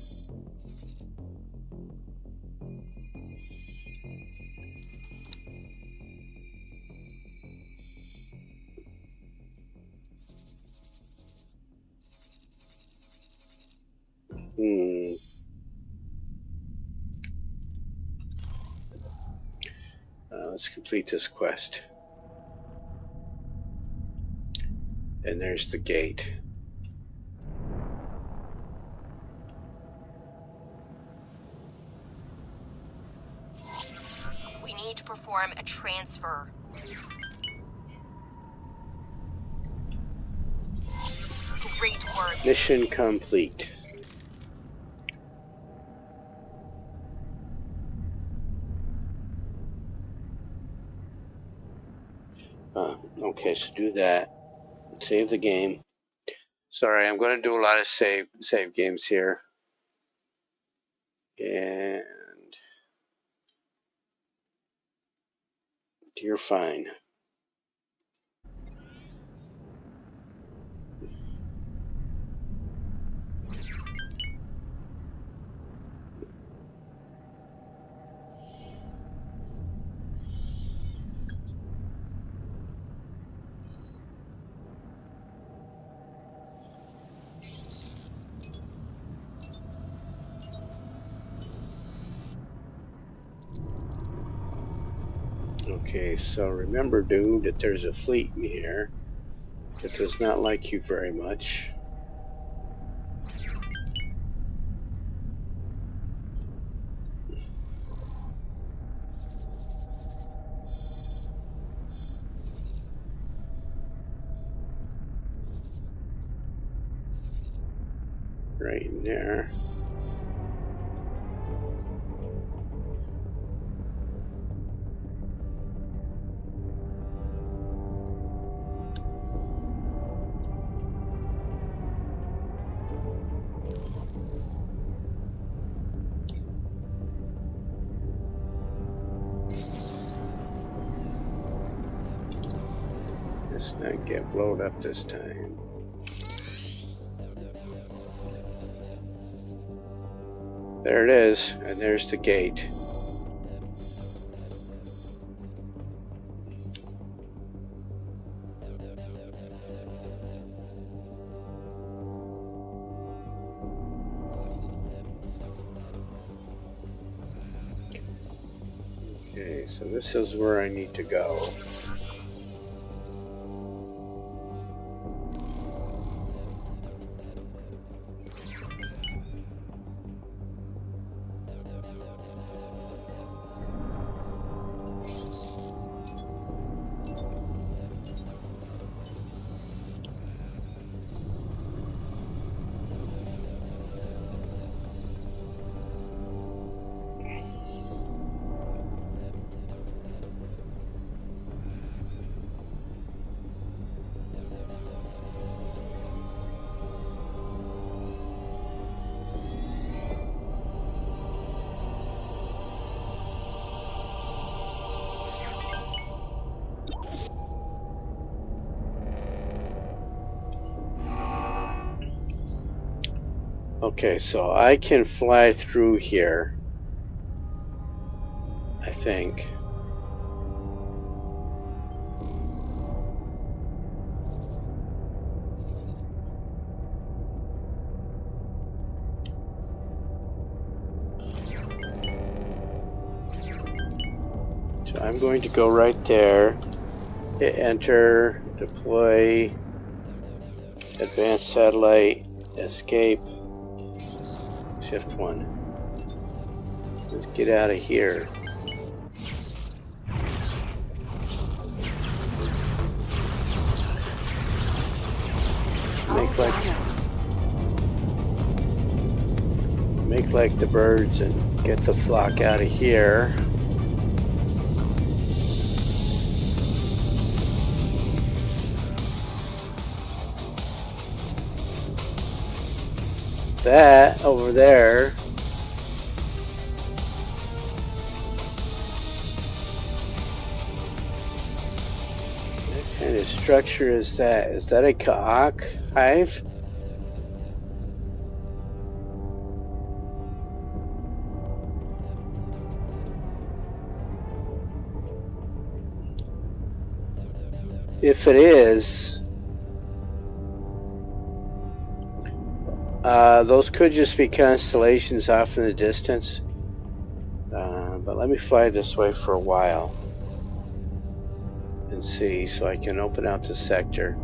Let's complete this quest. And there's the gate. to perform a transfer. Great work. Mission complete. Okay, so do that. Save the game. Sorry, I'm going to do a lot of save games here. And you're fine. Okay, so remember, dude, that there's a fleet in here that does not like you very much. Right in there. Let's not get blown up this time. There it is, and there's the gate. Okay, so this is where I need to go. Okay, so I can fly through here, I think. So I'm going to go right there, hit enter, deploy, advanced satellite, escape. Shift 1. Let's get out of here. Make like the birds and get the flock out of here. That over there what kind of structure is that? Is that a Kaak hive? If it is, those could just be constellations off in the distance. But let me fly this way for a while and see, so I can open out the sector.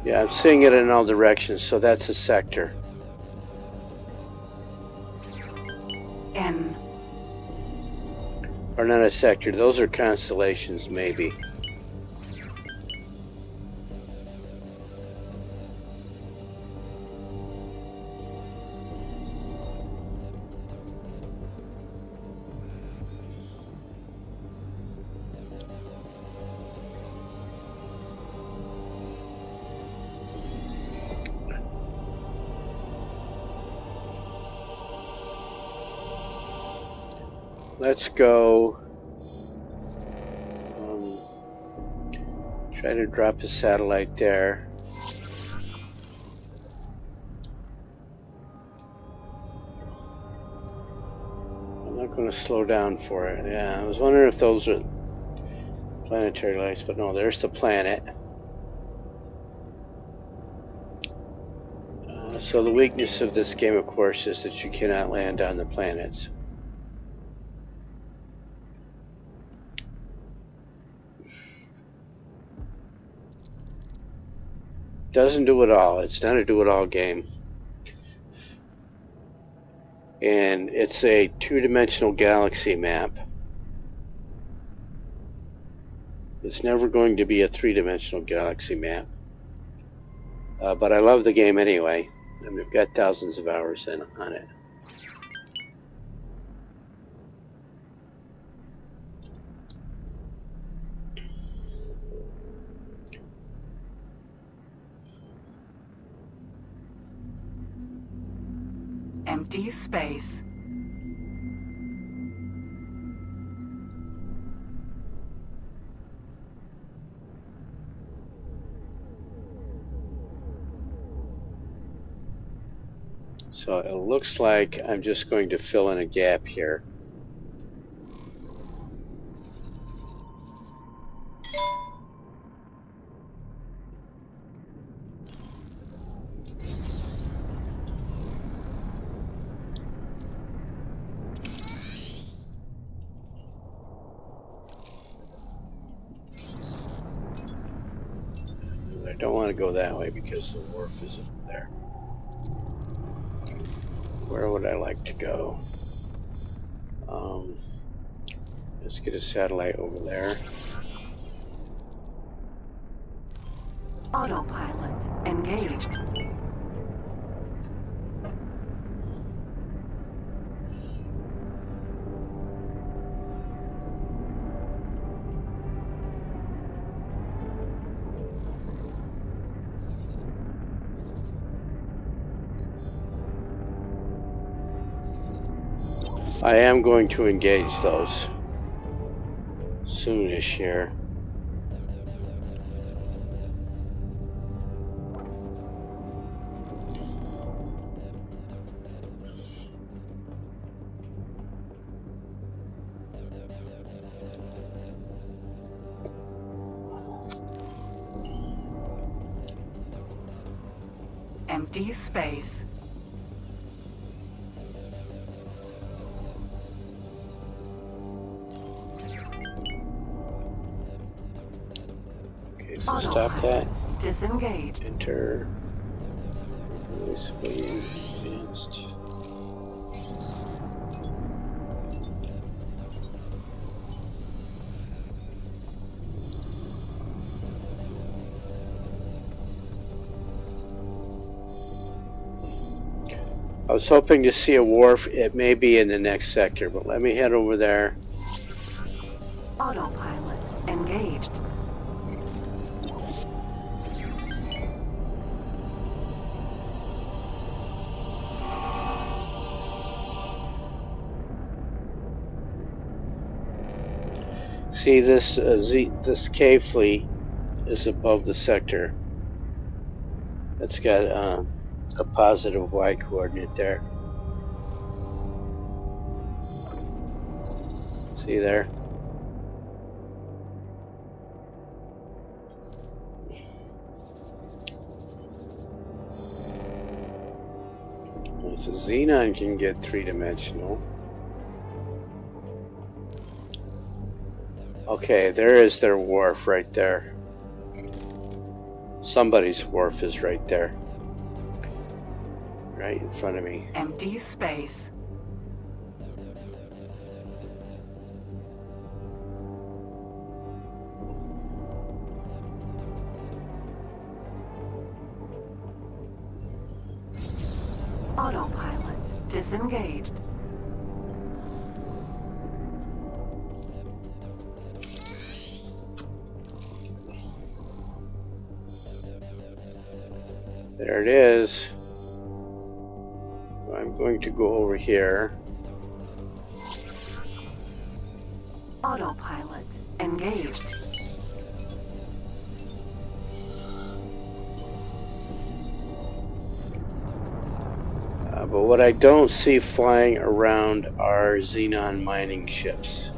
Yeah, I'm seeing it in all directions, so that's a sector. N. Or not a sector, those are constellations, maybe. Let's go. Try to drop a satellite there. I'm not going to slow down for it. Yeah, I was wondering if those are planetary lights, but no, there's the planet. So the weakness of this game, of course, is that you cannot land on the planets. Doesn't do it all. It's not a do-it-all game. And it's a two-dimensional galaxy map. It's never going to be a three-dimensional galaxy map. But I love the game anyway. And we've got thousands of hours on it. Empty space. So it looks like I'm just going to fill in a gap here. I don't want to go that way because the wharf is over there. Where would I like to go? Let's get a satellite over there. Autopilot engaged. I am going to engage those soonish here. Empty space. Okay, so stop that. Disengage. Enter. Civilian advanced. I was hoping to see a wharf. It may be in the next sector, but let me head over there. Autopilot engaged. See, this K fleet is above the sector. It's got a positive Y coordinate there. See there? So Xenon can get three-dimensional. Okay, there is their wharf right there. Somebody's wharf is right there. Right in front of me. Empty space. Autopilot disengaged. There it is. I'm going to go over here. Autopilot engaged. But what I don't see flying around are Xenon mining ships,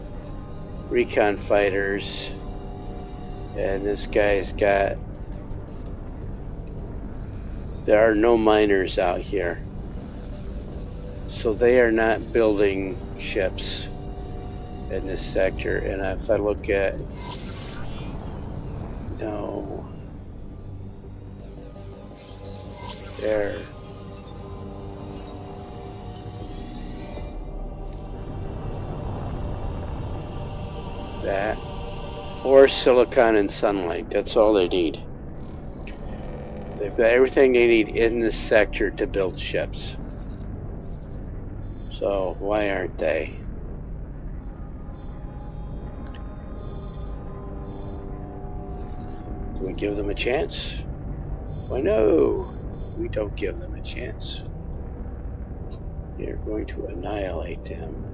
recon fighters, and this guy's got... There are no miners out here, so they are not building ships in this sector. And if I look at... No. There. That. Or silicon and sunlight. That's all they need. They've got everything they need in this sector to build ships. So why aren't they? Do we give them a chance? Why no, we don't give them a chance. They're going to annihilate them.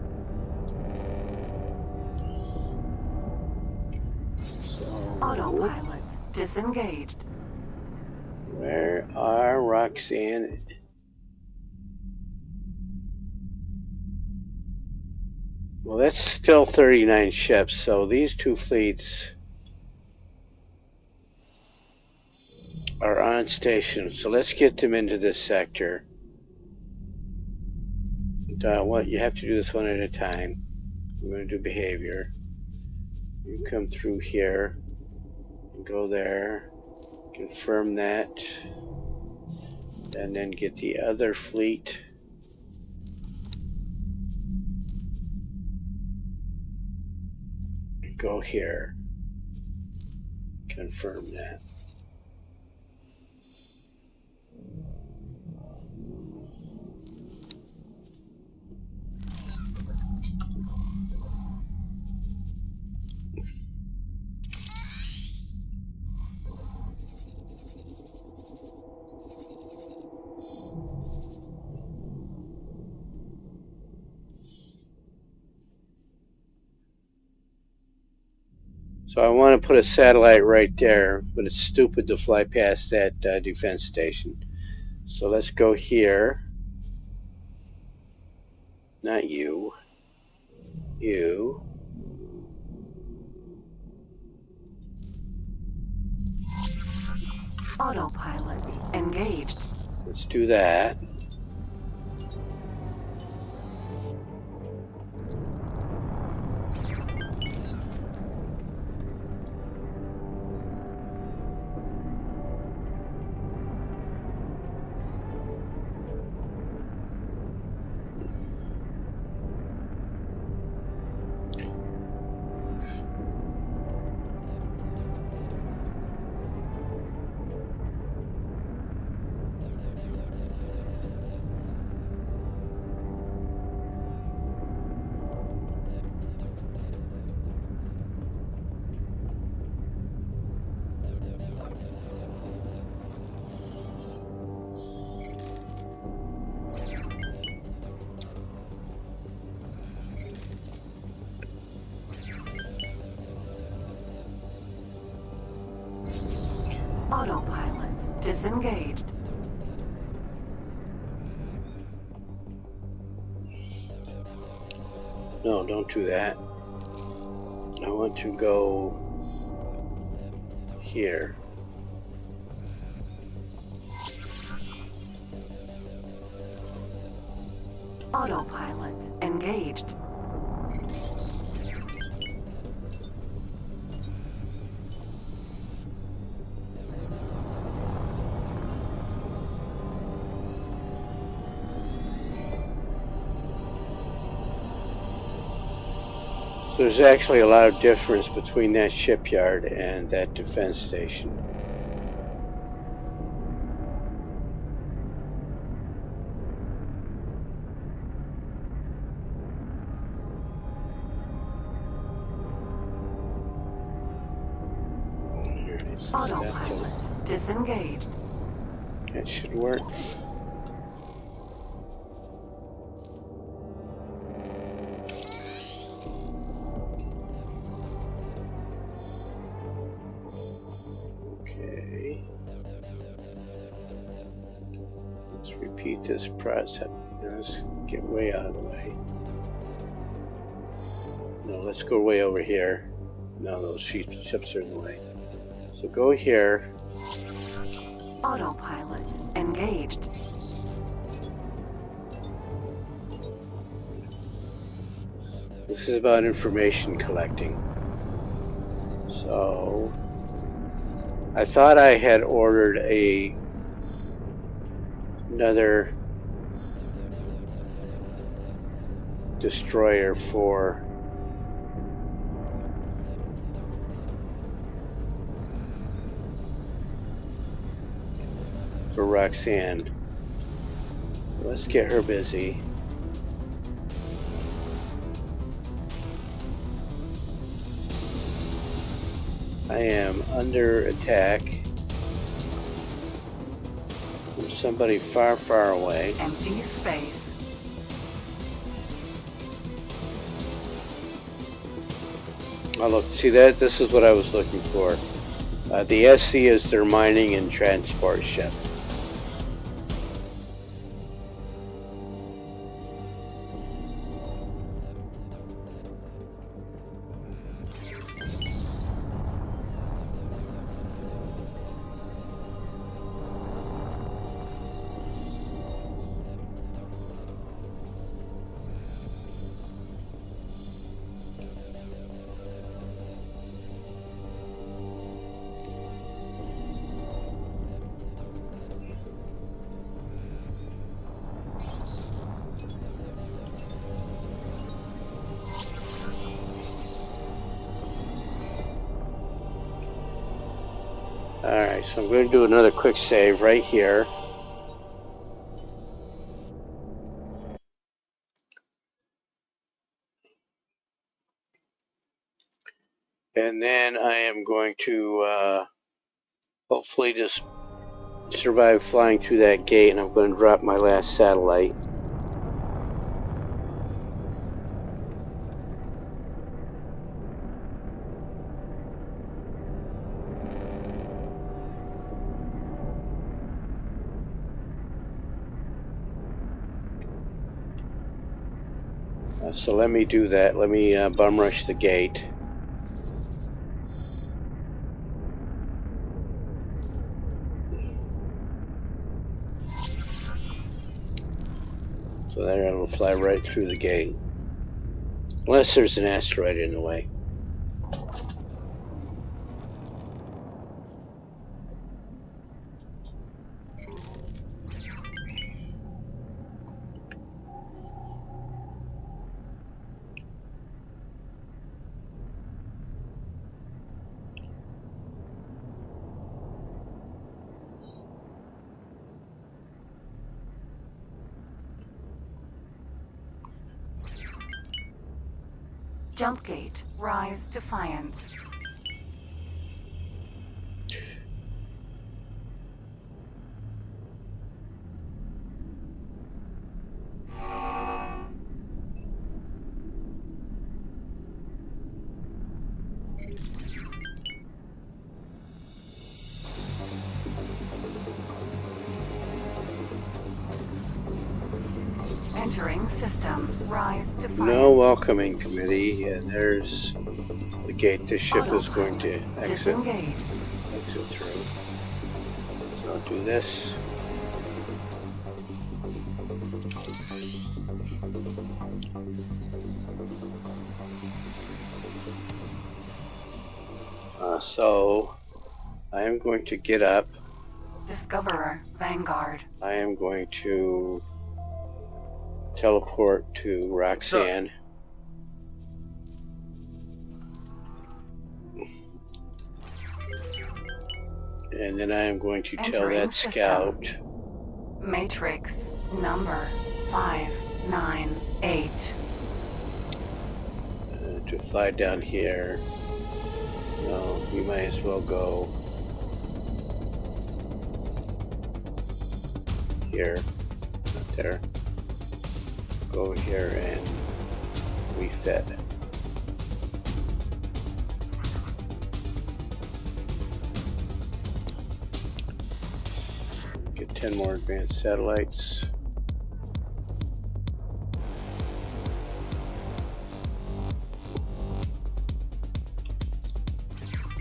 So, Autopilot disengaged. where are Roxanne? Well, that's still 39 ships, so these two fleets are on station. So let's get them into this sector. What you have to do this one at a time. I'm going to do behavior. You come through here, and go there, confirm that, and then get the other fleet. Go here, confirm that. So I want to put a satellite right there, but it's stupid to fly past that defense station. So let's go here. Not you. You. Autopilot engaged. Let's do that. Autopilot disengaged. No, don't do that. I want to go here. Autopilot engaged. So there's actually a lot of difference between that shipyard and that defense station. Autopilot disengaged. That should work. Okay. Let's repeat this process. Let's get way out of the way. No, let's go way over here. No, those ships are in the way. So go here. Autopilot engaged. This is about information collecting. So I thought I had ordered another destroyer for Roxanne. Let's get her busy. I am under attack from somebody far, far away. Empty space. Oh look, see that? This is what I was looking for. The SC is their mining and transport ship. Alright, so I'm going to do another quick save right here. And then I am going to hopefully just survive flying through that gate, and I'm going to drop my last satellite. So let me do that. Let me bum rush the gate. So there it'll fly right through the gate. Unless there's an asteroid in the way. Jump gate. Rise Defiance. Entering system. Rise Defiance. No welcoming committee, and there's the gate this ship is going to exit through. So I'll do this. So I am going to get up. Discoverer Vanguard. I am going to teleport to Roxanne. And then I am going to tell Entering that system. scout Matrix number 598. To fly down here. No, you might as well go here, not there. Go here and refit. Get 10 more advanced satellites.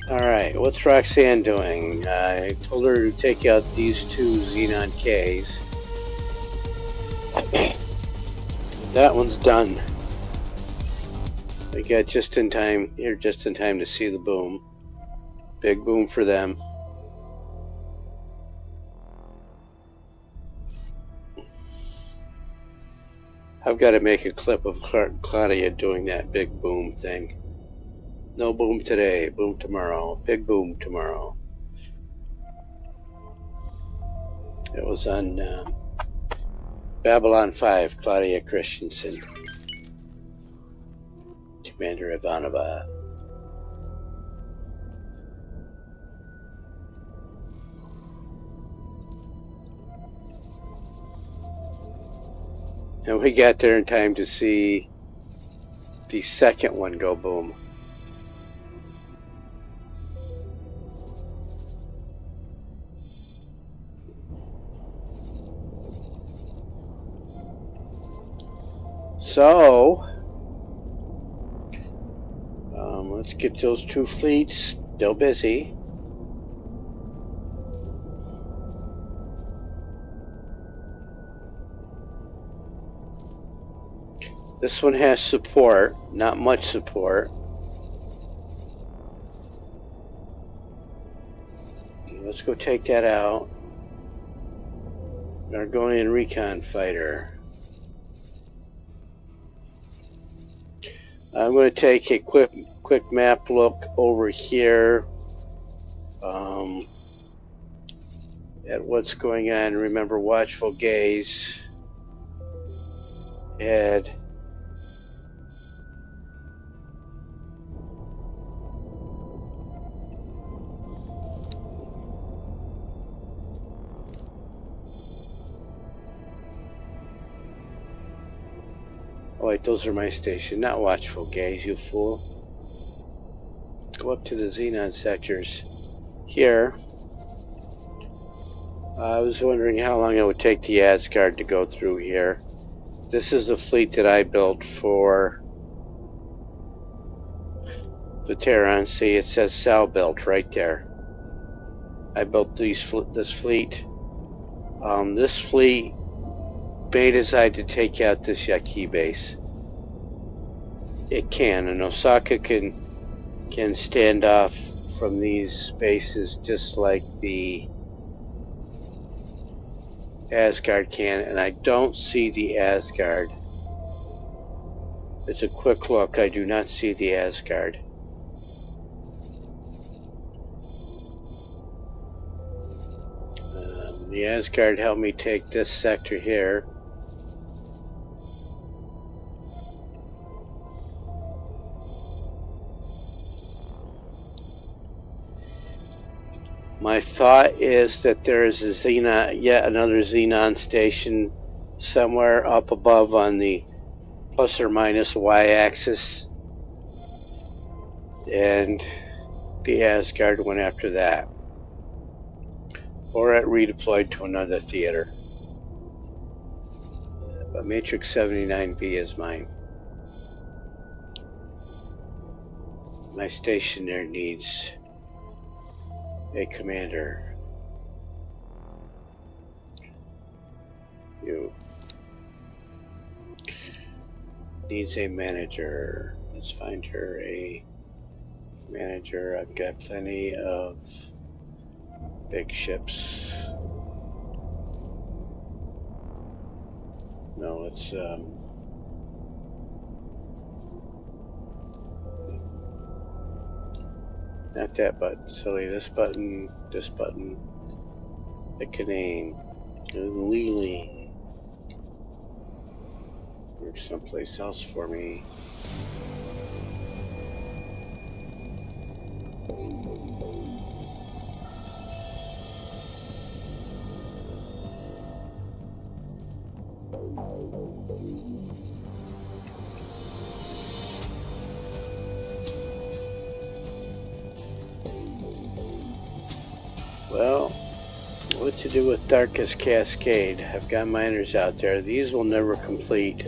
Alright, what's Roxanne doing? I told her to take out these 2 Xenon Ks. That one's done. I got just in time to see the boom. Big boom for them. I've got to make a clip of Claudia doing that big boom thing. No boom today, boom tomorrow, big boom tomorrow. It was on Babylon 5, Claudia Christensen, Commander Ivanova. And we got there in time to see the second one go boom. So, let's get those 2 fleets. Still busy. This one has support, not much support. Let's go take that out. Argonian recon fighter. I'm going to take a quick map look over here at what's going on. Remember, watchful gaze. And oh wait, those are my station, not watchful gaze, you fool. Go up to the Xenon sectors. Here, I was wondering how long it would take the Asgard to go through here. This is the fleet that I built for the Terran. See, it says Sal built right there. I built this fleet. This fleet may decide to take out this Yaqui base. It can, and Osaka can stand off from these bases just like the Asgard can, and I don't see the Asgard. It's a quick look. I do not see the Asgard. The Asgard helped me take this sector here. My thought is that there is a Xenon, yet another Xenon station somewhere up above on the plus or minus y-axis, and the Asgard went after that, or it redeployed to another theater. But Matrix 79B is mine. My station there needs a commander. You needs a manager. Let's find her a manager. I've got plenty of big ships. No, let's Not that button, silly. This button, thickening, leaning. Work someplace else for me. Well, what to do with Darkest Cascade? I've got miners out there. These will never complete.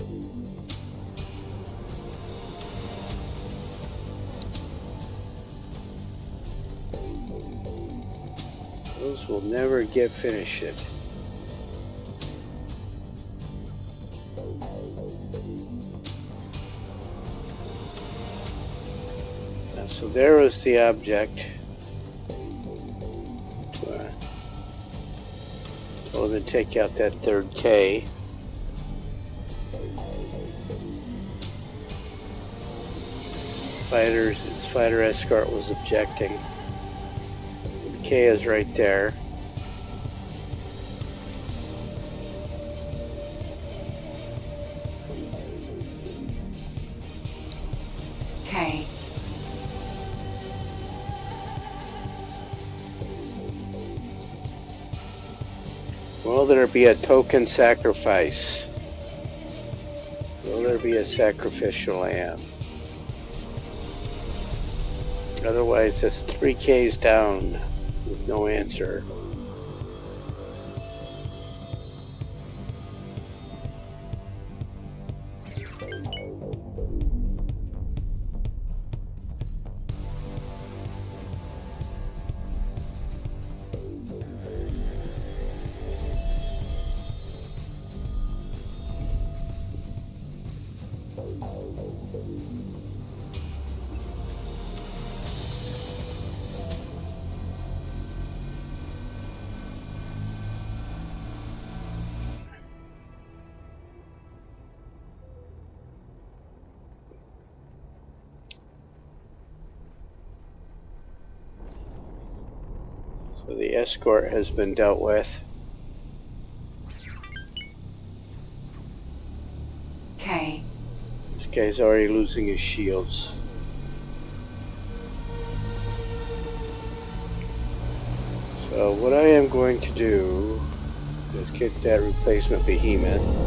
Those will never get finished. So there was the object. Told him to take out that third K. Its fighter escort was objecting. The K is right there. K. Will there be a token sacrifice? Will there be a sacrificial lamb? Otherwise, it's 3 Ks down with no answer. So the escort has been dealt with. K. This guy's already losing his shields. So what I am going to do is get that replacement behemoth.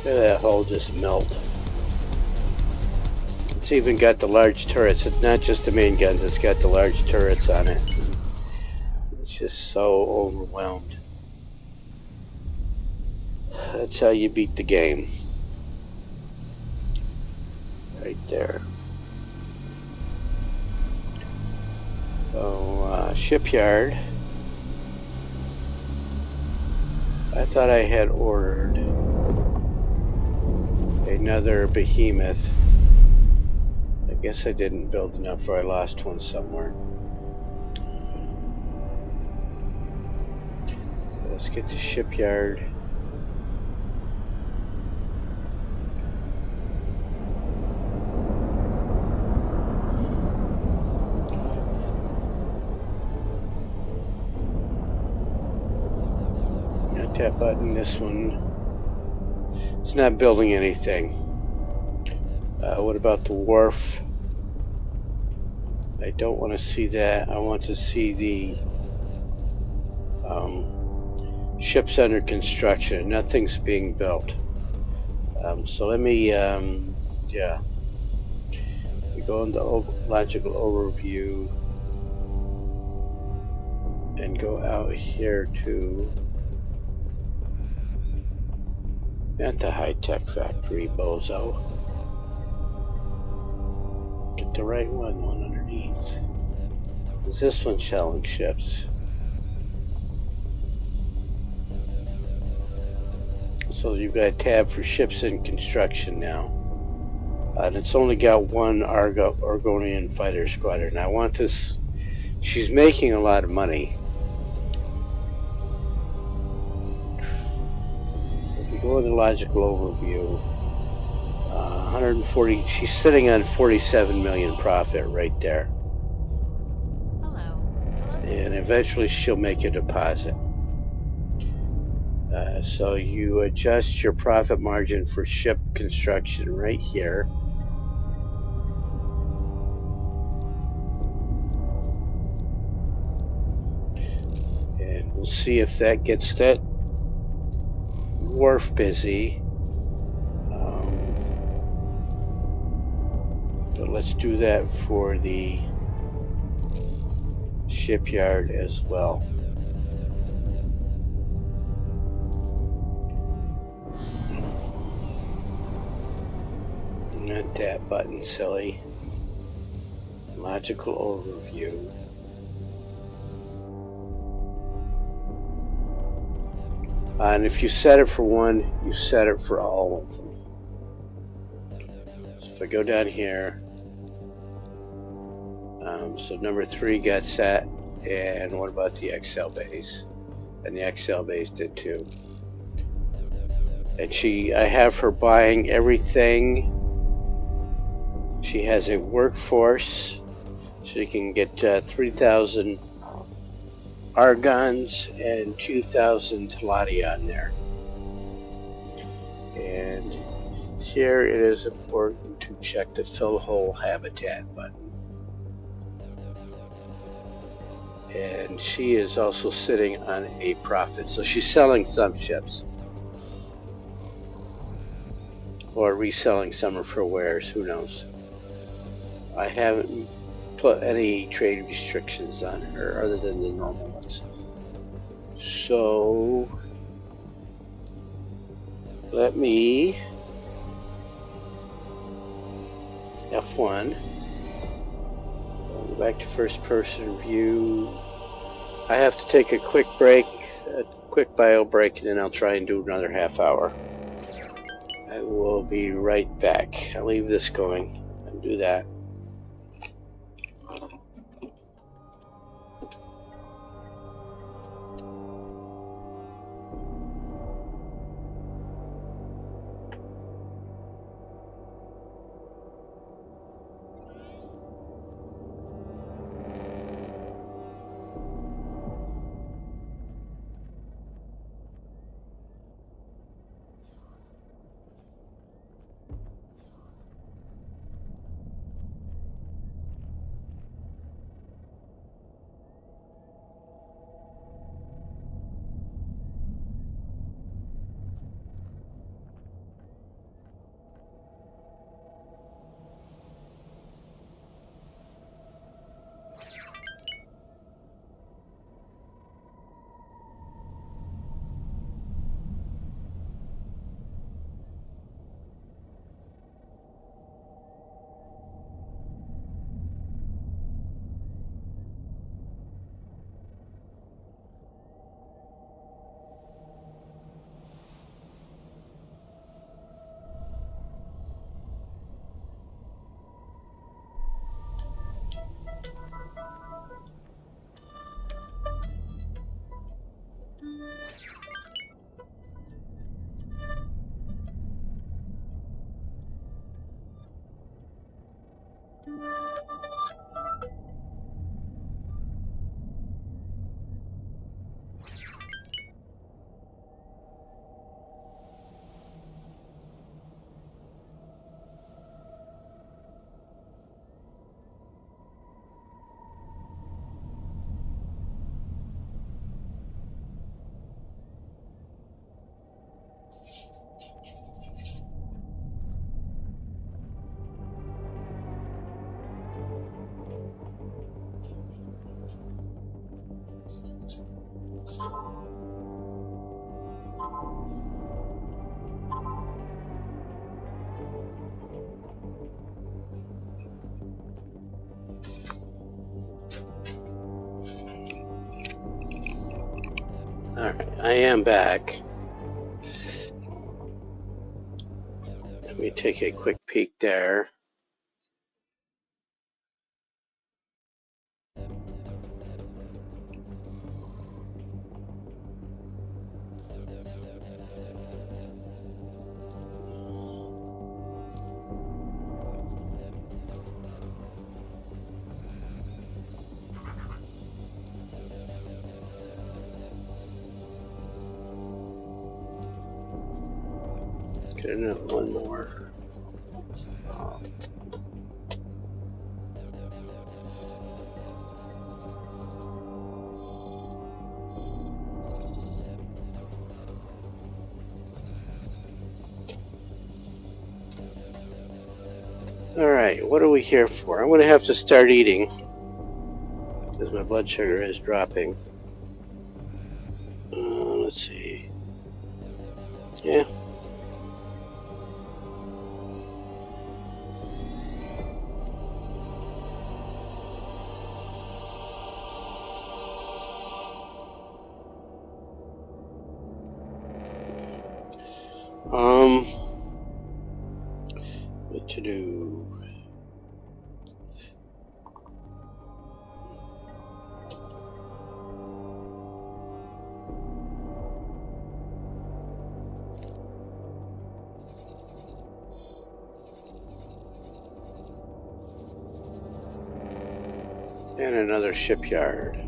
Look at that hull just melt. It's even got the large turrets. It's not just the main guns, it's got the large turrets on it. It's just so overwhelmed. That's how you beat the game. Right there. So, shipyard. I thought I had ordered another behemoth. I guess I didn't build enough, or I lost one somewhere. Let's get to shipyard. Got that button, this one. It's not building anything. What about the wharf? I don't want to see that. I want to see the ships under construction. Nothing's being built. So let me, yeah. We go into logical overview and go out here to At the high-tech factory, bozo. Get the right one underneath. Is this one shelling ships? So you've got a tab for ships in construction now. And it's only got one Argonian fighter squadron. I want this. She's making a lot of money. If you go into logical overview, 140. She's sitting on 47 million profit right there. Hello. And eventually she'll make a deposit. So you adjust your profit margin for ship construction right here. And we'll see if that gets that wharf busy. But let's do that for the shipyard as well. Not that button, silly. Logical overview. And if you set it for one, you set it for all of them. So if I go down here, so number 3 got set, and what about the XL base? And the XL base did too. And I have her buying everything. She has a workforce. She can get 3,000 Argons and 2,000 Teladi on there. And here it is important to check the fill hole habitat button. And she is also sitting on a profit. So she's selling some ships. Or reselling some for wares, who knows. I haven't put any trade restrictions on her other than the normal ones. So let me F1. Go back to first person view. I have to take a quick break, a quick bio break, and then I'll try and do another half hour. I will be right back. I'll leave this going and do that. I am back. Let me take a quick peek there. Get another one more. Alright, what are we here for? I'm going to have to start eating because my blood sugar is dropping. Let's see. Yeah. What to do? And another shipyard.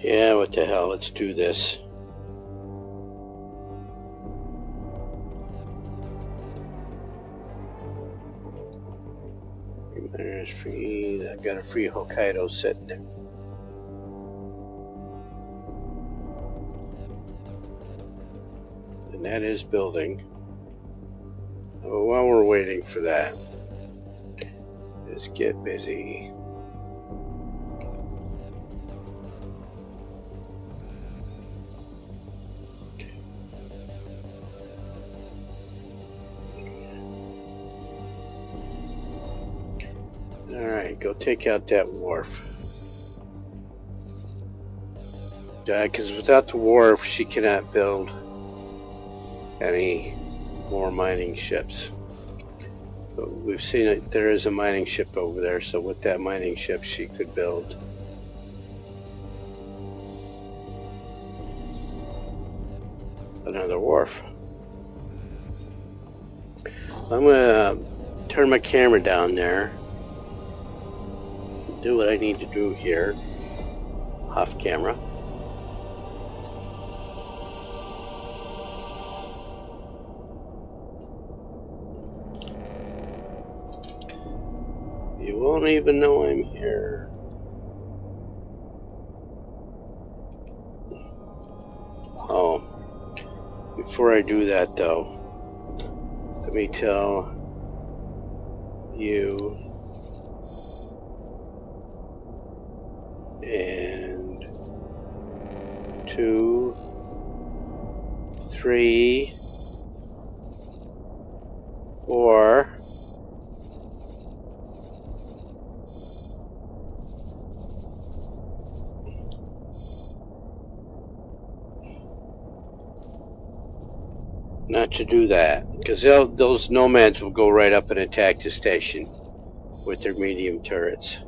Yeah, what the hell, let's do this. There's free, I've got a free Hokkaido sitting there. And that is building. Well, while we're waiting for that, let's get busy. Alright, go take out that wharf. Because without the wharf, she cannot build any more mining ships. But we've seen it, there is a mining ship over there, so with that mining ship, she could build another wharf. I'm gonna turn my camera down there, do what I need to do here, off camera. You won't even know I'm here. Oh, before I do that though, let me tell you and 2, 3, 4. Not to do that, because those nomads will go right up and attack the station with their medium turrets.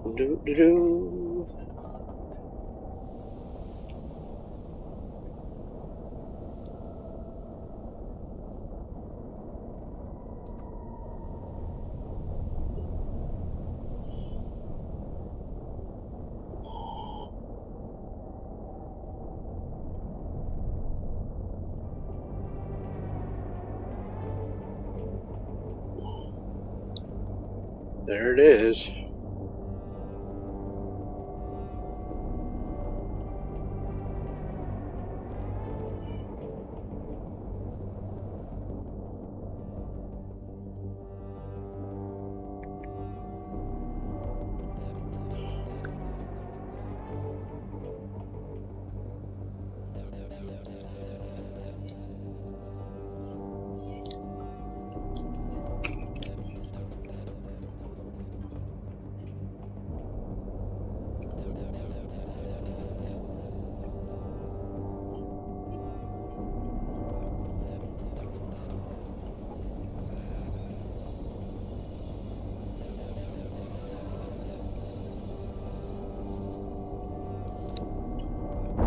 Do-do-do. There it is.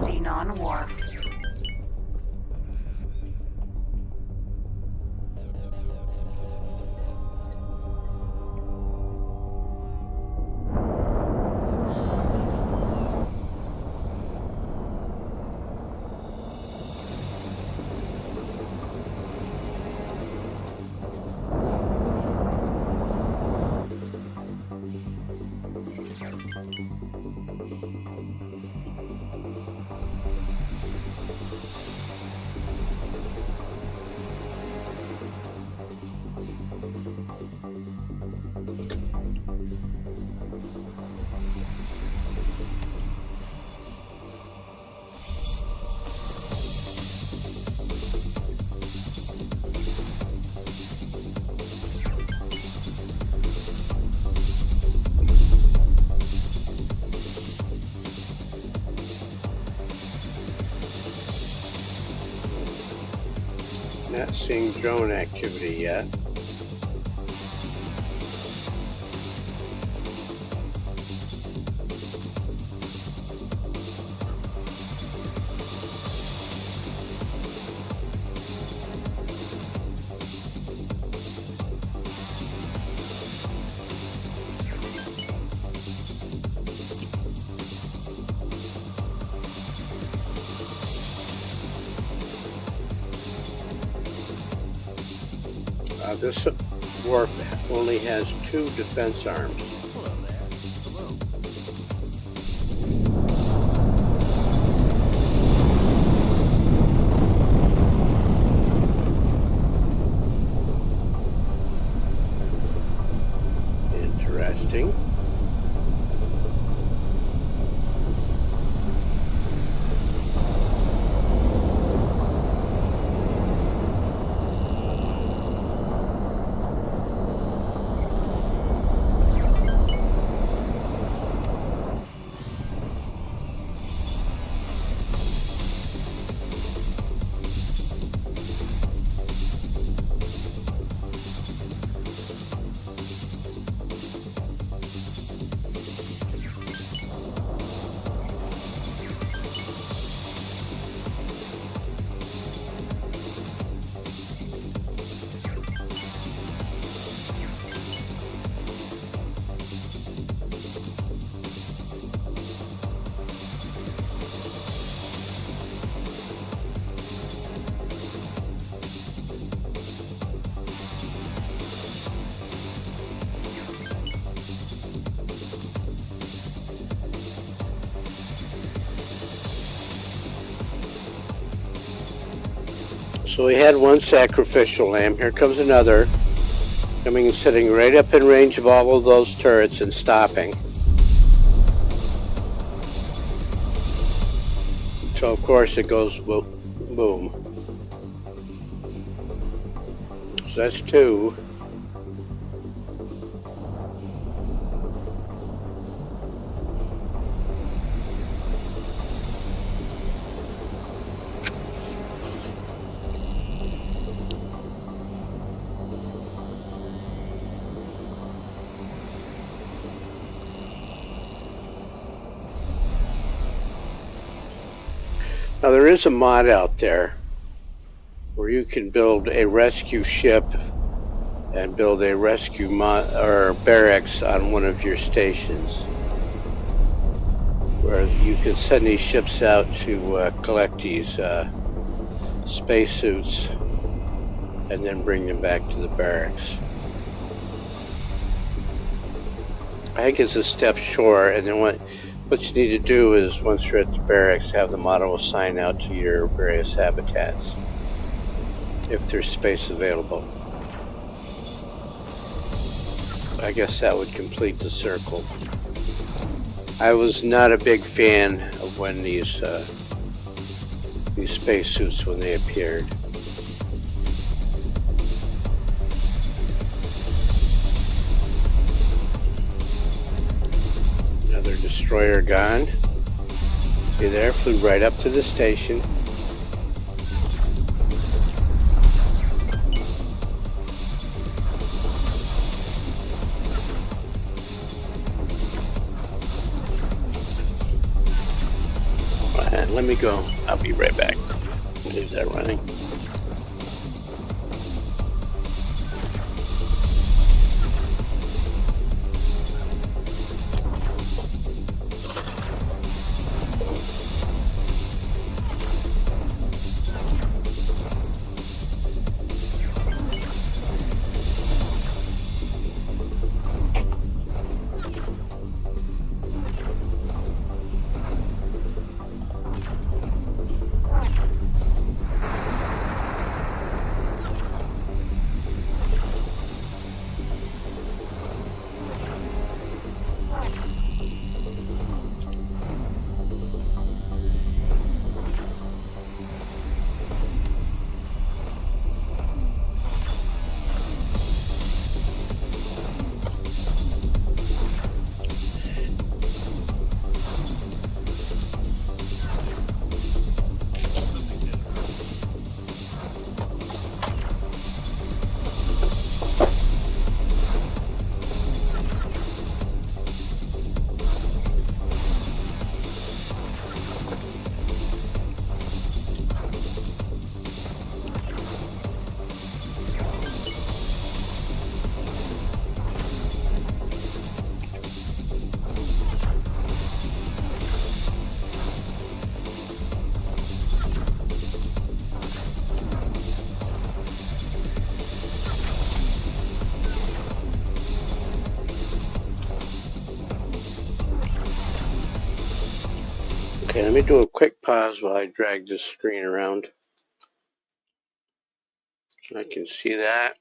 Xenon Wharf. Not seeing drone activity yet. This wharf only has 2 defense arms. Hello there. Hello. Interesting. So we had one sacrificial lamb. Here comes another. Coming and sitting right up in range of all of those turrets and stopping. So of course it goes boom. So that's 2. Now there is a mod out there where you can build a rescue ship and build a rescue or barracks on one of your stations, where you can send these ships out to collect these spacesuits and then bring them back to the barracks. I think it's a step short, and then what you need to do is, once you're at the barracks, have them auto-assign out to your various habitats, if there's space available. I guess that would complete the circle. I was not a big fan of when these spacesuits, when they appeared. Another destroyer gone. See there, flew right up to the station. Let me go. I'll be right back. Leave that running. Okay, let me do a quick pause while I drag this screen around. I can see that.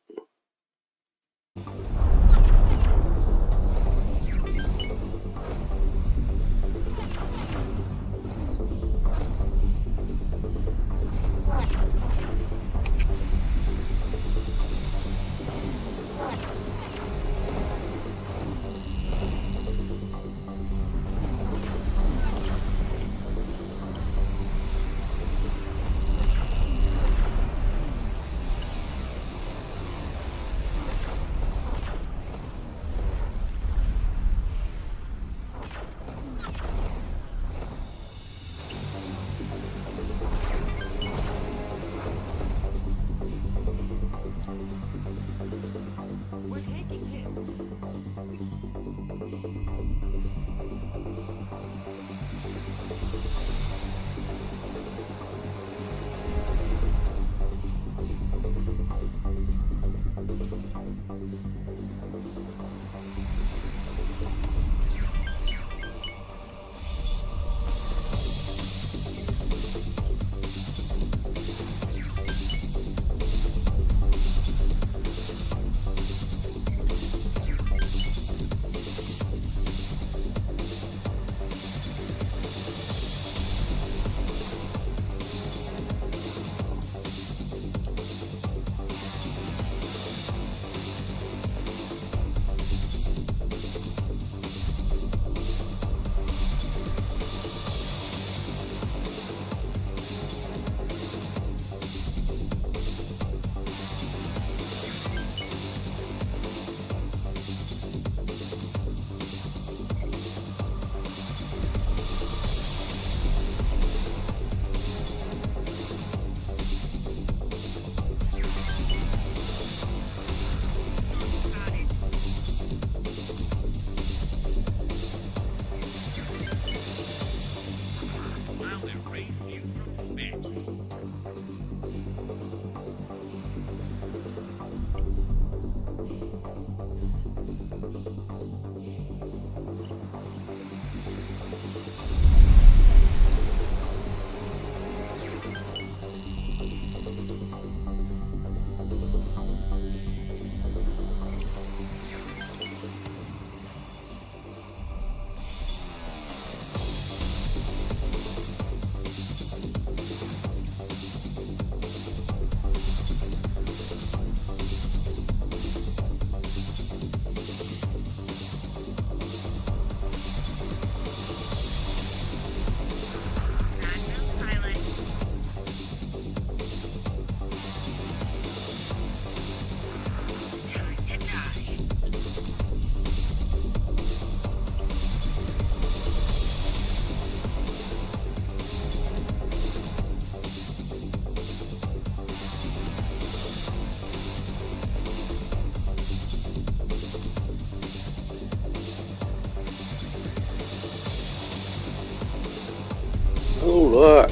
look.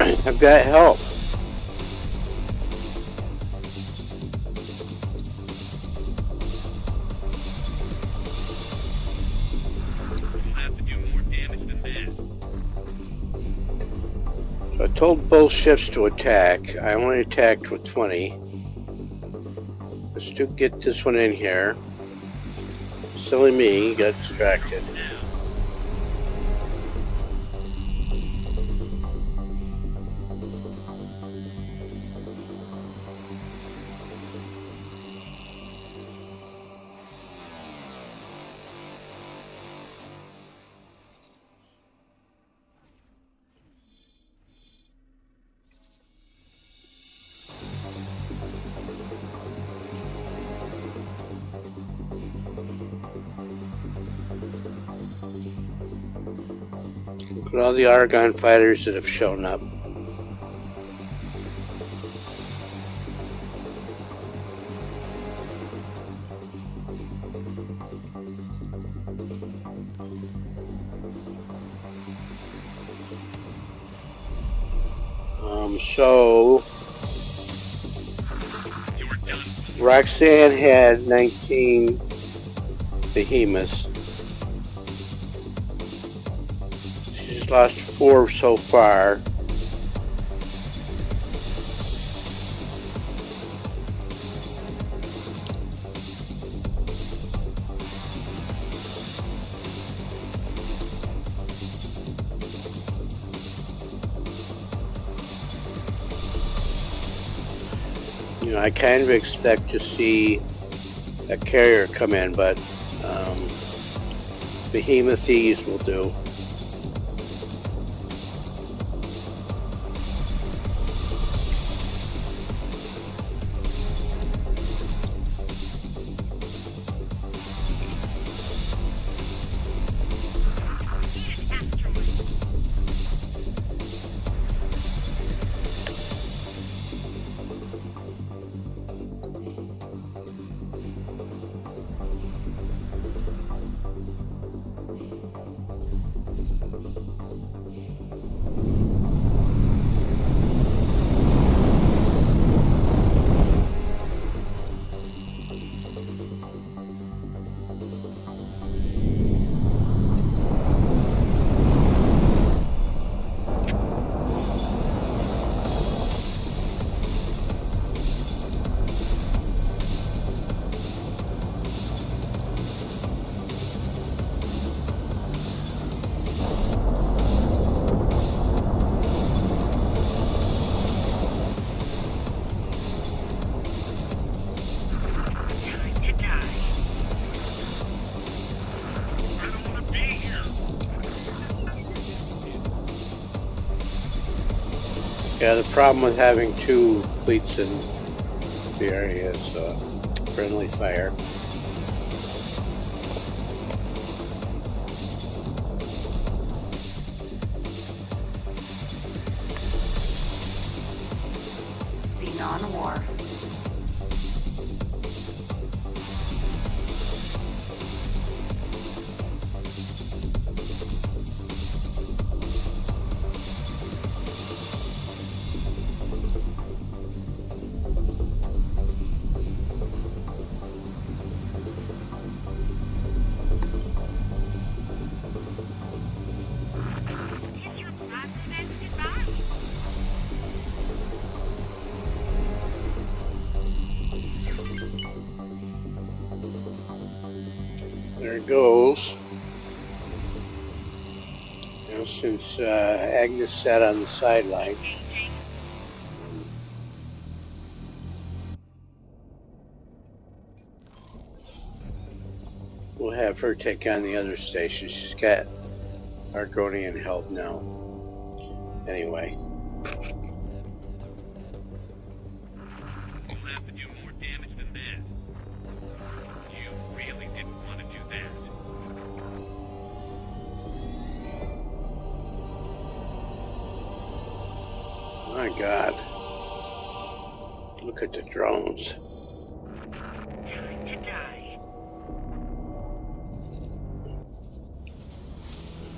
I've got help. So I told both ships to attack. I only attacked with 20. Let's get this one in here. Silly me, got distracted. Look at all the Argon fighters that have shown up. So Roxanne had 19 behemoths. She's lost 4 so far. You know, I kind of expect to see a carrier come in, but behemoths will do. Yeah, the problem with having 2 fleets in the area is friendly fire. Xenon War. There it goes. Now, since Agnes sat on the sideline, we'll have her take on the other station. She's got Argonian help now. Anyway. We'll have to do more damage than that. You really didn't want to do that. My God. Look at the drones.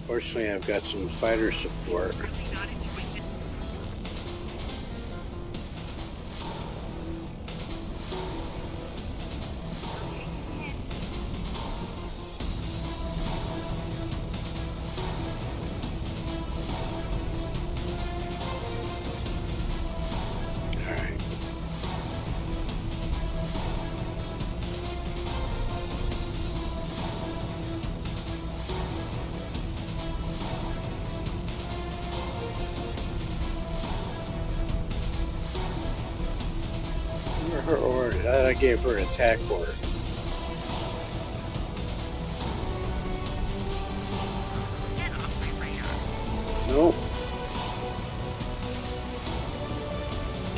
Fortunately, I've got some fighter support. Her order. I gave her an attack order. Nope.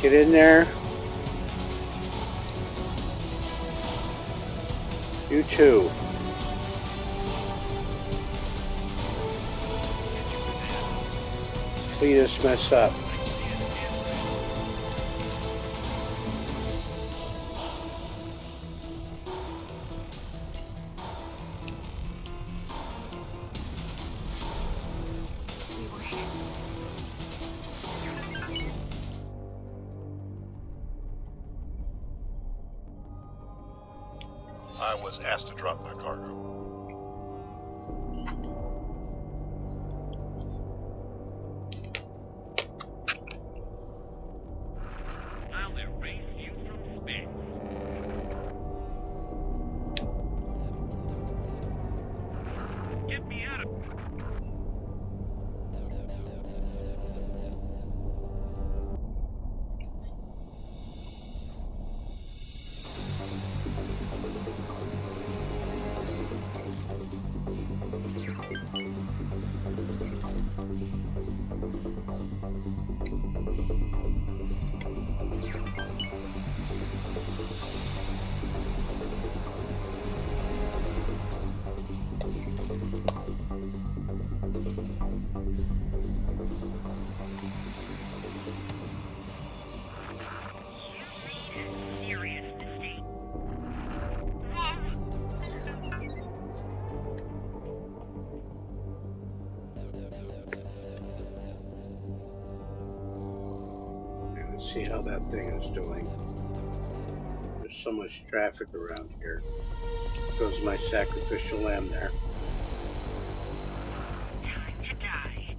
Get in there. You too. Let's clean this mess up. I was asked to drop my cargo. I'll erase you from space. Get me out of... Let's see how that thing is doing. There's so much traffic around here. Goes my sacrificial lamb there. Time to die.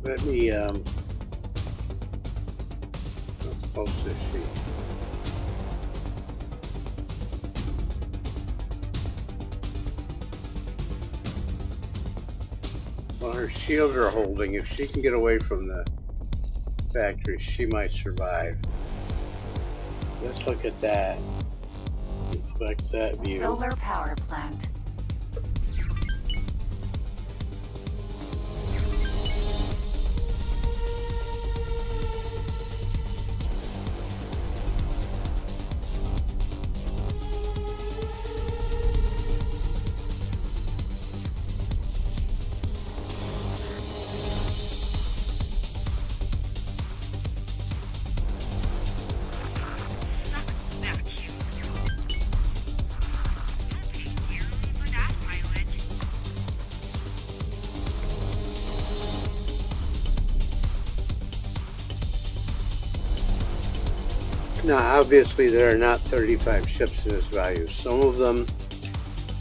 Let me how close is she? Well, her shield are holding. If she can get away from the factory, she might survive. Let's look at that. Select that view. Solar power plant. Now, obviously, there are not 35 ships in this value. Some of them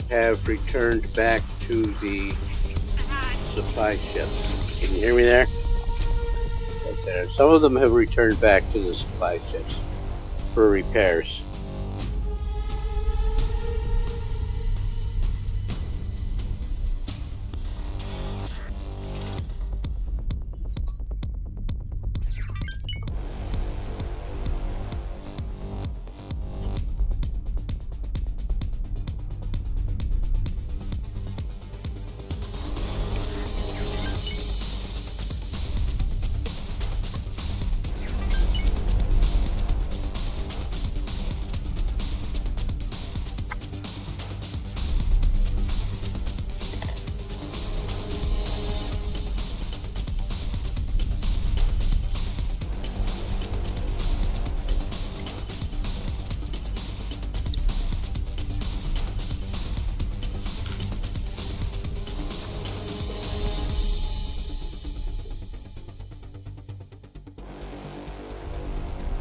have returned back to the supply ships. Can you hear me there? Right there. Some of them have returned back to the supply ships for repairs.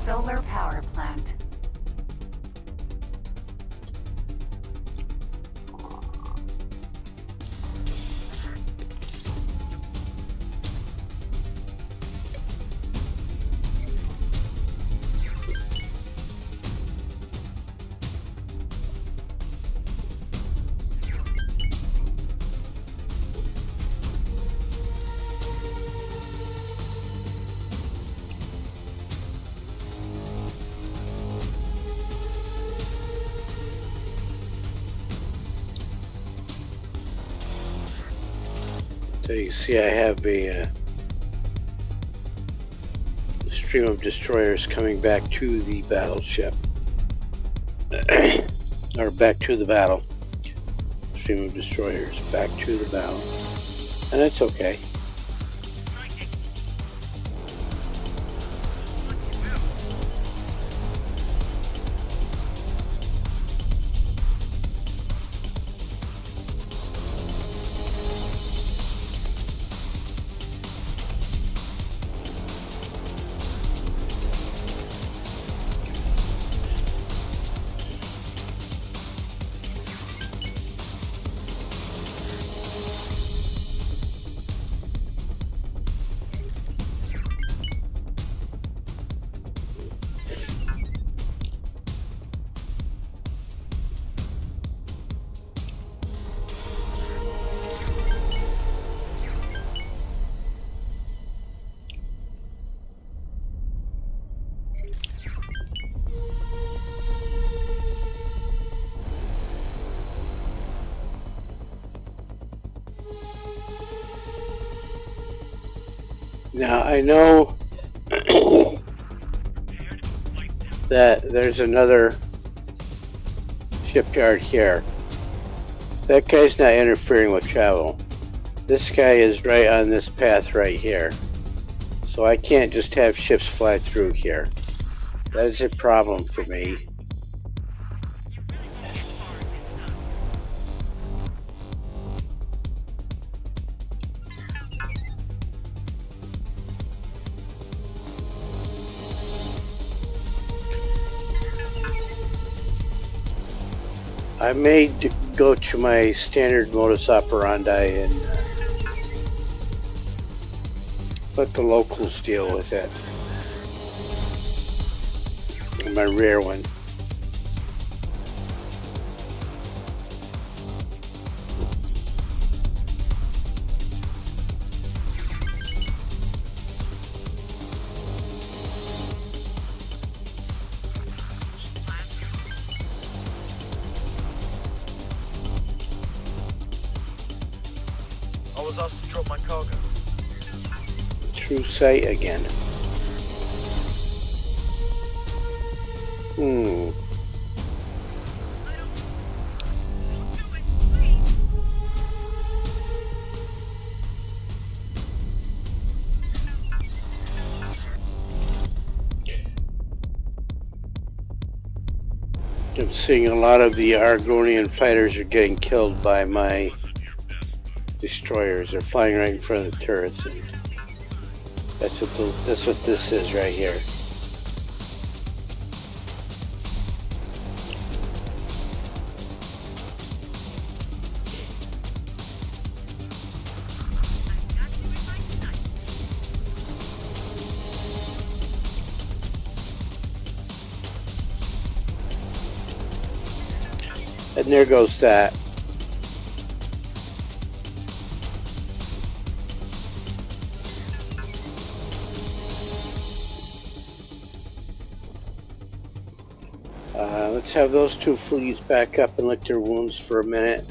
solar power plant. So you see I have a stream of destroyers coming back to the battleship. Or back to the battle. Stream of destroyers back to the battle. And it's okay. Now I know that there's another shipyard here. That guy's not interfering with travel. This guy is right on this path right here. So I can't just have ships fly through here. That is a problem for me. I may go to my standard modus operandi and let the locals deal with it. And my rare one. I was asked to drop my cargo. True sight again. I'm seeing a lot of the Argonian fighters are getting killed by my destroyers. They're flying right in front of the turrets, and that's what this is right here. And there goes that. Let's have those two fleas back up and lick their wounds for a minute.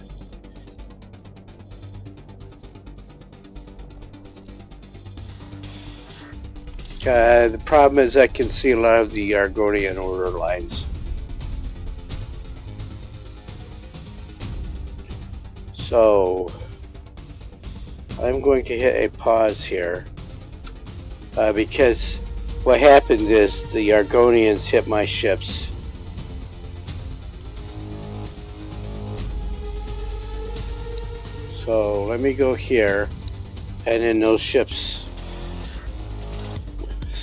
The problem is I can see a lot of the Argonian order lines. So I'm going to hit a pause here because what happened is the Argonians hit my ships. So let me go here, and then those ships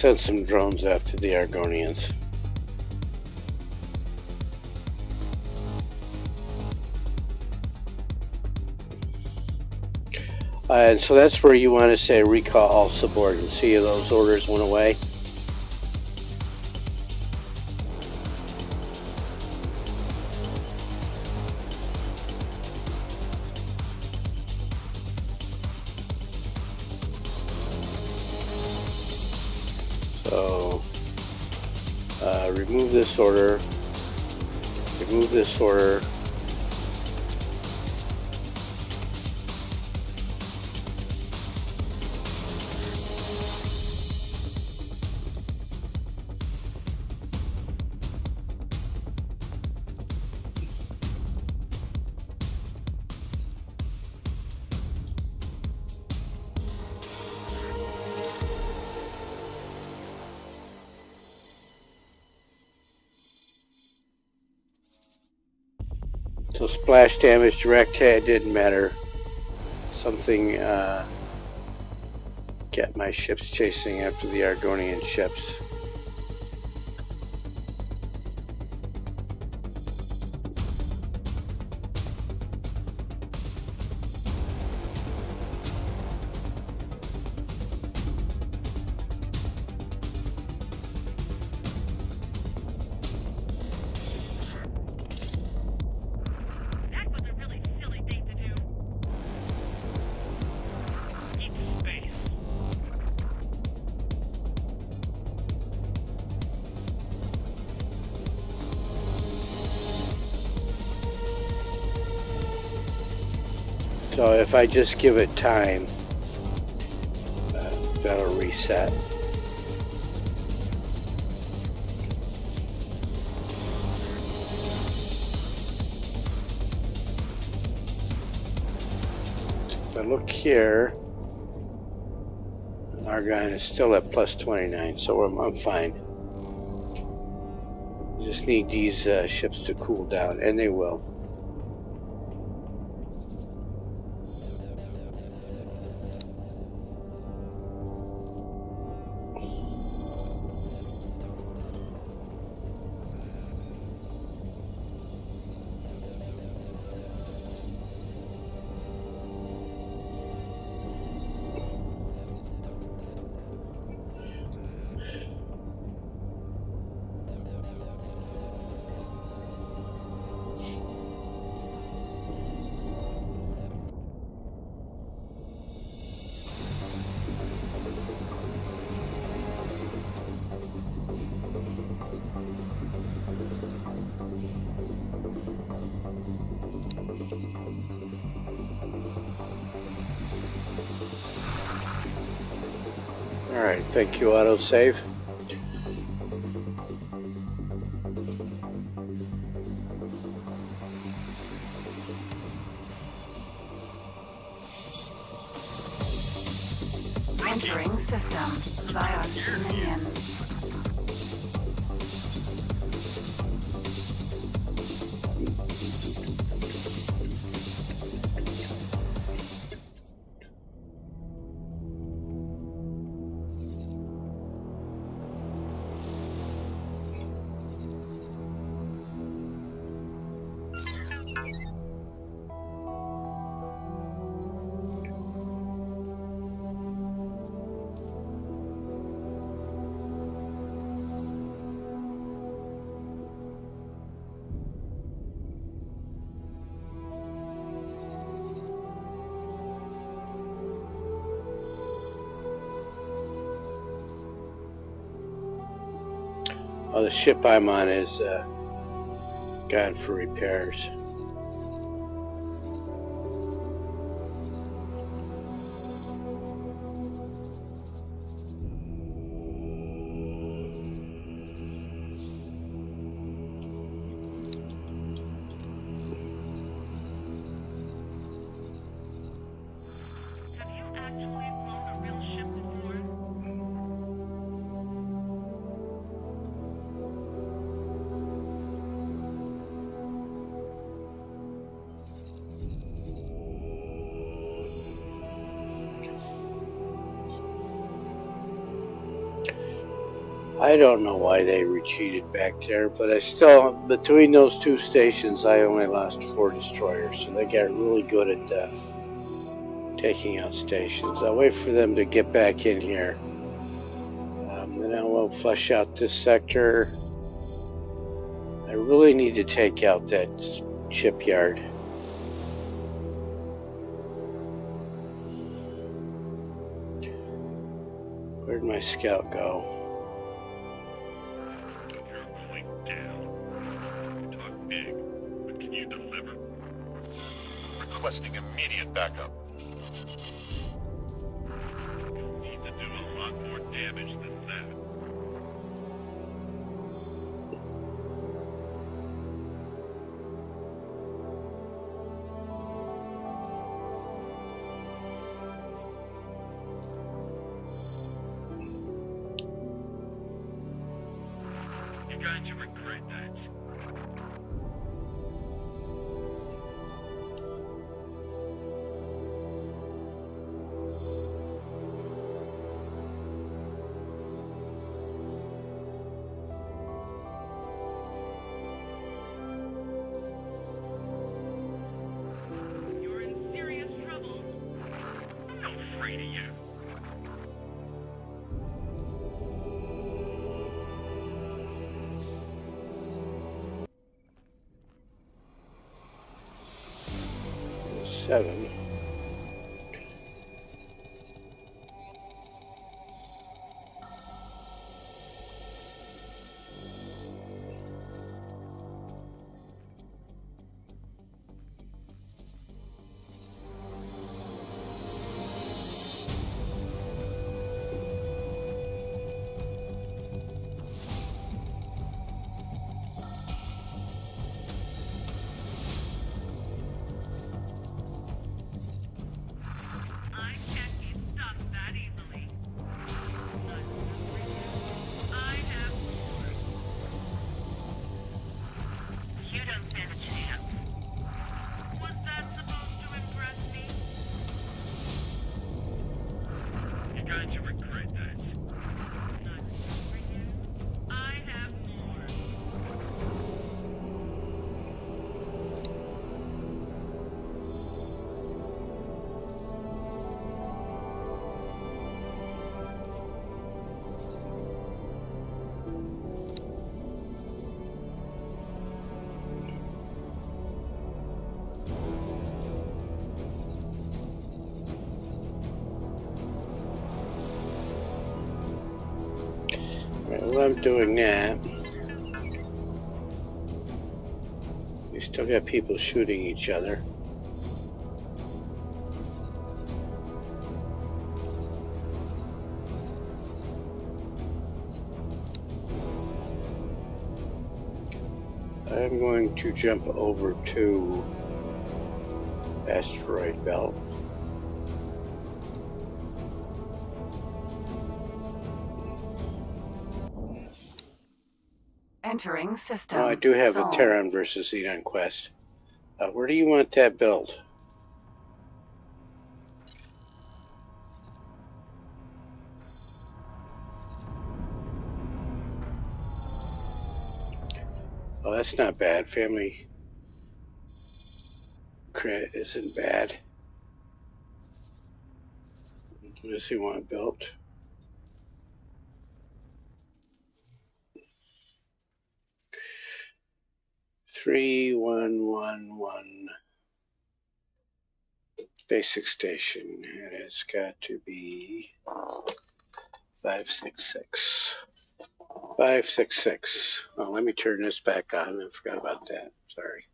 sent some drones after the Argonians. And so that's where you want to say recall all subordinates. See, those orders went away. So remove this order, remove this order. So splash damage, direct hit, didn't matter. Something get my ships chasing after the Argonian ships. So if I just give it time, that'll reset. If I look here, Argon is still at plus 29, so I'm fine. Just need these ships to cool down, and they will. Alright, thank you, autosave. Entering system. Zyos Dominion. Oh, the ship I'm on is gone for repairs. Have you actually flown a real ship before? I don't know why they retreated back there, but I still, between those two stations, I only lost 4 destroyers, so they got really good at taking out stations. I'll wait for them to get back in here. Then I will flush out this sector. I really need to take out that shipyard. Where'd my scout go? You're going down. You talk big, but can you deliver? Requesting immediate backup. You need to do a lot more damage than that. You're going to regret that. You're in serious trouble. I'm not afraid of you. Seven. I can't be stopped that easily. I have more. You don't stand a chance. Was that supposed to impress me? You're going to regret that. Not for you. I have more. Right, well, I'm doing that. We still got people shooting each other. I'm going to jump over to asteroid belt. Entering system. Oh, I do have a zone. Terran versus Xenon quest. Where do you want that built? Oh, that's not bad. Family credit isn't bad. What does he want built? Three, 111. Basic station. And it's got to be 566. 566. Oh, let me turn this back on. I forgot about that. Sorry.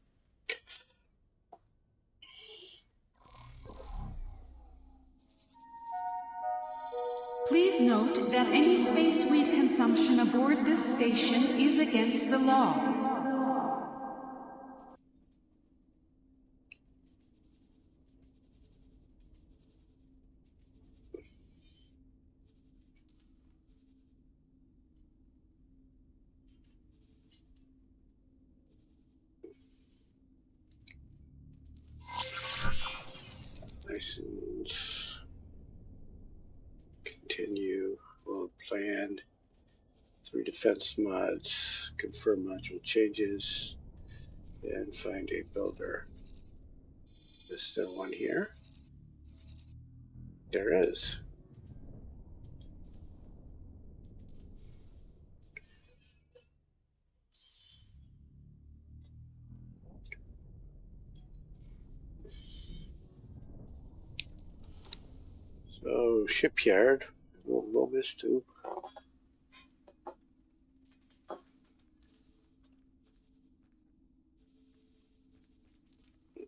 Please note that any space suite consumption aboard this station is against the law. License. Continue. Load plan. 3 defense mods, confirm module changes, and find a builder. Is still one here? There is. So, shipyard. We'll roll this too.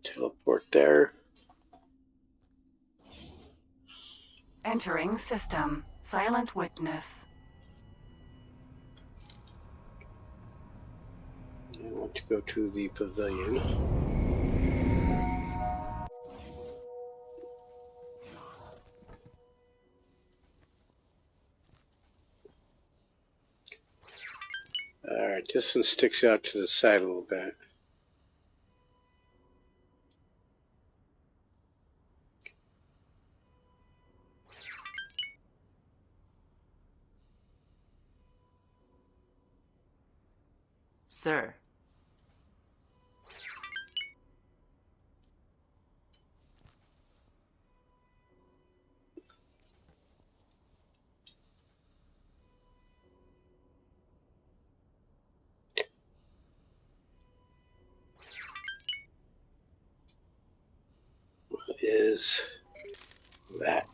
Teleport there. Entering system. Silent witness. I want to go to the pavilion. Alright, this one sticks out to the side a little bit. Sir. What is that?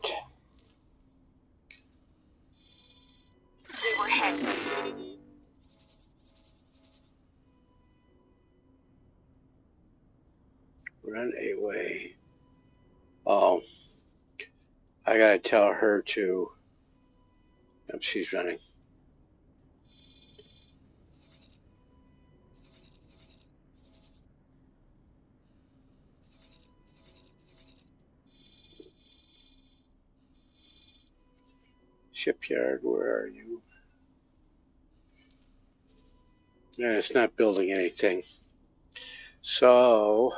They were hit. Run away. Oh. I gotta tell her to. Yep, she's running. Shipyard, where are you? And it's not building anything. So,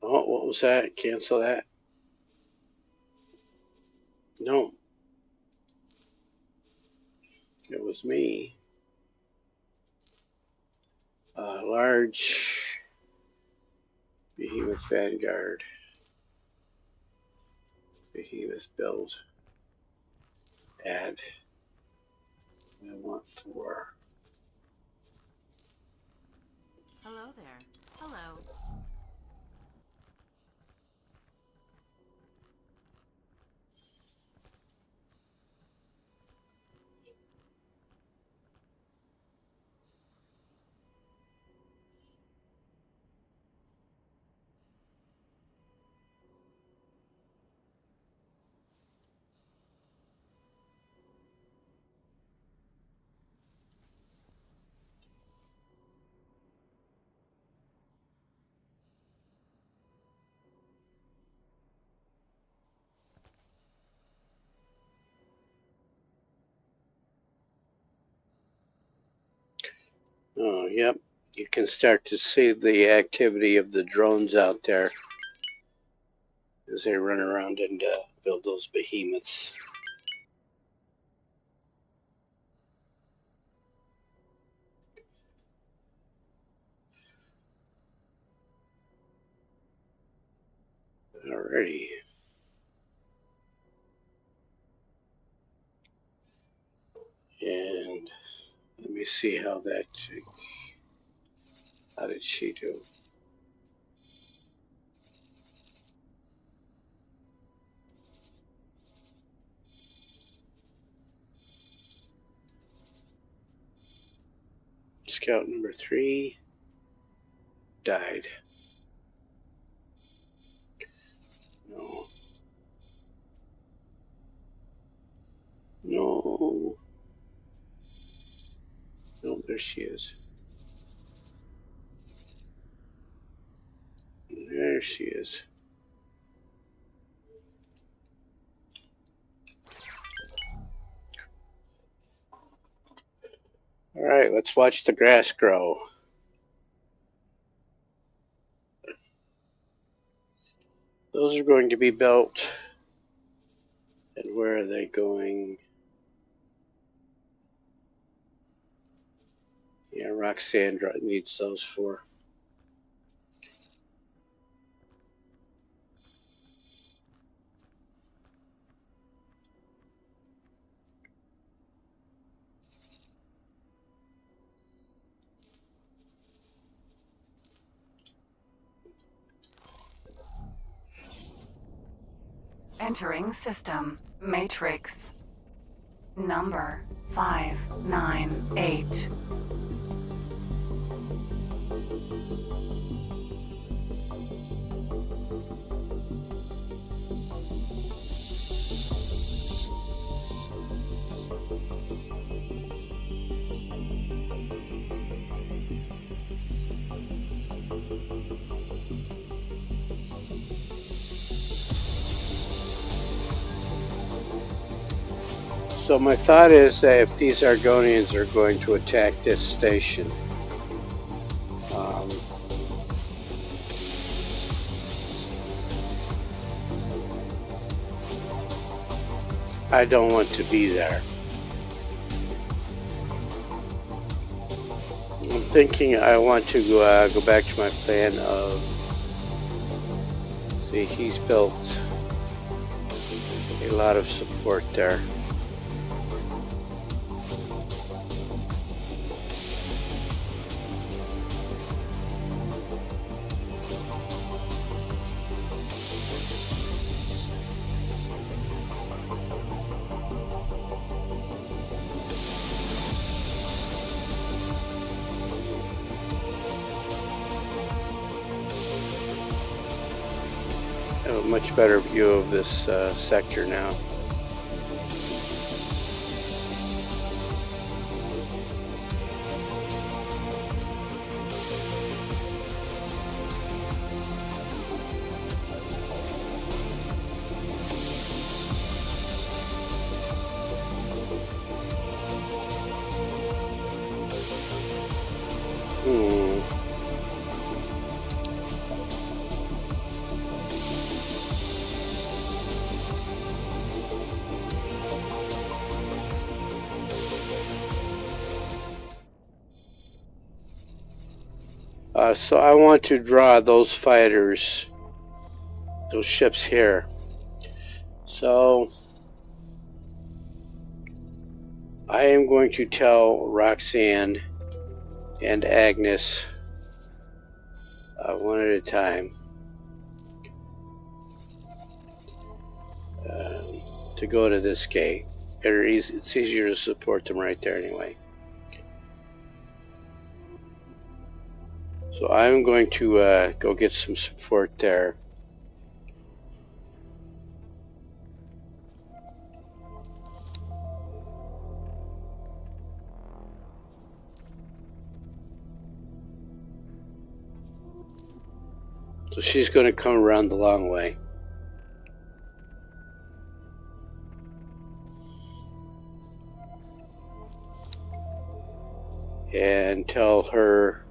oh, what was that? Cancel that. No. It was me. Large Behemoth Vanguard. Behemoth build. Add. I want 4. Hello there. Hello. Oh, yep. You can start to see the activity of the drones out there as they run around and build those behemoths. Alrighty. And let me see how did she do? Scout number 3 died. No. No. No, there she is. There she is. Alright, let's watch the grass grow. Those are going to be built. And where are they going? Yeah, Roxanne needs those for. Entering system. Matrix. Number 598. So my thought is that if these Argonians are going to attack this station, I don't want to be there. I'm thinking I want to go back to my plan of, see, he's built a lot of support there. I have a much better view of this sector now. So I want to draw those fighters, those ships here. So I am going to tell Roxanne and Agnes one at a time to go to this gate. It's easier to support them right there anyway. So I'm going to go get some support there. So she's going to come around the long way. And tell her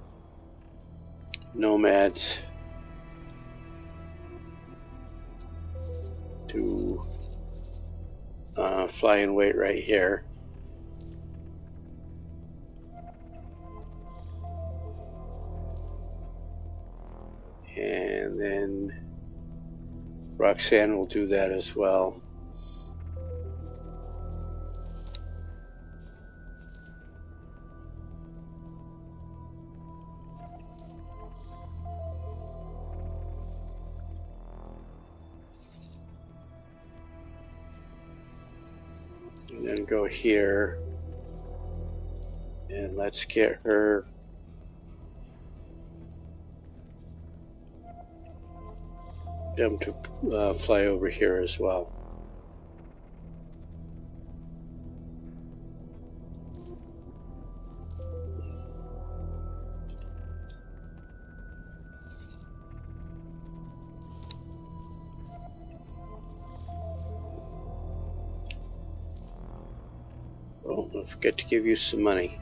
nomads to fly and wait right here. And then Roxanne will do that as well. And then go here, and let's get her them to fly over here as well. Oh, don't forget to give you some money.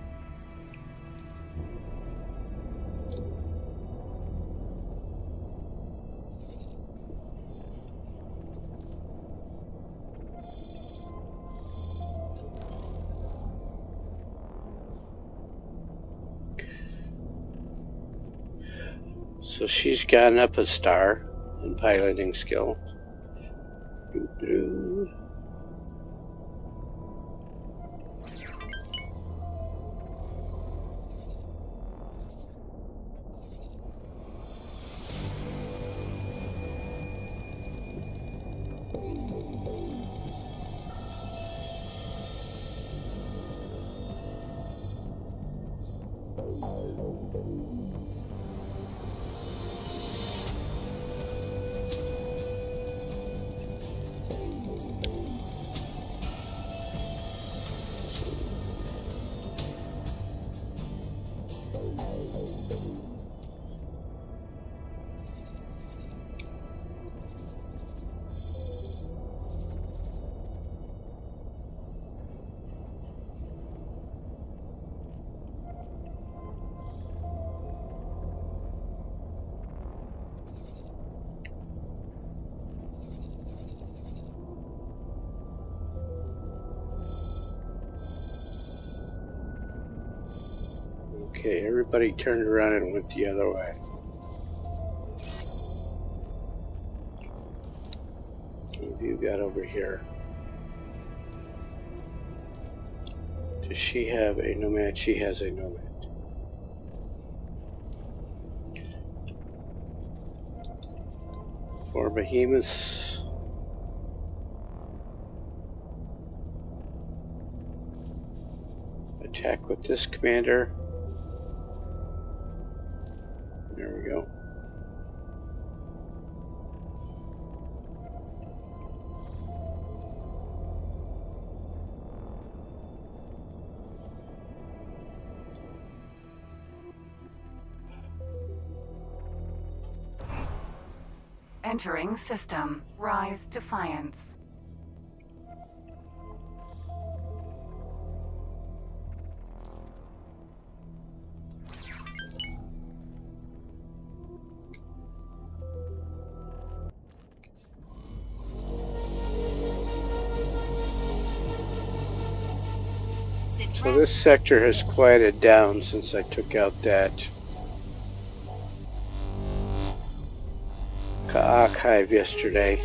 So she's gotten up a star in piloting skill. Doo-doo. Okay, everybody turned around and went the other way. What have you got over here? Does she have a nomad? She has a nomad. Four behemoths. Attack with this commander. There we go. Entering system. Rise Defiance. So this sector has quieted down since I took out that archive yesterday.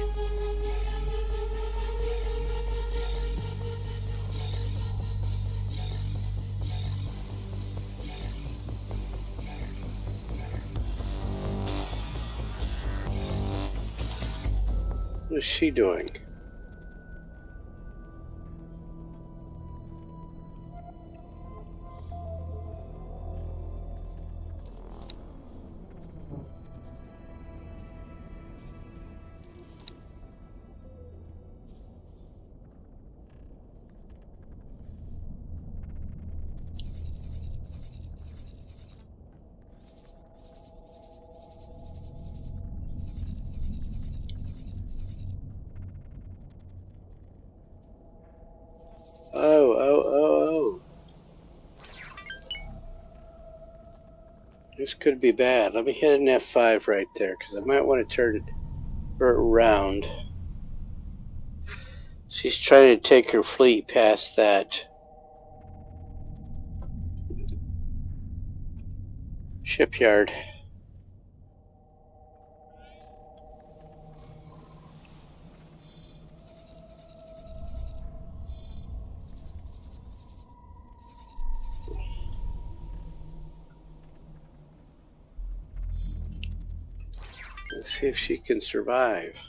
What is she doing? Oh. This could be bad. Let me hit an F5 right there, because I might want to turn her around. She's trying to take her fleet past that shipyard. Let's see if she can survive.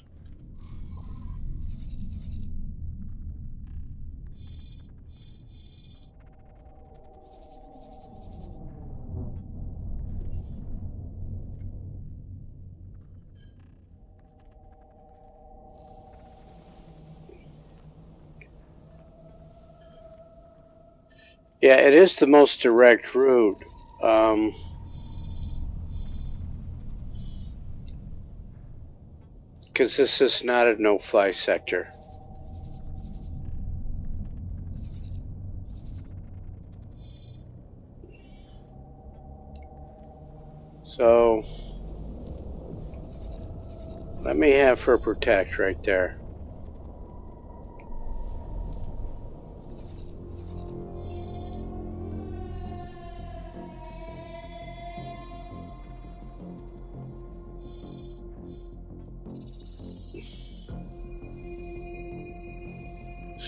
Yeah, it is the most direct route. Because this is not a no-fly sector. So, let me have her protect right there.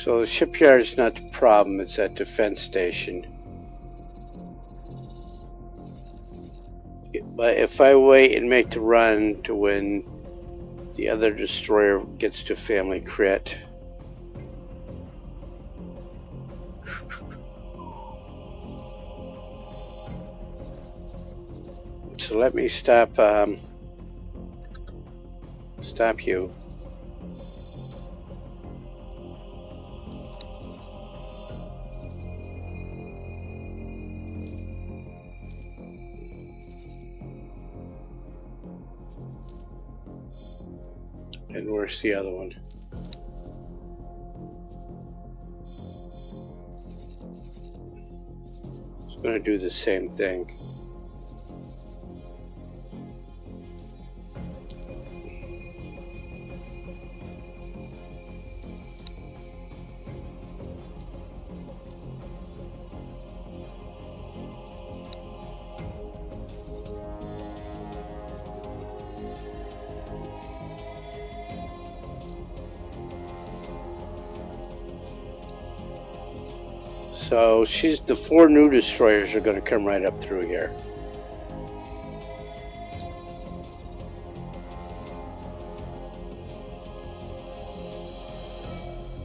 So the shipyard's not the problem, it's that defense station. But if I wait and make the run to when the other destroyer gets to family crit, so let me stop you. And where's the other one? It's going to do the same thing. So the 4 new destroyers are going to come right up through here.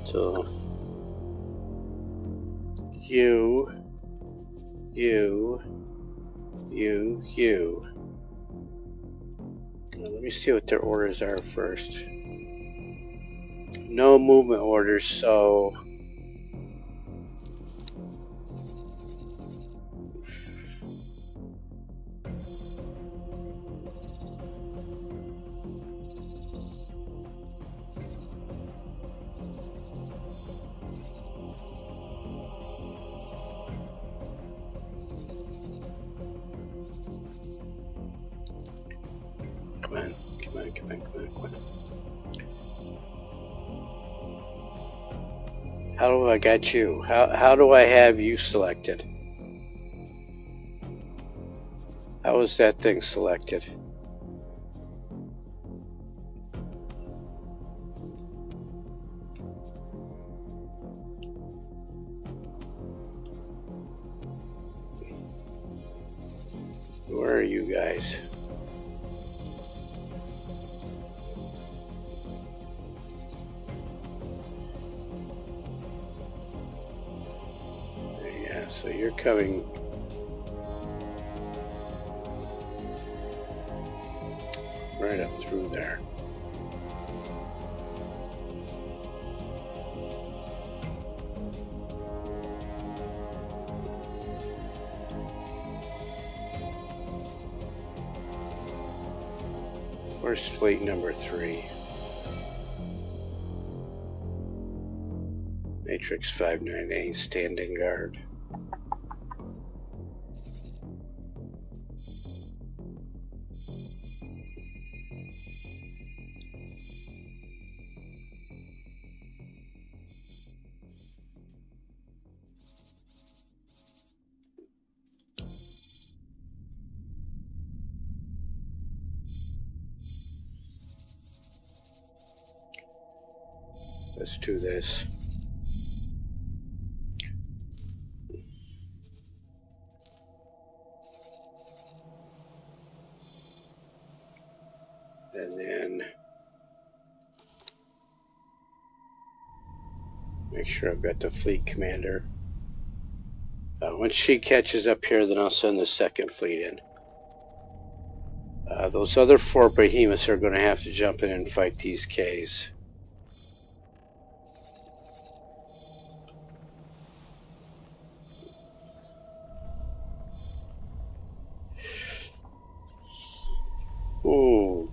So you. Now, let me see what their orders are first. No movement orders, so come on. How do I got you? How do I have you selected? How is that thing selected? Where are you guys? Yeah, so you're coming right up through there. Where's fleet number 3? Matrix 598, standing guard. Let's do this. And then make sure I've got the fleet commander. Once she catches up here, then I'll send the second fleet in. Those other 4 behemoths are going to have to jump in and fight these Ks. Ooh.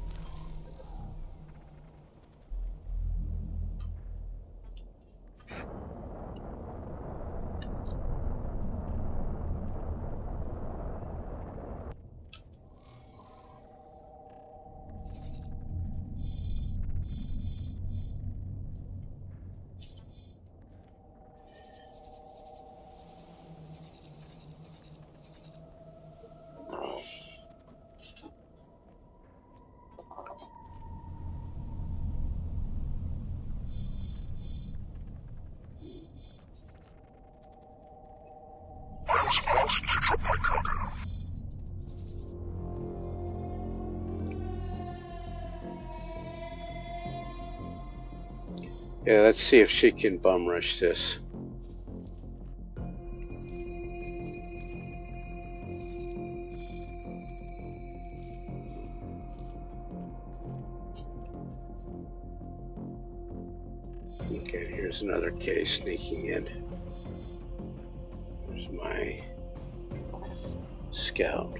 was asked to drop my cargo. Yeah, let's see if she can bum rush this. Okay, here's another case sneaking in. There's my scout.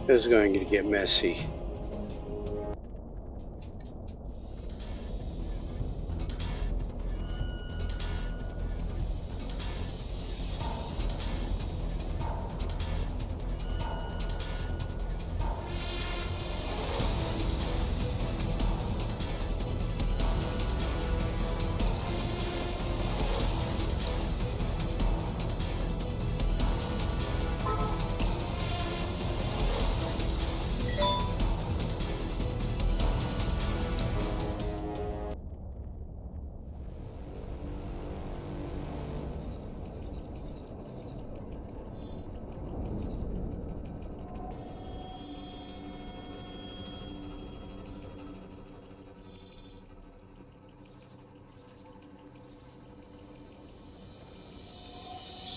This is going to get messy.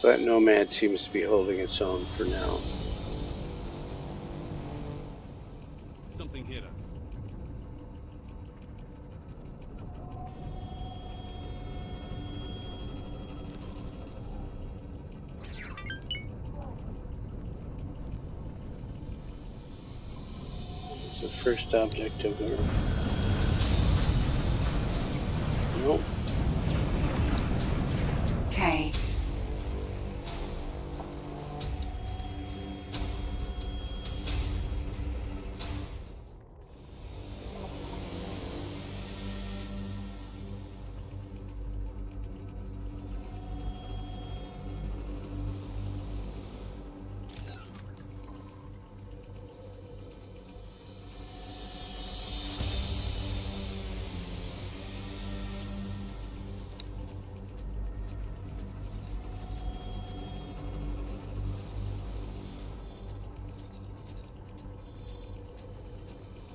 So that nomad seems to be holding its own for now. Something hit us. The first object of our... Nope. Okay.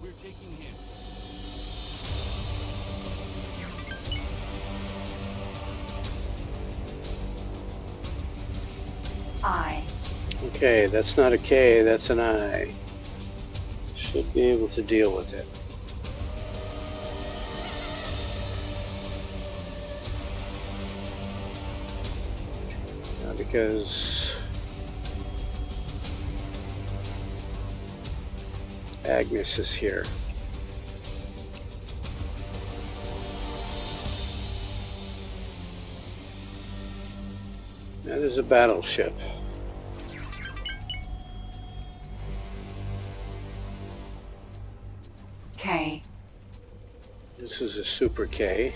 We're taking hits. I. Okay, that's not a K, that's an I. Should be able to deal with it. Because Agnes is here. That is a battleship. K. This is a Super K.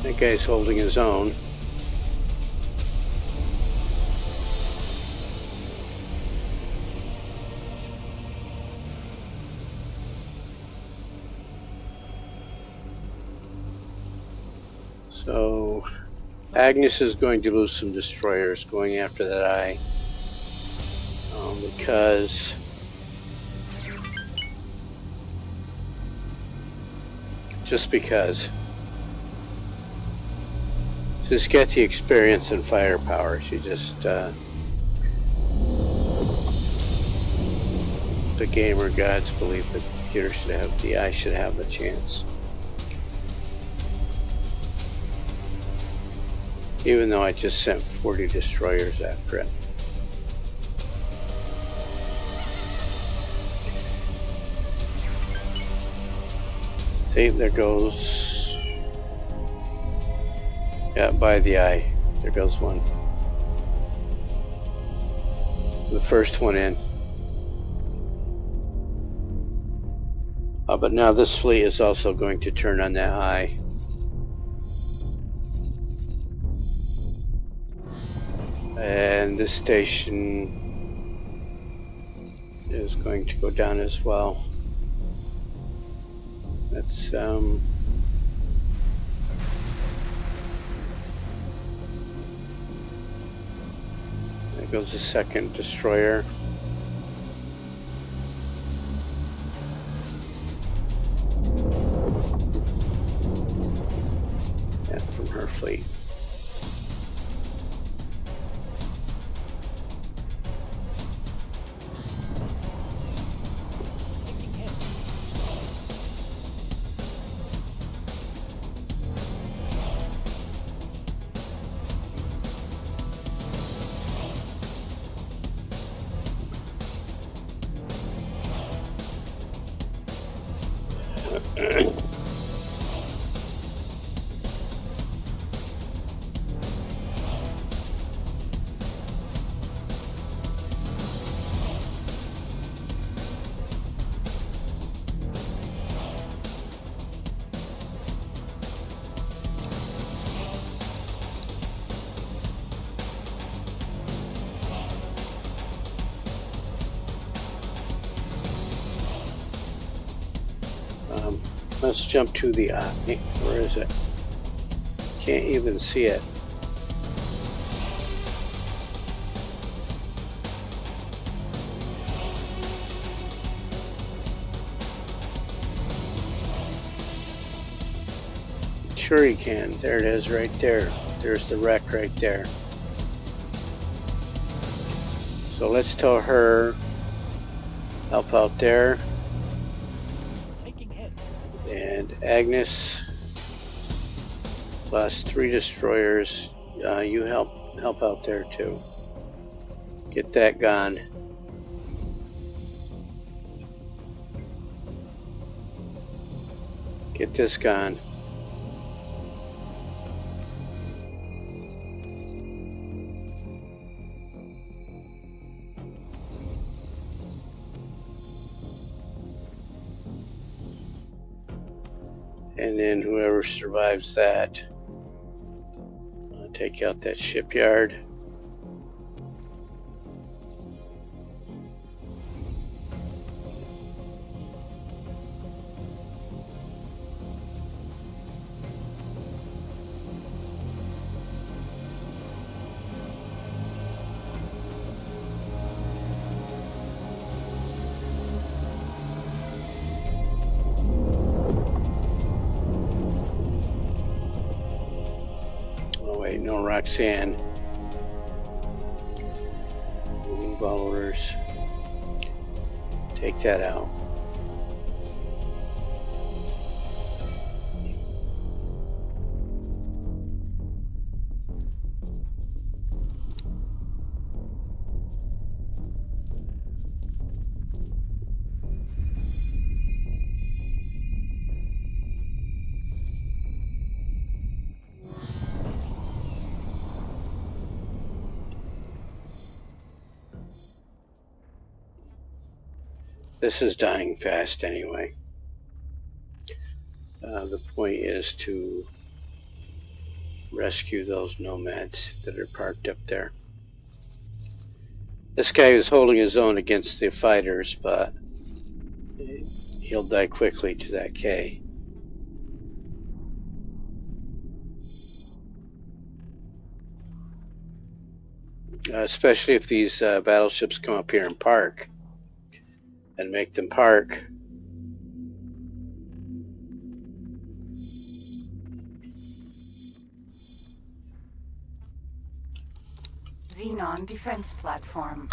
That guy's holding his own. So Agnes is going to lose some destroyers going after that eye. Because just because she's got the experience and firepower. She just the gamer gods believe the computer should have, the eye should have a chance. Even though I just sent 40 destroyers after it. See, there goes... Yeah, by the eye. There goes one. The first one in. But now this fleet is also going to turn on that eye. And this station is going to go down as well. That's there goes the second destroyer. And from her fleet. Let's jump to the eye. Where is it? Can't even see it. Sure you can. There it is right there. There's the wreck right there. So let's tell her, help out there. And Agnes lost 3 destroyers. You help out there too. Get that gone. Get this gone. And then whoever survives that, take out that shipyard. No Roxanne. Remove all orders. Take that out. This is dying fast anyway. The point is to rescue those nomads that are parked up there. This guy is holding his own against the fighters, but he'll die quickly to that K. especially if these battleships come up here and park, and make them park. Xenon defense platform.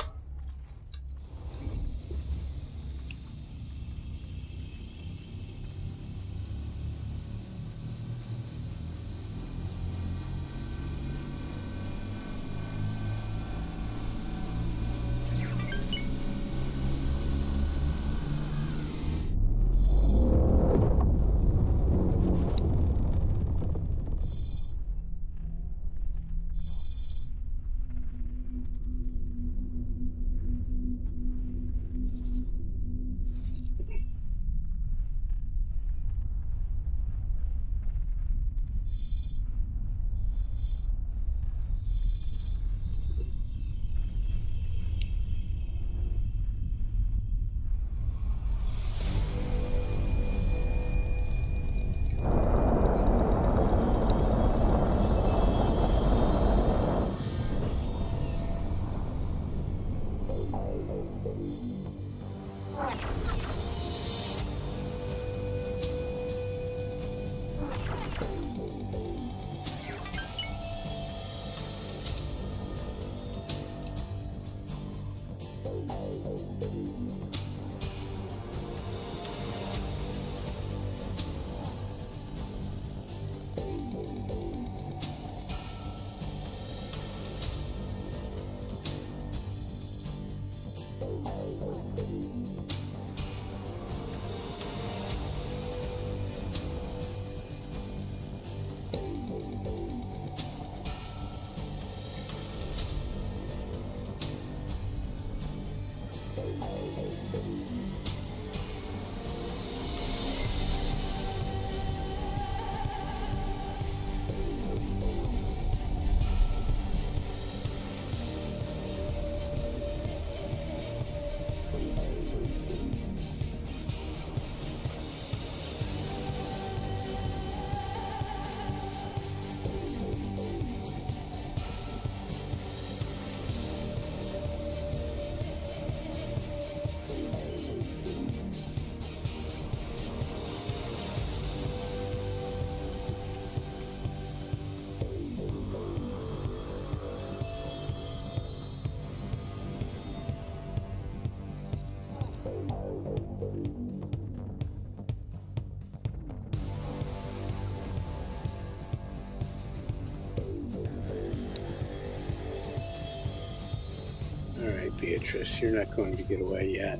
Beatrice, you're not going to get away yet.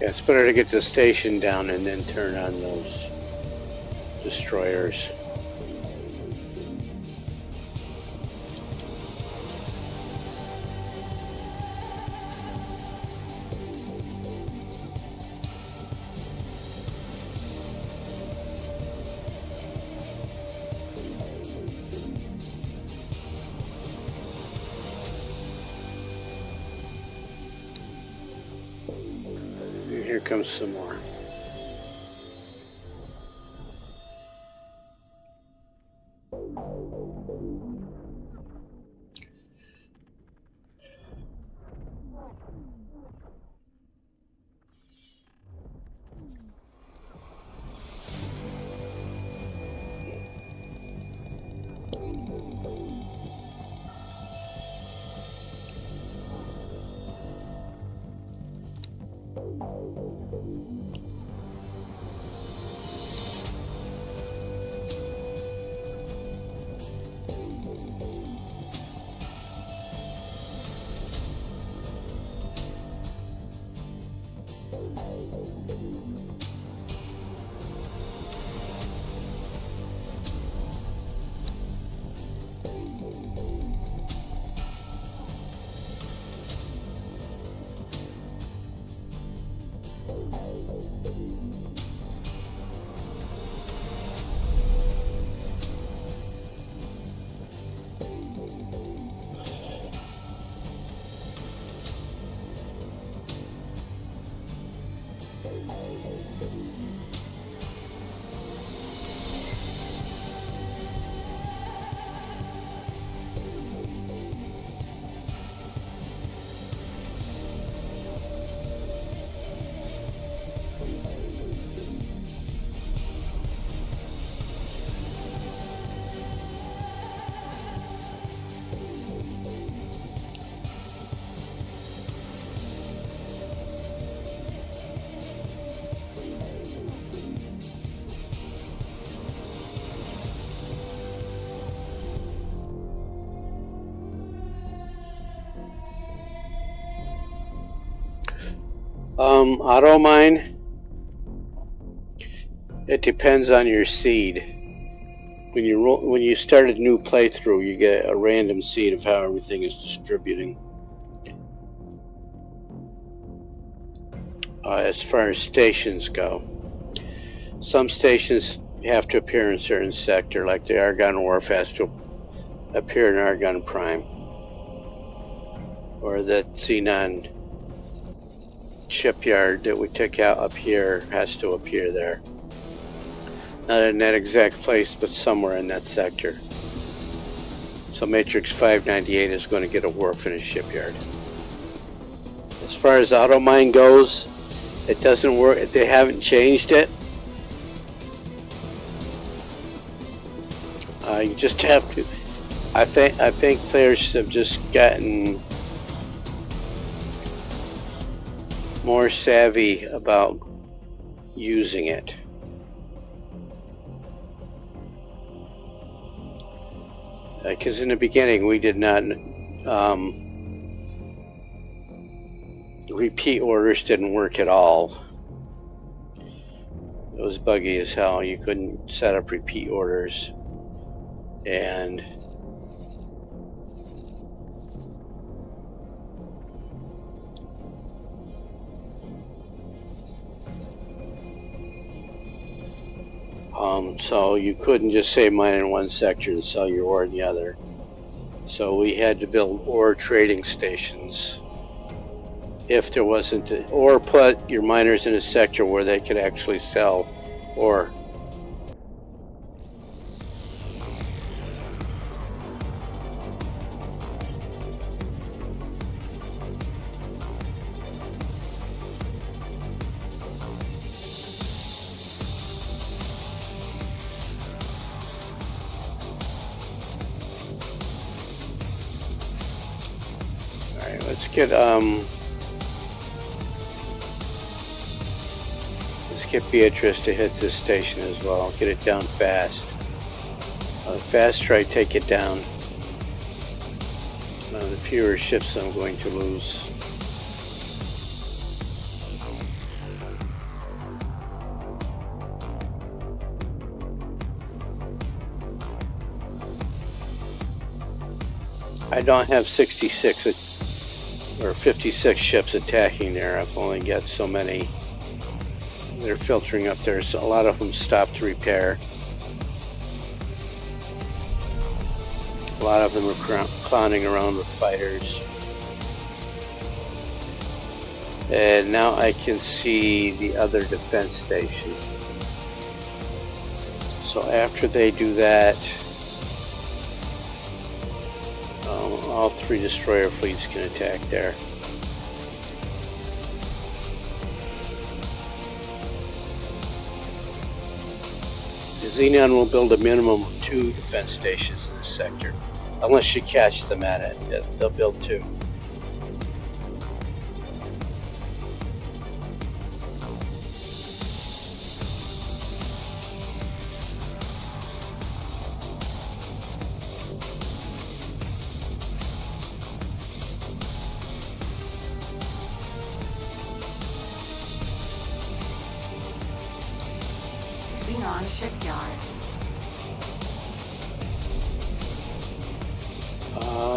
Yeah, it's better to get the station down and then turn on those destroyers. comes some more. Auto mine, it depends on your seed. When you start a new playthrough, you get a random seed of how everything is distributing. As far as stations go, some stations have to appear in a certain sector, like the Argon Wharf has to appear in Argon Prime, or the Xenon shipyard that we took out up here has to appear there. Not in that exact place, but somewhere in that sector. So Matrix 598 is going to get a wharf in a shipyard. As far as auto mine goes, it doesn't work. They haven't changed it. You just have to. I think players have just gotten more savvy about using it. Because in the beginning we did not repeat orders didn't work at all. It was buggy as hell. You couldn't set up repeat orders, and so you couldn't just say mine in one sector and sell your ore in the other. So we had to build ore trading stations if there wasn't, or put your miners in a sector where they could actually sell ore. Let's get Beatrice to hit this station as well. Get it down fast. The faster I take it down, the fewer ships I'm going to lose. I don't have 66 or 56 ships attacking there. I've only got so many. They're filtering up there, so a lot of them stop to repair. A lot of them are clowning around with fighters. And now I can see the other defense station. So after they do that, all 3 destroyer fleets can attack there. The Xenon will build a minimum of 2 defense stations in this sector. Unless you catch them at it, they'll build 2. Xenon shipyard.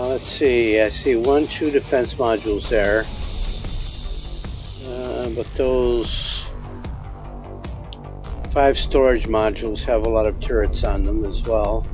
Let's see. I see 2 defense modules there, but those 5 storage modules have a lot of turrets on them as well.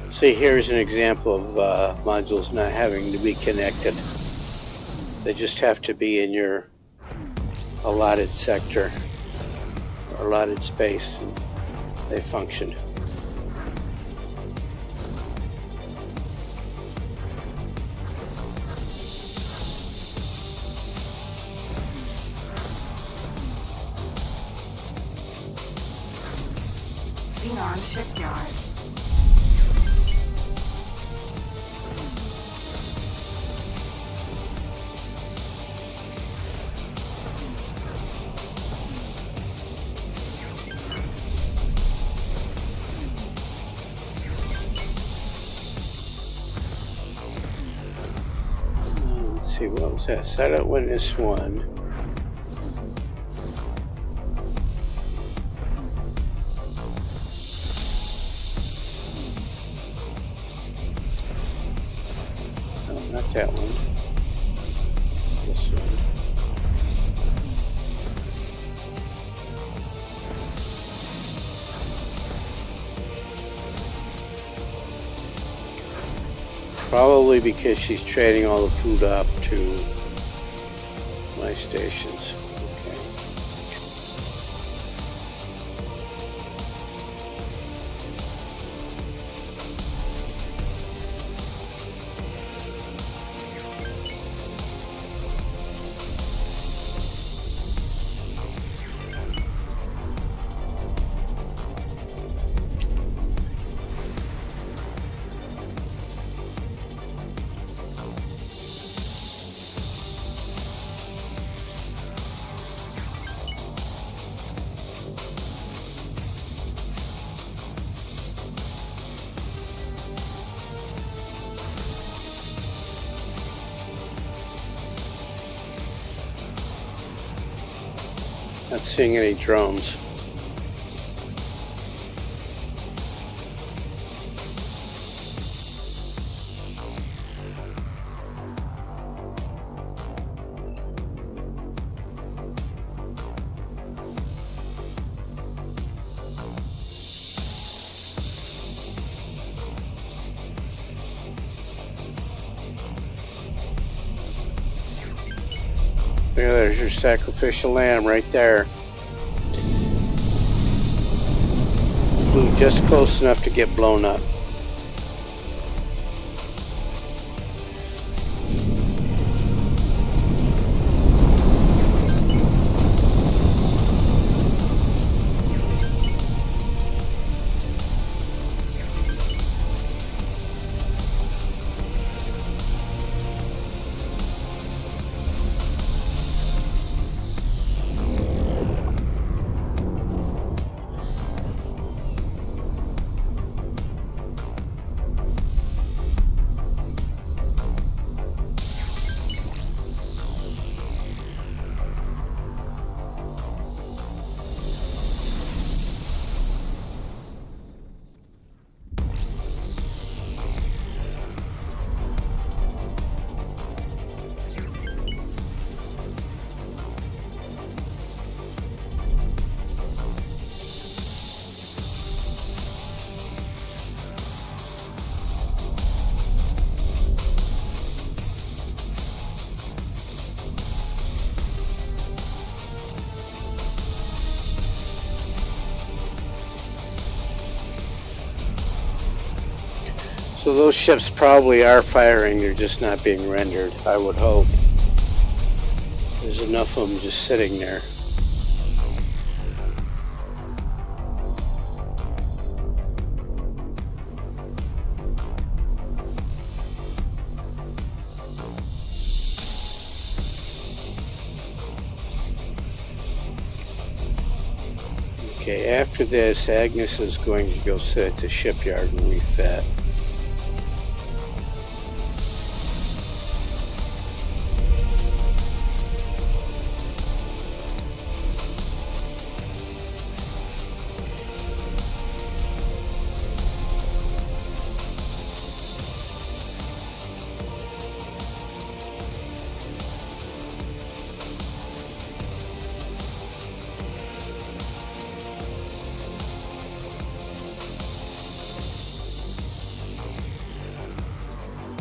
See, here's an example of modules not having to be connected. They just have to be in your allotted sector or allotted space, and they function. Xenon shipyard. Let's see, what was that? Silent Witness 1. No, not that one. This one. Probably because she's trading all the food off to my stations. Okay. Not seeing any drones. Yeah, there's your sacrificial lamb right there. Flew just close enough to get blown up. So those ships probably are firing, they're just not being rendered, I would hope. There's enough of them just sitting there. Okay, after this, Agnes is going to go sit at the shipyard and refit.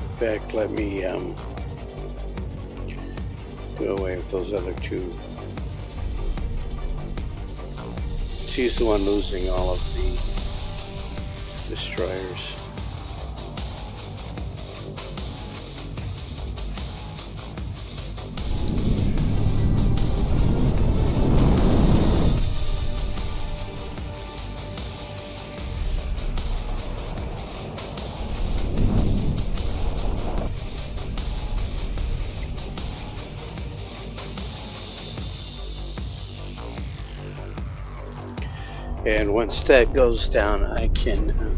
In fact, let me do away with those other two. She's the one losing all of the destroyers. And once that goes down, I can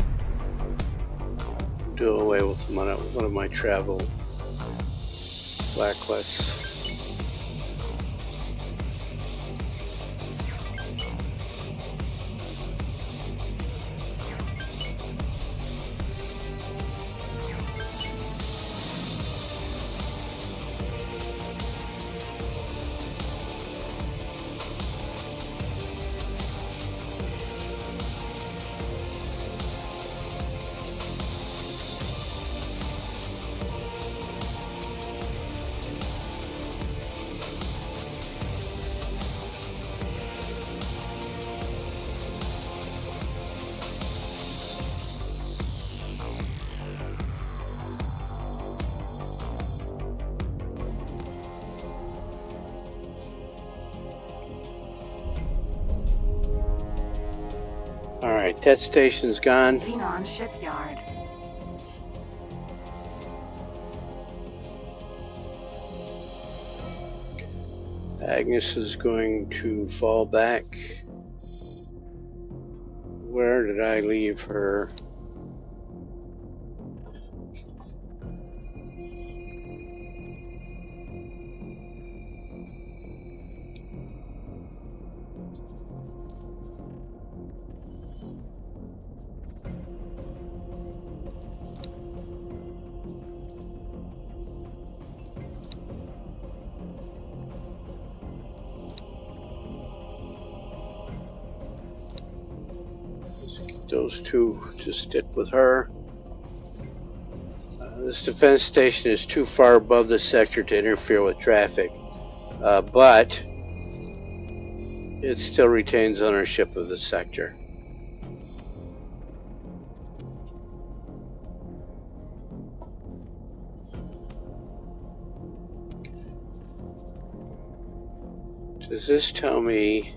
do away with one of my travel blacklists. Alright, that station's gone. Xenon shipyard. Agnes is going to fall back. Where did I leave her? Those two just stick with her. This defense station is too far above the sector to interfere with traffic, but it still retains ownership of the sector. Does this tell me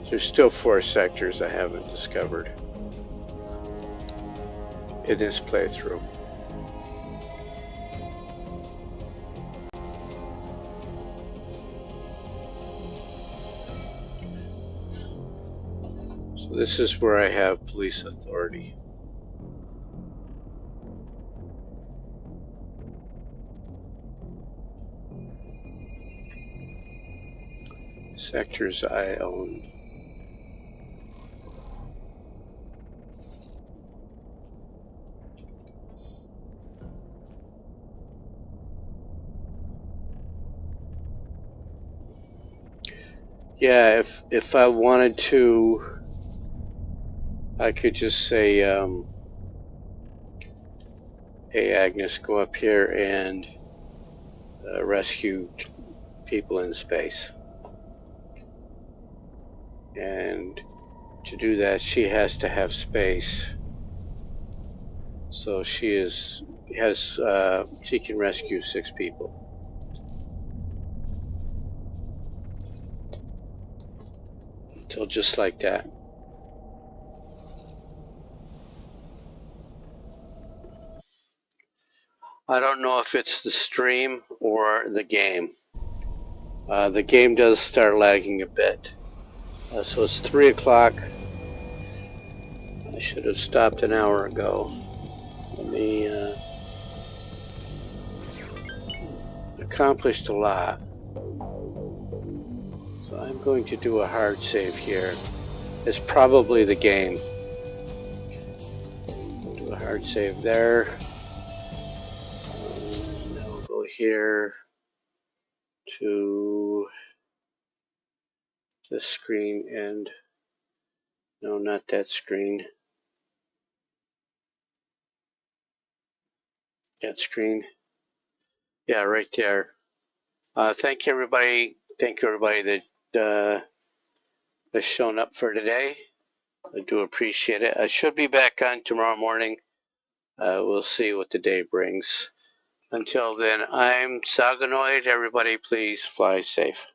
there's still 4 sectors I haven't discovered in this playthrough. So this is where I have police authority. Sectors I own. Yeah, if I wanted to, I could just say, hey Agnes, go up here and rescue people in space. And to do that, she has to have space. So she can rescue 6 people. So just like that. I don't know if it's the stream or the game. The game does start lagging a bit. So it's 3 o'clock. I should have stopped an hour ago. Let me accomplished a lot. So I'm going to do a hard save here. It's probably the game. Do a hard save there. Now we'll go here to this screen and no, not that screen. That screen. Yeah, right there. Thank you everybody. Thank you everybody that has shown up for today. I do appreciate it. I should be back on tomorrow morning. We'll see what the day brings. Until then, I'm Saganoid. Everybody, please fly safe.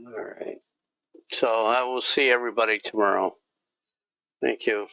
All right. So I will see everybody tomorrow. Thank you.